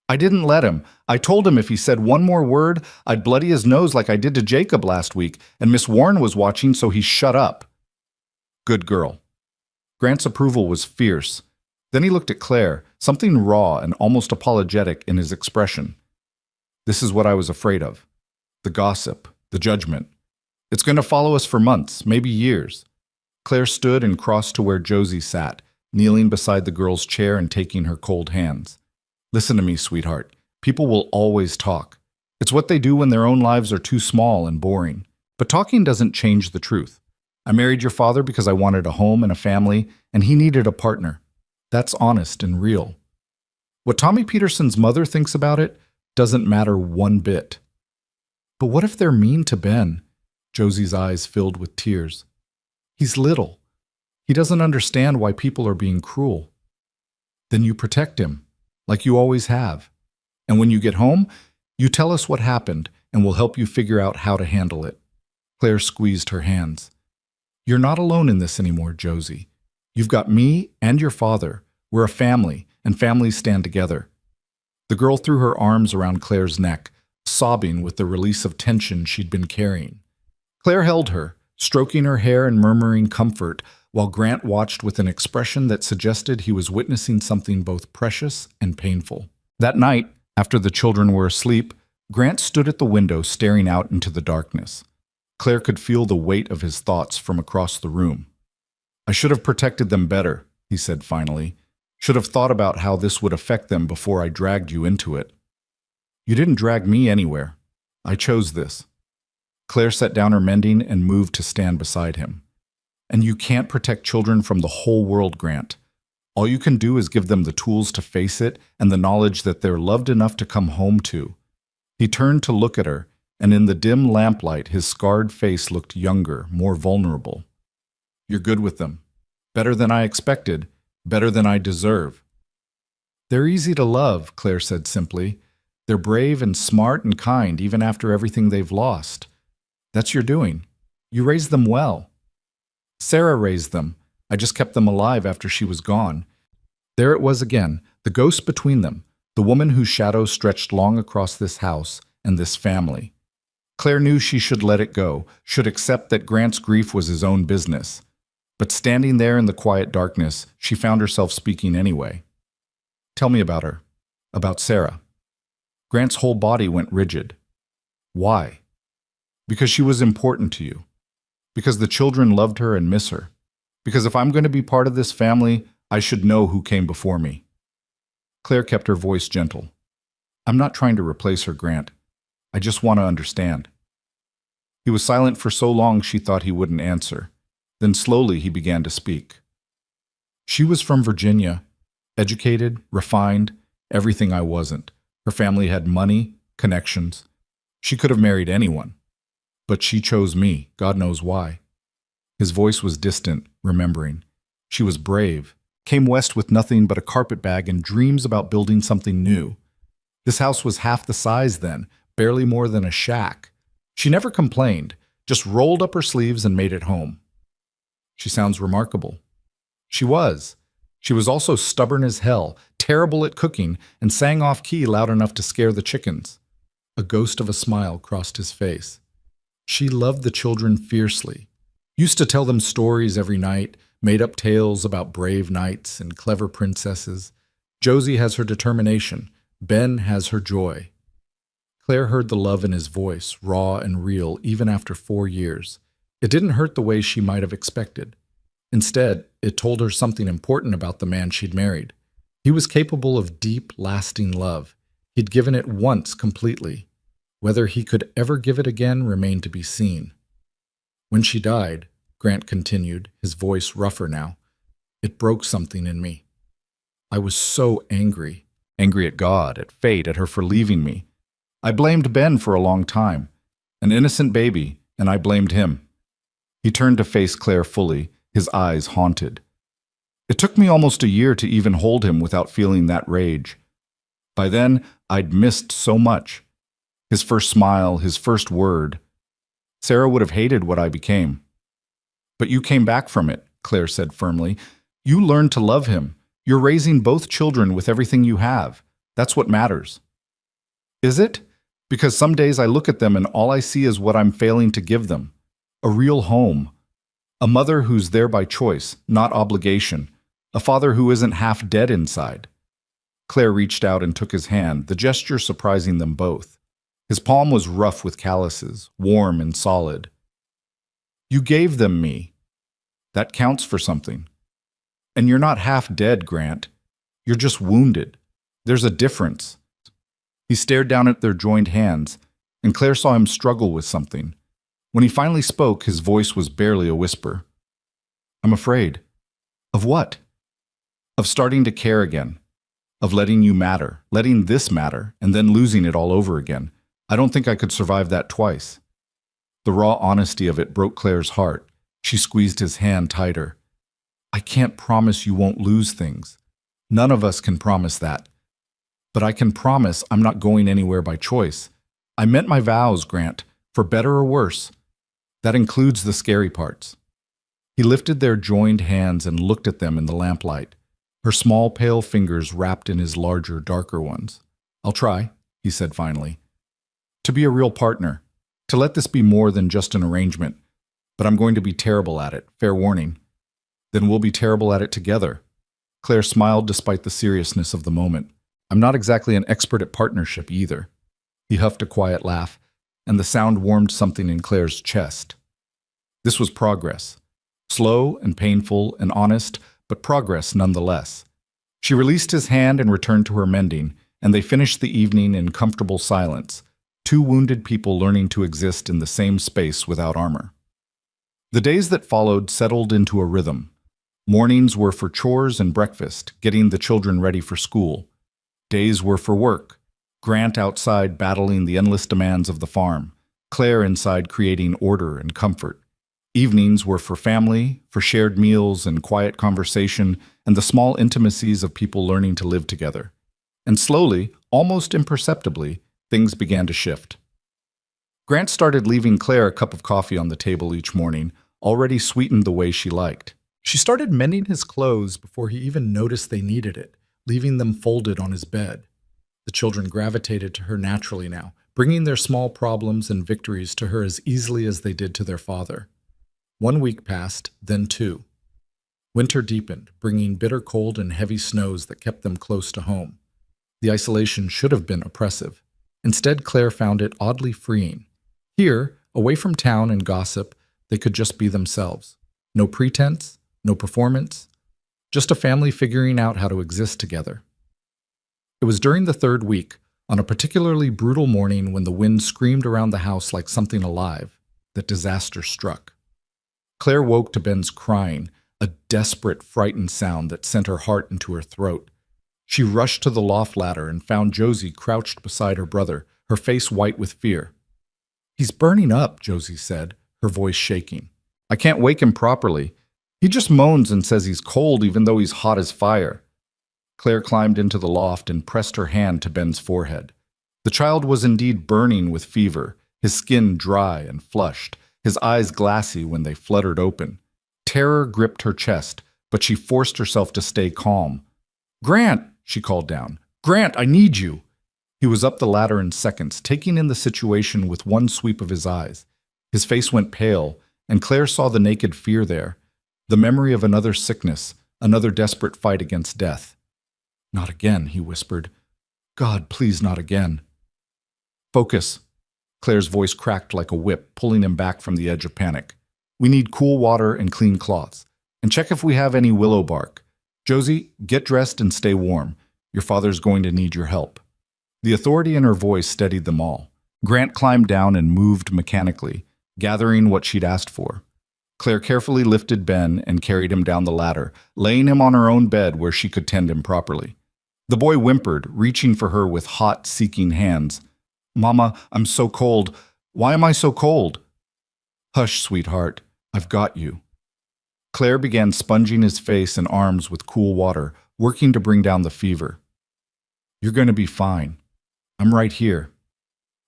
"I didn't let him. I told him if he said one more word, I'd bloody his nose like I did to Jacob last week, and Miss Warren was watching, so he shut up." "Good girl." Grant's approval was fierce. Then he looked at Claire, something raw and almost apologetic in his expression. "This is what I was afraid of. The gossip, the judgment. It's going to follow us for months, maybe years." Claire stood and crossed to where Josie sat, kneeling beside the girl's chair and taking her cold hands. "Listen to me, sweetheart. People will always talk. It's what they do when their own lives are too small and boring. But talking doesn't change the truth. I married your father because I wanted a home and a family, and he needed a partner. That's honest and real. What Tommy Peterson's mother thinks about it doesn't matter one bit. But what if they're mean to Ben? Josie's eyes filled with tears. He's little. He doesn't understand why people are being cruel. Then you protect him, like you always have. And when you get home, you tell us what happened, and we'll help you figure out how to handle it. Claire squeezed her hands. You're not alone in this anymore, Josie. You've got me and your father. We're a family, and families stand together. The girl threw her arms around Claire's neck, sobbing with the release of tension she'd been carrying. Claire held her, stroking her hair and murmuring comfort, while Grant watched with an expression that suggested he was witnessing something both precious and painful. That night, after the children were asleep, Grant stood at the window staring out into the darkness. Claire could feel the weight of his thoughts from across the room. I should have protected them better, he said finally. Should have thought about how this would affect them before I dragged you into it. You didn't drag me anywhere. I chose this. Claire set down her mending and moved to stand beside him. And you can't protect children from the whole world, Grant. All you can do is give them the tools to face it and the knowledge that they're loved enough to come home to. He turned to look at her, and in the dim lamplight his scarred face looked younger, more vulnerable. You're good with them. Better than I expected. Better than I deserve. They're easy to love, Claire said simply. They're brave and smart and kind even after everything they've lost. That's your doing. You raised them well. Sarah raised them. I just kept them alive after she was gone. There it was again, the ghost between them, the woman whose shadow stretched long across this house and this family. Claire knew she should let it go, should accept that Grant's grief was his own business. But standing there in the quiet darkness, she found herself speaking anyway. Tell me about her. About Sarah. Grant's whole body went rigid. Why? Because she was important to you. Because the children loved her and miss her. Because if I'm going to be part of this family, I should know who came before me. Claire kept her voice gentle. I'm not trying to replace her, Grant. I just want to understand. He was silent for so long she thought he wouldn't answer. Then slowly he began to speak. She was from Virginia, educated, refined, everything I wasn't. Her family had money, connections. She could have married anyone. But she chose me, God knows why. His voice was distant, remembering. She was brave, came west with nothing but a carpetbag and dreams about building something new. This house was half the size then, barely more than a shack. She never complained, just rolled up her sleeves and made it home. She sounds remarkable. She was. She was also stubborn as hell, terrible at cooking, and sang off key loud enough to scare the chickens. A ghost of a smile crossed his face. She loved the children fiercely. Used to tell them stories every night, made up tales about brave knights and clever princesses. Josie has her determination. Ben has her joy. Claire heard the love in his voice, raw and real, even after 4 years. It didn't hurt the way she might have expected. Instead, it told her something important about the man she'd married. He was capable of deep, lasting love. He'd given it once completely. Whether he could ever give it again remained to be seen. When she died, Grant continued, his voice rougher now, it broke something in me. I was so angry. Angry at God, at fate, at her for leaving me. I blamed Ben for a long time. An innocent baby, and I blamed him. He turned to face Claire fully, his eyes haunted. It took me almost a year to even hold him without feeling that rage. By then, I'd missed so much. His first smile, his first word. Sarah would have hated what I became. But you came back from it, Claire said firmly. You learned to love him. You're raising both children with everything you have. That's what matters. Is it? Because some days I look at them and all I see is what I'm failing to give them. A real home. A mother who's there by choice, not obligation. A father who isn't half dead inside. Claire reached out and took his hand, the gesture surprising them both. His palm was rough with calluses, warm and solid. You gave them me. That counts for something. And you're not half dead, Grant. You're just wounded. There's a difference. He stared down at their joined hands, and Claire saw him struggle with something. When he finally spoke, his voice was barely a whisper. "I'm afraid." "Of what?" "Of starting to care again. Of letting you matter, letting this matter, and then losing it all over again. I don't think I could survive that twice." The raw honesty of it broke Claire's heart. She squeezed his hand tighter. "I can't promise you won't lose things. None of us can promise that. But I can promise I'm not going anywhere by choice. I meant my vows, Grant, for better or worse. That includes the scary parts." He lifted their joined hands and looked at them in the lamplight, her small pale fingers wrapped in his larger, darker ones. "I'll try," he said finally. "To be a real partner, to let this be more than just an arrangement. But I'm going to be terrible at it, fair warning." "Then we'll be terrible at it together." Claire smiled despite the seriousness of the moment. "I'm not exactly an expert at partnership either." He huffed a quiet laugh, and the sound warmed something in Claire's chest. This was progress. Slow and painful and honest, but progress nonetheless. She released his hand and returned to her mending, and they finished the evening in comfortable silence, two wounded people learning to exist in the same space without armor. The days that followed settled into a rhythm. Mornings were for chores and breakfast, getting the children ready for school. Days were for work. Grant outside battling the endless demands of the farm, Claire inside creating order and comfort. Evenings were for family, for shared meals and quiet conversation, and the small intimacies of people learning to live together. And slowly, almost imperceptibly, things began to shift. Grant started leaving Claire a cup of coffee on the table each morning, already sweetened the way she liked. She started mending his clothes before he even noticed they needed it, leaving them folded on his bed. The children gravitated to her naturally now, bringing their small problems and victories to her as easily as they did to their father. 1 week passed, then 2. Winter deepened, bringing bitter cold and heavy snows that kept them close to home. The isolation should have been oppressive. Instead, Claire found it oddly freeing. Here, away from town and gossip, they could just be themselves. No pretense, no performance, just a family figuring out how to exist together. It was during the 3rd week, on a particularly brutal morning when the wind screamed around the house like something alive, that disaster struck. Claire woke to Ben's crying, a desperate, frightened sound that sent her heart into her throat. She rushed to the loft ladder and found Josie crouched beside her brother, her face white with fear. "He's burning up," Josie said, her voice shaking. "I can't wake him properly. He just moans and says he's cold even though he's hot as fire." Claire climbed into the loft and pressed her hand to Ben's forehead. The child was indeed burning with fever, his skin dry and flushed, his eyes glassy when they fluttered open. Terror gripped her chest, but she forced herself to stay calm. "Grant!" she called down. "Grant, I need you!" He was up the ladder in seconds, taking in the situation with one sweep of his eyes. His face went pale, and Claire saw the naked fear there, the memory of another sickness, another desperate fight against death. "Not again," he whispered. "God, please not again." "Focus." Claire's voice cracked like a whip, pulling him back from the edge of panic. "We need cool water and clean cloths. And check if we have any willow bark. Josie, get dressed and stay warm. Your father's going to need your help." The authority in her voice steadied them all. Grant climbed down and moved mechanically, gathering what she'd asked for. Claire carefully lifted Ben and carried him down the ladder, laying him on her own bed where she could tend him properly. The boy whimpered, reaching for her with hot, seeking hands. "Mama, I'm so cold. Why am I so cold?" "Hush, sweetheart. I've got you." Claire began sponging his face and arms with cool water, working to bring down the fever. "You're going to be fine. I'm right here."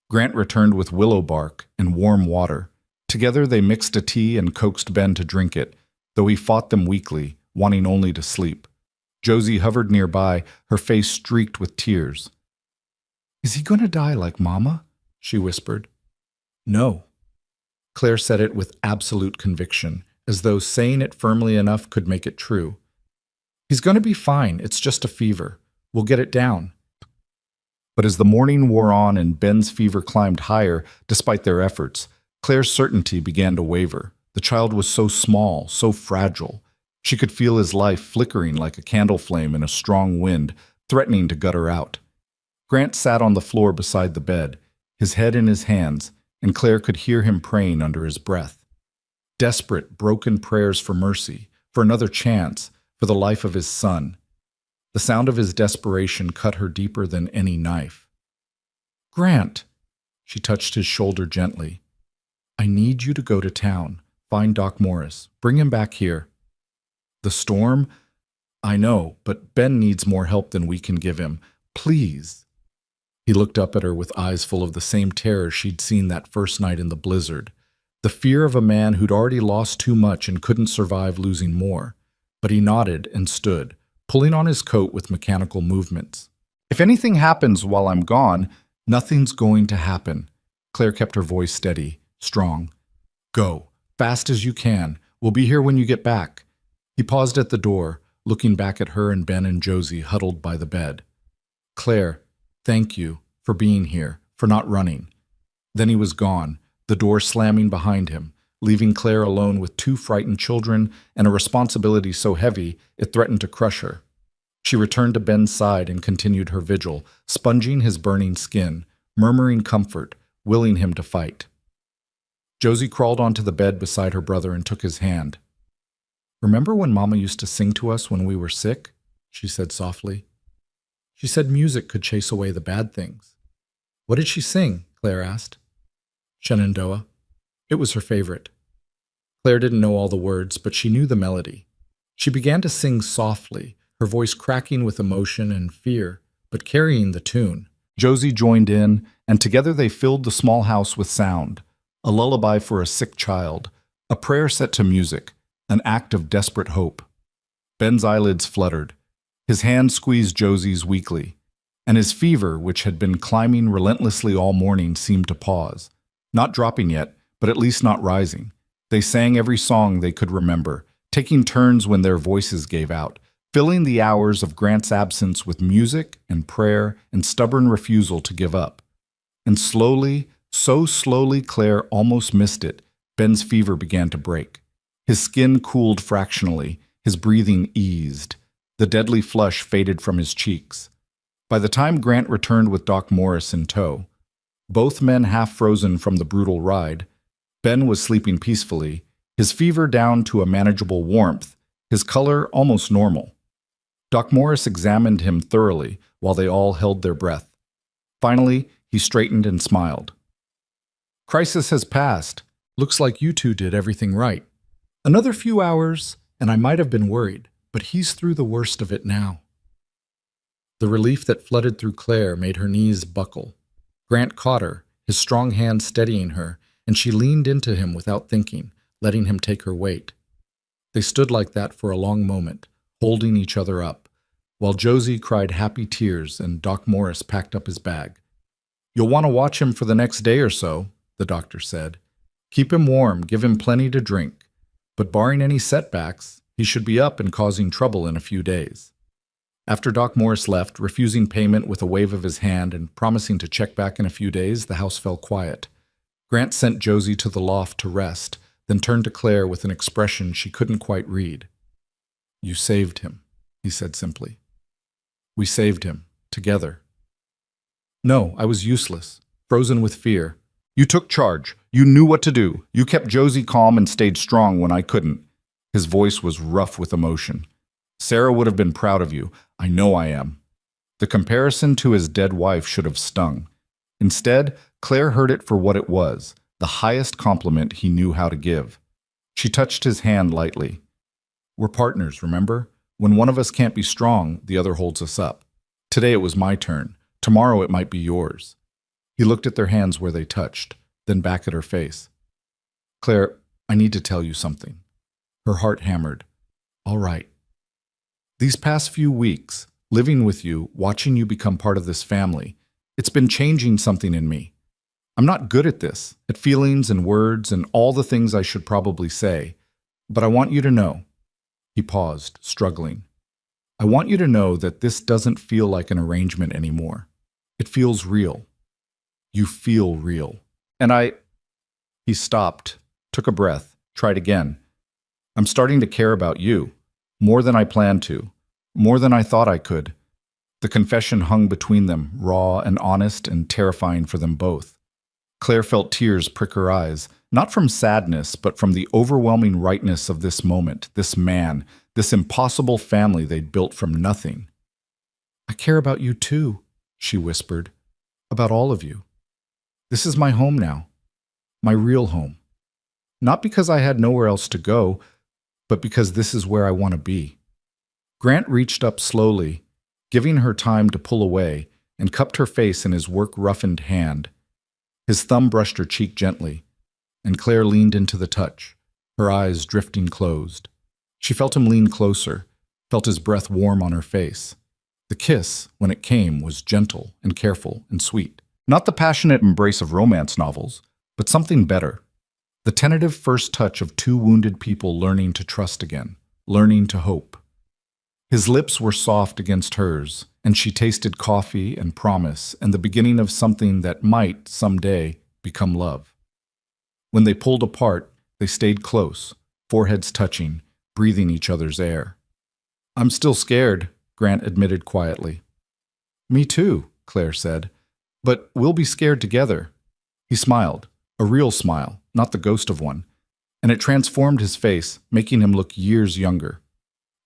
Grant returned with willow bark and warm water. Together they mixed a tea and coaxed Ben to drink it, though he fought them weakly, wanting only to sleep. Josie hovered nearby, her face streaked with tears. "Is he going to die like Mama?" she whispered. "No." Claire said it with absolute conviction, as though saying it firmly enough could make it true. "He's going to be fine. It's just a fever. We'll get it down." But as the morning wore on and Ben's fever climbed higher, despite their efforts, Claire's certainty began to waver. The child was so small, so fragile. She could feel his life flickering like a candle flame in a strong wind, threatening to gut her out. Grant sat on the floor beside the bed. his head in his hands, and Claire could hear him praying under his breath. Desperate, broken prayers for mercy, for another chance, for the life of his son. The sound of his desperation cut her deeper than any knife. "Grant," she touched his shoulder gently. "I need you to go to town, find Doc Morris, bring him back here." "The storm? I know, but Ben needs more help than we can give him. Please." He looked up at her with eyes full of the same terror she'd seen that first night in the blizzard. The fear of a man who'd already lost too much and couldn't survive losing more. But he nodded and stood, pulling on his coat with mechanical movements. "If anything happens while I'm gone, nothing's going to happen." Claire kept her voice steady, strong. "Go, fast as you can. We'll be here when you get back." He paused at the door, looking back at her and Ben and Josie huddled by the bed. "Claire, thank you for being here, for not running." Then he was gone, the door slamming behind him, leaving Claire alone with two frightened children and a responsibility so heavy it threatened to crush her. She returned to Ben's side and continued her vigil, sponging his burning skin, murmuring comfort, willing him to fight. Josie crawled onto the bed beside her brother and took his hand. "Remember when Mama used to sing to us when we were sick?" she said softly. "She said music could chase away the bad things." "What did she sing?" Claire asked. "Shenandoah." It was her favorite. Claire didn't know all the words, but she knew the melody. She began to sing softly, her voice cracking with emotion and fear, but carrying the tune. Josie joined in, and together they filled the small house with sound, a lullaby for a sick child, a prayer set to music, an act of desperate hope. Ben's eyelids fluttered. His hand squeezed Josie's weakly, and his fever, which had been climbing relentlessly all morning, seemed to pause. Not dropping yet, but at least not rising. They sang every song they could remember, taking turns when their voices gave out, filling the hours of Grant's absence with music and prayer and stubborn refusal to give up. And slowly, so slowly Claire almost missed it, Ben's fever began to break. His skin cooled fractionally, his breathing eased. The deadly flush faded from his cheeks. By the time Grant returned with Doc Morris in tow, both men half frozen from the brutal ride, Ben was sleeping peacefully, his fever down to a manageable warmth, his color almost normal. Doc Morris examined him thoroughly while they all held their breath. Finally, he straightened and smiled. "Crisis has passed. Looks like you two did everything right. Another few hours, and I might have been worried, but he's through the worst of it now." The relief that flooded through Claire made her knees buckle. Grant caught her, his strong hand steadying her, and she leaned into him without thinking, letting him take her weight. They stood like that for a long moment, holding each other up, while Josie cried happy tears and Doc Morris packed up his bag. "You'll want to watch him for the next day or so," the doctor said. "Keep him warm, give him plenty to drink. But barring any setbacks, he should be up and causing trouble in a few days." After Doc Morris left, refusing payment with a wave of his hand and promising to check back in a few days, the house fell quiet. Grant sent Josie to the loft to rest, then turned to Claire with an expression she couldn't quite read. "You saved him," he said simply. "We saved him, together." "No, I was useless, frozen with fear. You took charge. You knew what to do. You kept Josie calm and stayed strong when I couldn't." His voice was rough with emotion. "Sarah would have been proud of you. I know I am." The comparison to his dead wife should have stung. Instead, Claire heard it for what it was, the highest compliment he knew how to give. She touched his hand lightly. "We're partners, remember? When one of us can't be strong, the other holds us up. Today it was my turn. Tomorrow it might be yours." He looked at their hands where they touched, then back at her face. "Claire, I need to tell you something." Her heart hammered. "All right." "These past few weeks, living with you, watching you become part of this family, it's been changing something in me. I'm not good at this, at feelings and words and all the things I should probably say, but I want you to know." He paused, struggling. "I want you to know that this doesn't feel like an arrangement anymore. It feels real. You feel real. And He stopped, took a breath, tried again. "I'm starting to care about you. More than I planned to. More than I thought I could." The confession hung between them, raw and honest and terrifying for them both. Claire felt tears prick her eyes, not from sadness, but from the overwhelming rightness of this moment, this man, this impossible family they'd built from nothing. "I care about you too," she whispered. "About all of you. This is my home now. My real home. Not because I had nowhere else to go, but because this is where I want to be." Grant reached up slowly, giving her time to pull away, and cupped her face in his work-roughened hand. His thumb brushed her cheek gently, and Claire leaned into the touch, her eyes drifting closed. She felt him lean closer, felt his breath warm on her face. The kiss, when it came, was gentle and careful and sweet. Not the passionate embrace of romance novels, but something better. The tentative first touch of two wounded people learning to trust again, learning to hope. His lips were soft against hers, and she tasted coffee and promise and the beginning of something that might, someday, become love. When they pulled apart, they stayed close, foreheads touching, breathing each other's air. "I'm still scared," Grant admitted quietly. "Me too," Claire said. "But we'll be scared together." He smiled, a real smile, not the ghost of one, and it transformed his face, making him look years younger.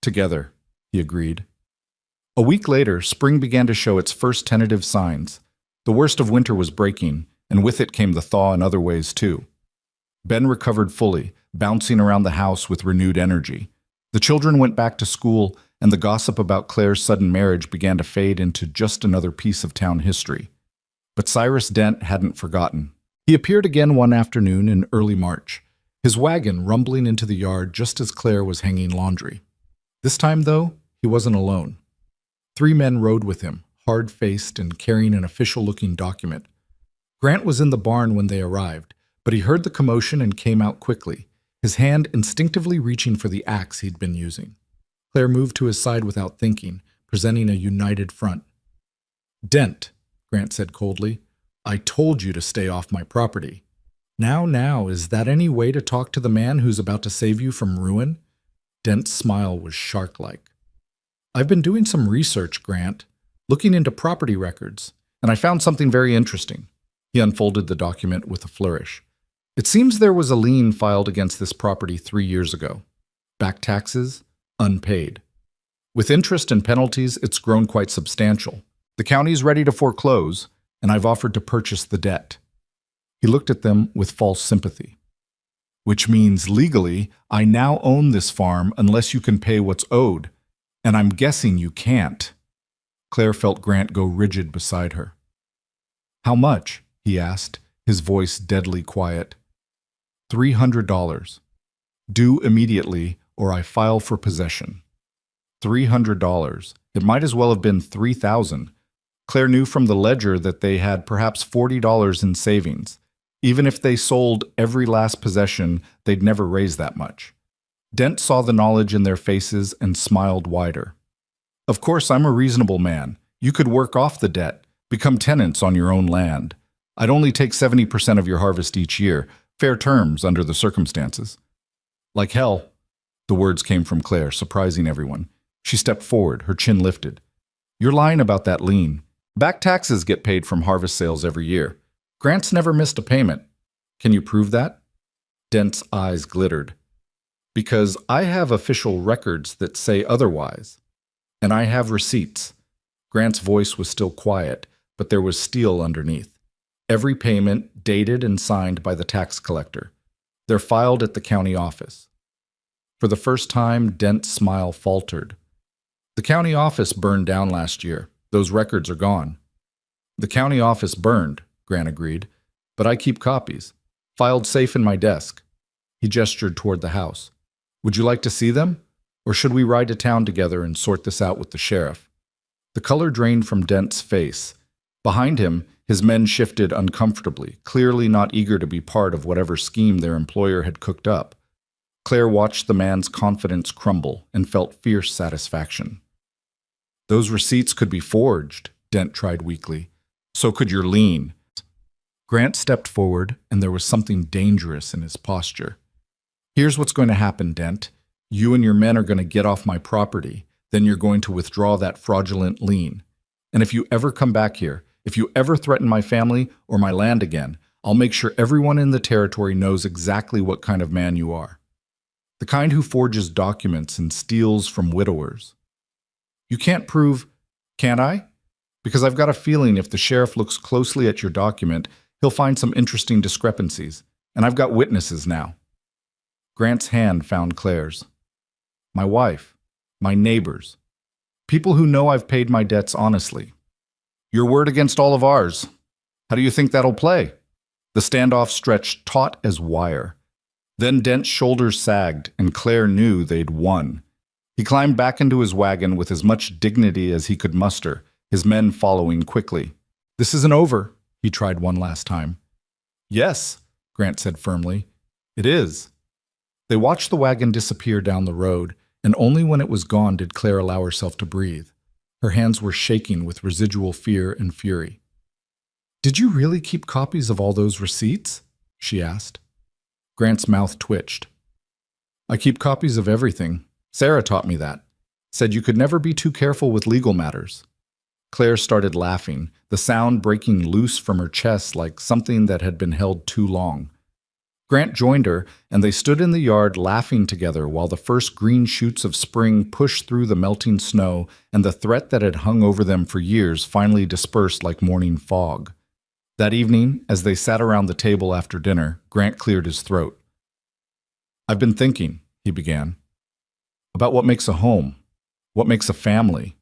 "Together," he agreed. A week later, spring began to show its first tentative signs. The worst of winter was breaking, and with it came the thaw in other ways too. Ben recovered fully, bouncing around the house with renewed energy. The children went back to school, and the gossip about Claire's sudden marriage began to fade into just another piece of town history. But Cyrus Dent hadn't forgotten. He appeared again one afternoon in early March, his wagon rumbling into the yard just as Claire was hanging laundry. This time, though, he wasn't alone. 3 men rode with him, hard-faced and carrying an official-looking document. Grant was in the barn when they arrived, but he heard the commotion and came out quickly, his hand instinctively reaching for the axe he'd been using. Claire moved to his side without thinking, presenting a united front. "Dent," Grant said coldly, "I told you to stay off my property. Now, is that any way to talk to the man who's about to save you from ruin?" Dent's smile was shark-like. "I've been doing some research, Grant, looking into property records, and I found something very interesting." He unfolded the document with a flourish. "It seems there was a lien filed against this property 3 years ago. Back taxes, unpaid. With interest and penalties, it's grown quite substantial. The county's ready to foreclose, and I've offered to purchase the debt." He looked at them with false sympathy. "Which means, legally, I now own this farm unless you can pay what's owed, and I'm guessing you can't." Claire felt Grant go rigid beside her. "How much?" he asked, his voice deadly quiet. $300. Due immediately, or I file for possession." $300. It might as well have been $3,000. Claire knew from the ledger that they had perhaps $40 in savings. Even if they sold every last possession, they'd never raise that much. Dent saw the knowledge in their faces and smiled wider. "Of course, I'm a reasonable man. You could work off the debt, become tenants on your own land. I'd only take 70% of your harvest each year, fair terms under the circumstances." "Like hell," the words came from Claire, surprising everyone. She stepped forward, her chin lifted. "You're lying about that lien. Back taxes get paid from harvest sales every year. Grant's never missed a payment. Can you prove that?" Dent's eyes glittered. "Because I have official records that say otherwise. And I have receipts." Grant's voice was still quiet, but there was steel underneath. "Every payment dated and signed by the tax collector. They're filed at the county office." For the first time, Dent's smile faltered. "The county office burned down last year. Those records are gone." "The county office burned," Grant agreed, "but I keep copies, filed safe in my desk." He gestured toward the house. "Would you like to see them? Or should we ride to town together and sort this out with the sheriff?" The color drained from Dent's face. Behind him, his men shifted uncomfortably, clearly not eager to be part of whatever scheme their employer had cooked up. Claire watched the man's confidence crumble and felt fierce satisfaction. "Those receipts could be forged," Dent tried weakly. "So could your lien." Grant stepped forward, and there was something dangerous in his posture. "Here's what's going to happen, Dent. You and your men are going to get off my property. Then you're going to withdraw that fraudulent lien. And if you ever come back here, if you ever threaten my family or my land again, I'll make sure everyone in the territory knows exactly what kind of man you are. The kind who forges documents and steals from widowers. You can't prove, can I? Because I've got a feeling if the sheriff looks closely at your document, he'll find some interesting discrepancies, and I've got witnesses now. Grant's hand found Claire's. My wife, my neighbors, people who know I've paid my debts honestly. Your word against all of ours. How do you think that'll play? The standoff stretched taut as wire. Then Dent's shoulders sagged, and Claire knew they'd won. He climbed back into his wagon with as much dignity as he could muster, his men following quickly. This isn't over, he tried one last time. Yes, Grant said firmly. It is. They watched the wagon disappear down the road, and only when it was gone did Claire allow herself to breathe. Her hands were shaking with residual fear and fury. Did you really keep copies of all those receipts? She asked. Grant's mouth twitched. I keep copies of everything. Sarah taught me that. Said you could never be too careful with legal matters. Claire started laughing, the sound breaking loose from her chest like something that had been held too long. Grant joined her, and they stood in the yard laughing together while the first green shoots of spring pushed through the melting snow, and the threat that had hung over them for years finally dispersed like morning fog. That evening, as they sat around the table after dinner, Grant cleared his throat. I've been thinking, he began, about what makes a home, what makes a family.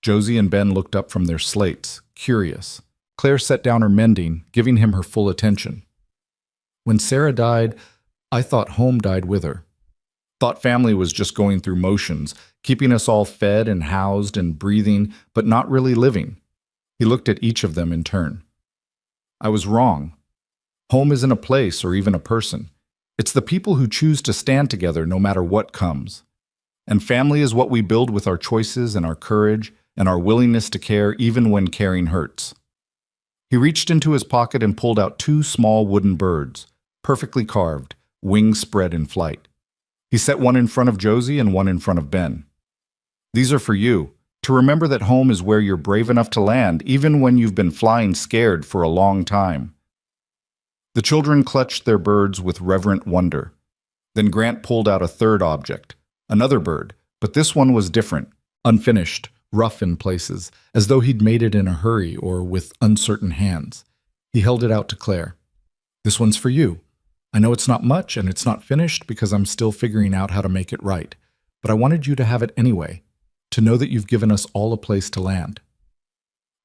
Josie and Ben looked up from their slates, curious. Claire set down her mending, giving him her full attention. When Sarah died, I thought home died with her. Thought family was just going through motions, keeping us all fed and housed and breathing, but not really living. He looked at each of them in turn. I was wrong. Home isn't a place or even a person. It's the people who choose to stand together no matter what comes. And family is what we build with our choices and our courage and our willingness to care even when caring hurts. He reached into his pocket and pulled out 2 small wooden birds, perfectly carved, wings spread in flight. He set one in front of Josie and one in front of Ben. These are for you, to remember that home is where you're brave enough to land, even when you've been flying scared for a long time. The children clutched their birds with reverent wonder. Then Grant pulled out a third object, another bird, but this one was different, unfinished, rough in places, as though he'd made it in a hurry or with uncertain hands. He held it out to Claire. This one's for you. I know it's not much and it's not finished because I'm still figuring out how to make it right, but I wanted you to have it anyway, to know that you've given us all a place to land.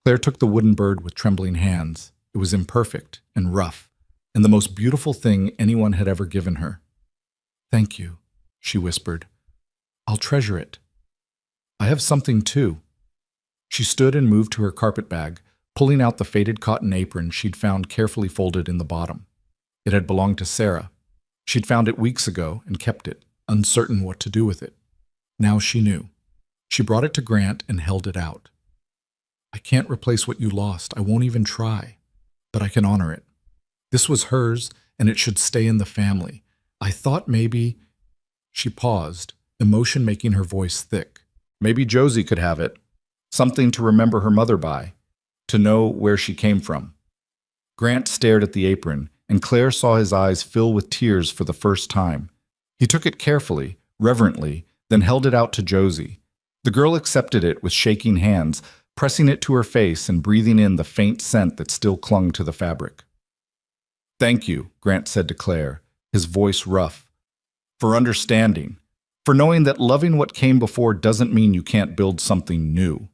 Claire took the wooden bird with trembling hands. It was imperfect and rough, and the most beautiful thing anyone had ever given her. Thank you, she whispered. I'll treasure it. I have something too. She stood and moved to her carpet bag, pulling out the faded cotton apron she'd found carefully folded in the bottom. It had belonged to Sarah. She'd found it weeks ago and kept it, uncertain what to do with it. Now she knew. She brought it to Grant and held it out. I can't replace what you lost. I won't even try, but I can honor it. This was hers, and it should stay in the family. I thought maybe... She paused, emotion making her voice thick. Maybe Josie could have it. Something to remember her mother by, to know where she came from. Grant stared at the apron, and Claire saw his eyes fill with tears for the first time. He took it carefully, reverently, then held it out to Josie. The girl accepted it with shaking hands, pressing it to her face and breathing in the faint scent that still clung to the fabric. Thank you, Grant said to Claire, his voice rough, for understanding, for knowing that loving what came before doesn't mean you can't build something new.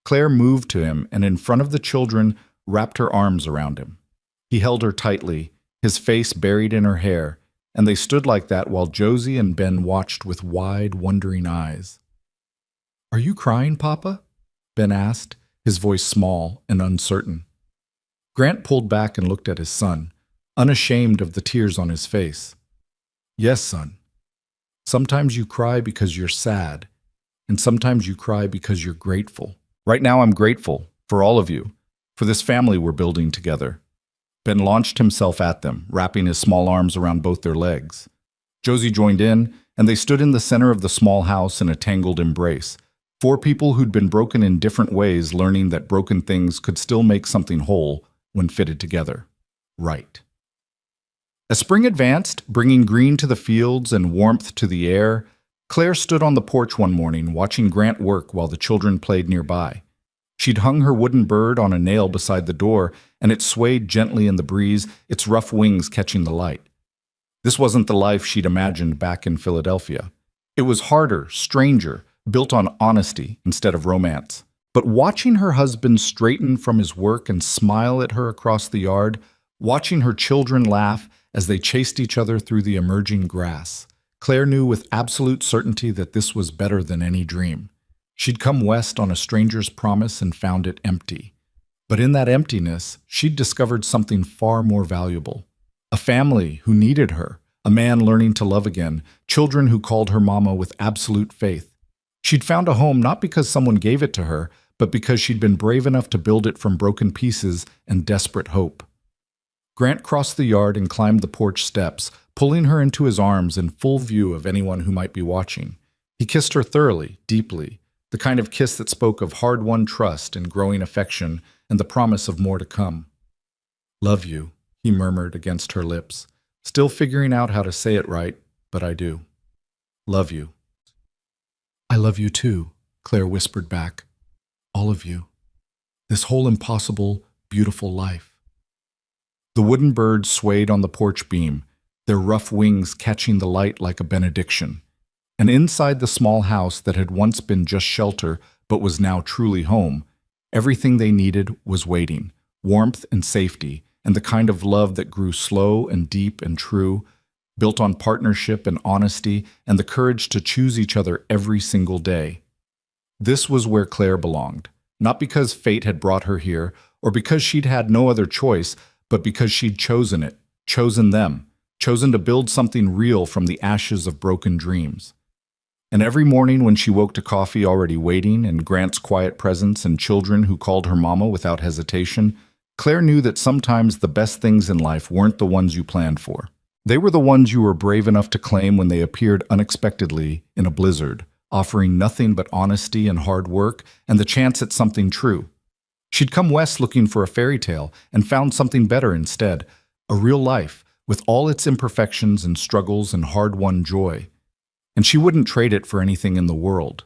Claire moved to him and in front of the children wrapped her arms around him. He held her tightly, his face buried in her hair, and they stood like that while Josie and Ben watched with wide, wondering eyes. Are you crying, Papa? Ben asked, his voice small and uncertain. Grant pulled back and looked at his son, unashamed of the tears on his face. Yes, son. Sometimes you cry because you're sad, and sometimes you cry because you're grateful. Right now I'm grateful, for all of you, for this family we're building together. Ben launched himself at them, wrapping his small arms around both their legs. Josie joined in, and they stood in the center of the small house in a tangled embrace. 4 people who'd been broken in different ways, learning that broken things could still make something whole when fitted together. right. As spring advanced, bringing green to the fields and warmth to the air, Claire stood on the porch one morning watching Grant work while the children played nearby. She'd hung her wooden bird on a nail beside the door, and it swayed gently in the breeze, its rough wings catching the light. This wasn't the life she'd imagined back in Philadelphia. It was harder, stranger, built on honesty instead of romance. But watching her husband straighten from his work and smile at her across the yard, watching her children laugh as they chased each other through the emerging grass, Claire knew with absolute certainty that this was better than any dream. She'd come west on a stranger's promise and found it empty. But in that emptiness, she'd discovered something far more valuable. A family who needed her, a man learning to love again, children who called her mama with absolute faith. She'd found a home not because someone gave it to her, but because she'd been brave enough to build it from broken pieces and desperate hope. Grant crossed the yard and climbed the porch steps, pulling her into his arms in full view of anyone who might be watching. He kissed her thoroughly, deeply, the kind of kiss that spoke of hard-won trust and growing affection and the promise of more to come. "Love you," he murmured against her lips, still figuring out how to say it right, "but I do. Love you." "I love you too," Claire whispered back. "All of you. This whole impossible, beautiful life." The wooden birds swayed on the porch beam, their rough wings catching the light like a benediction. And inside the small house that had once been just shelter but was now truly home, everything they needed was waiting, warmth and safety, and the kind of love that grew slow and deep and true, built on partnership and honesty and the courage to choose each other every single day. This was where Claire belonged, not because fate had brought her here or because she'd had no other choice, but because she'd chosen it, chosen them, chosen to build something real from the ashes of broken dreams. And every morning when she woke to coffee already waiting and Grant's quiet presence and children who called her mama without hesitation, Claire knew that sometimes the best things in life weren't the ones you planned for. They were the ones you were brave enough to claim when they appeared unexpectedly in a blizzard, offering nothing but honesty and hard work and the chance at something true. She'd come west looking for a fairy tale and found something better instead, a real life with all its imperfections and struggles and hard-won joy. And she wouldn't trade it for anything in the world.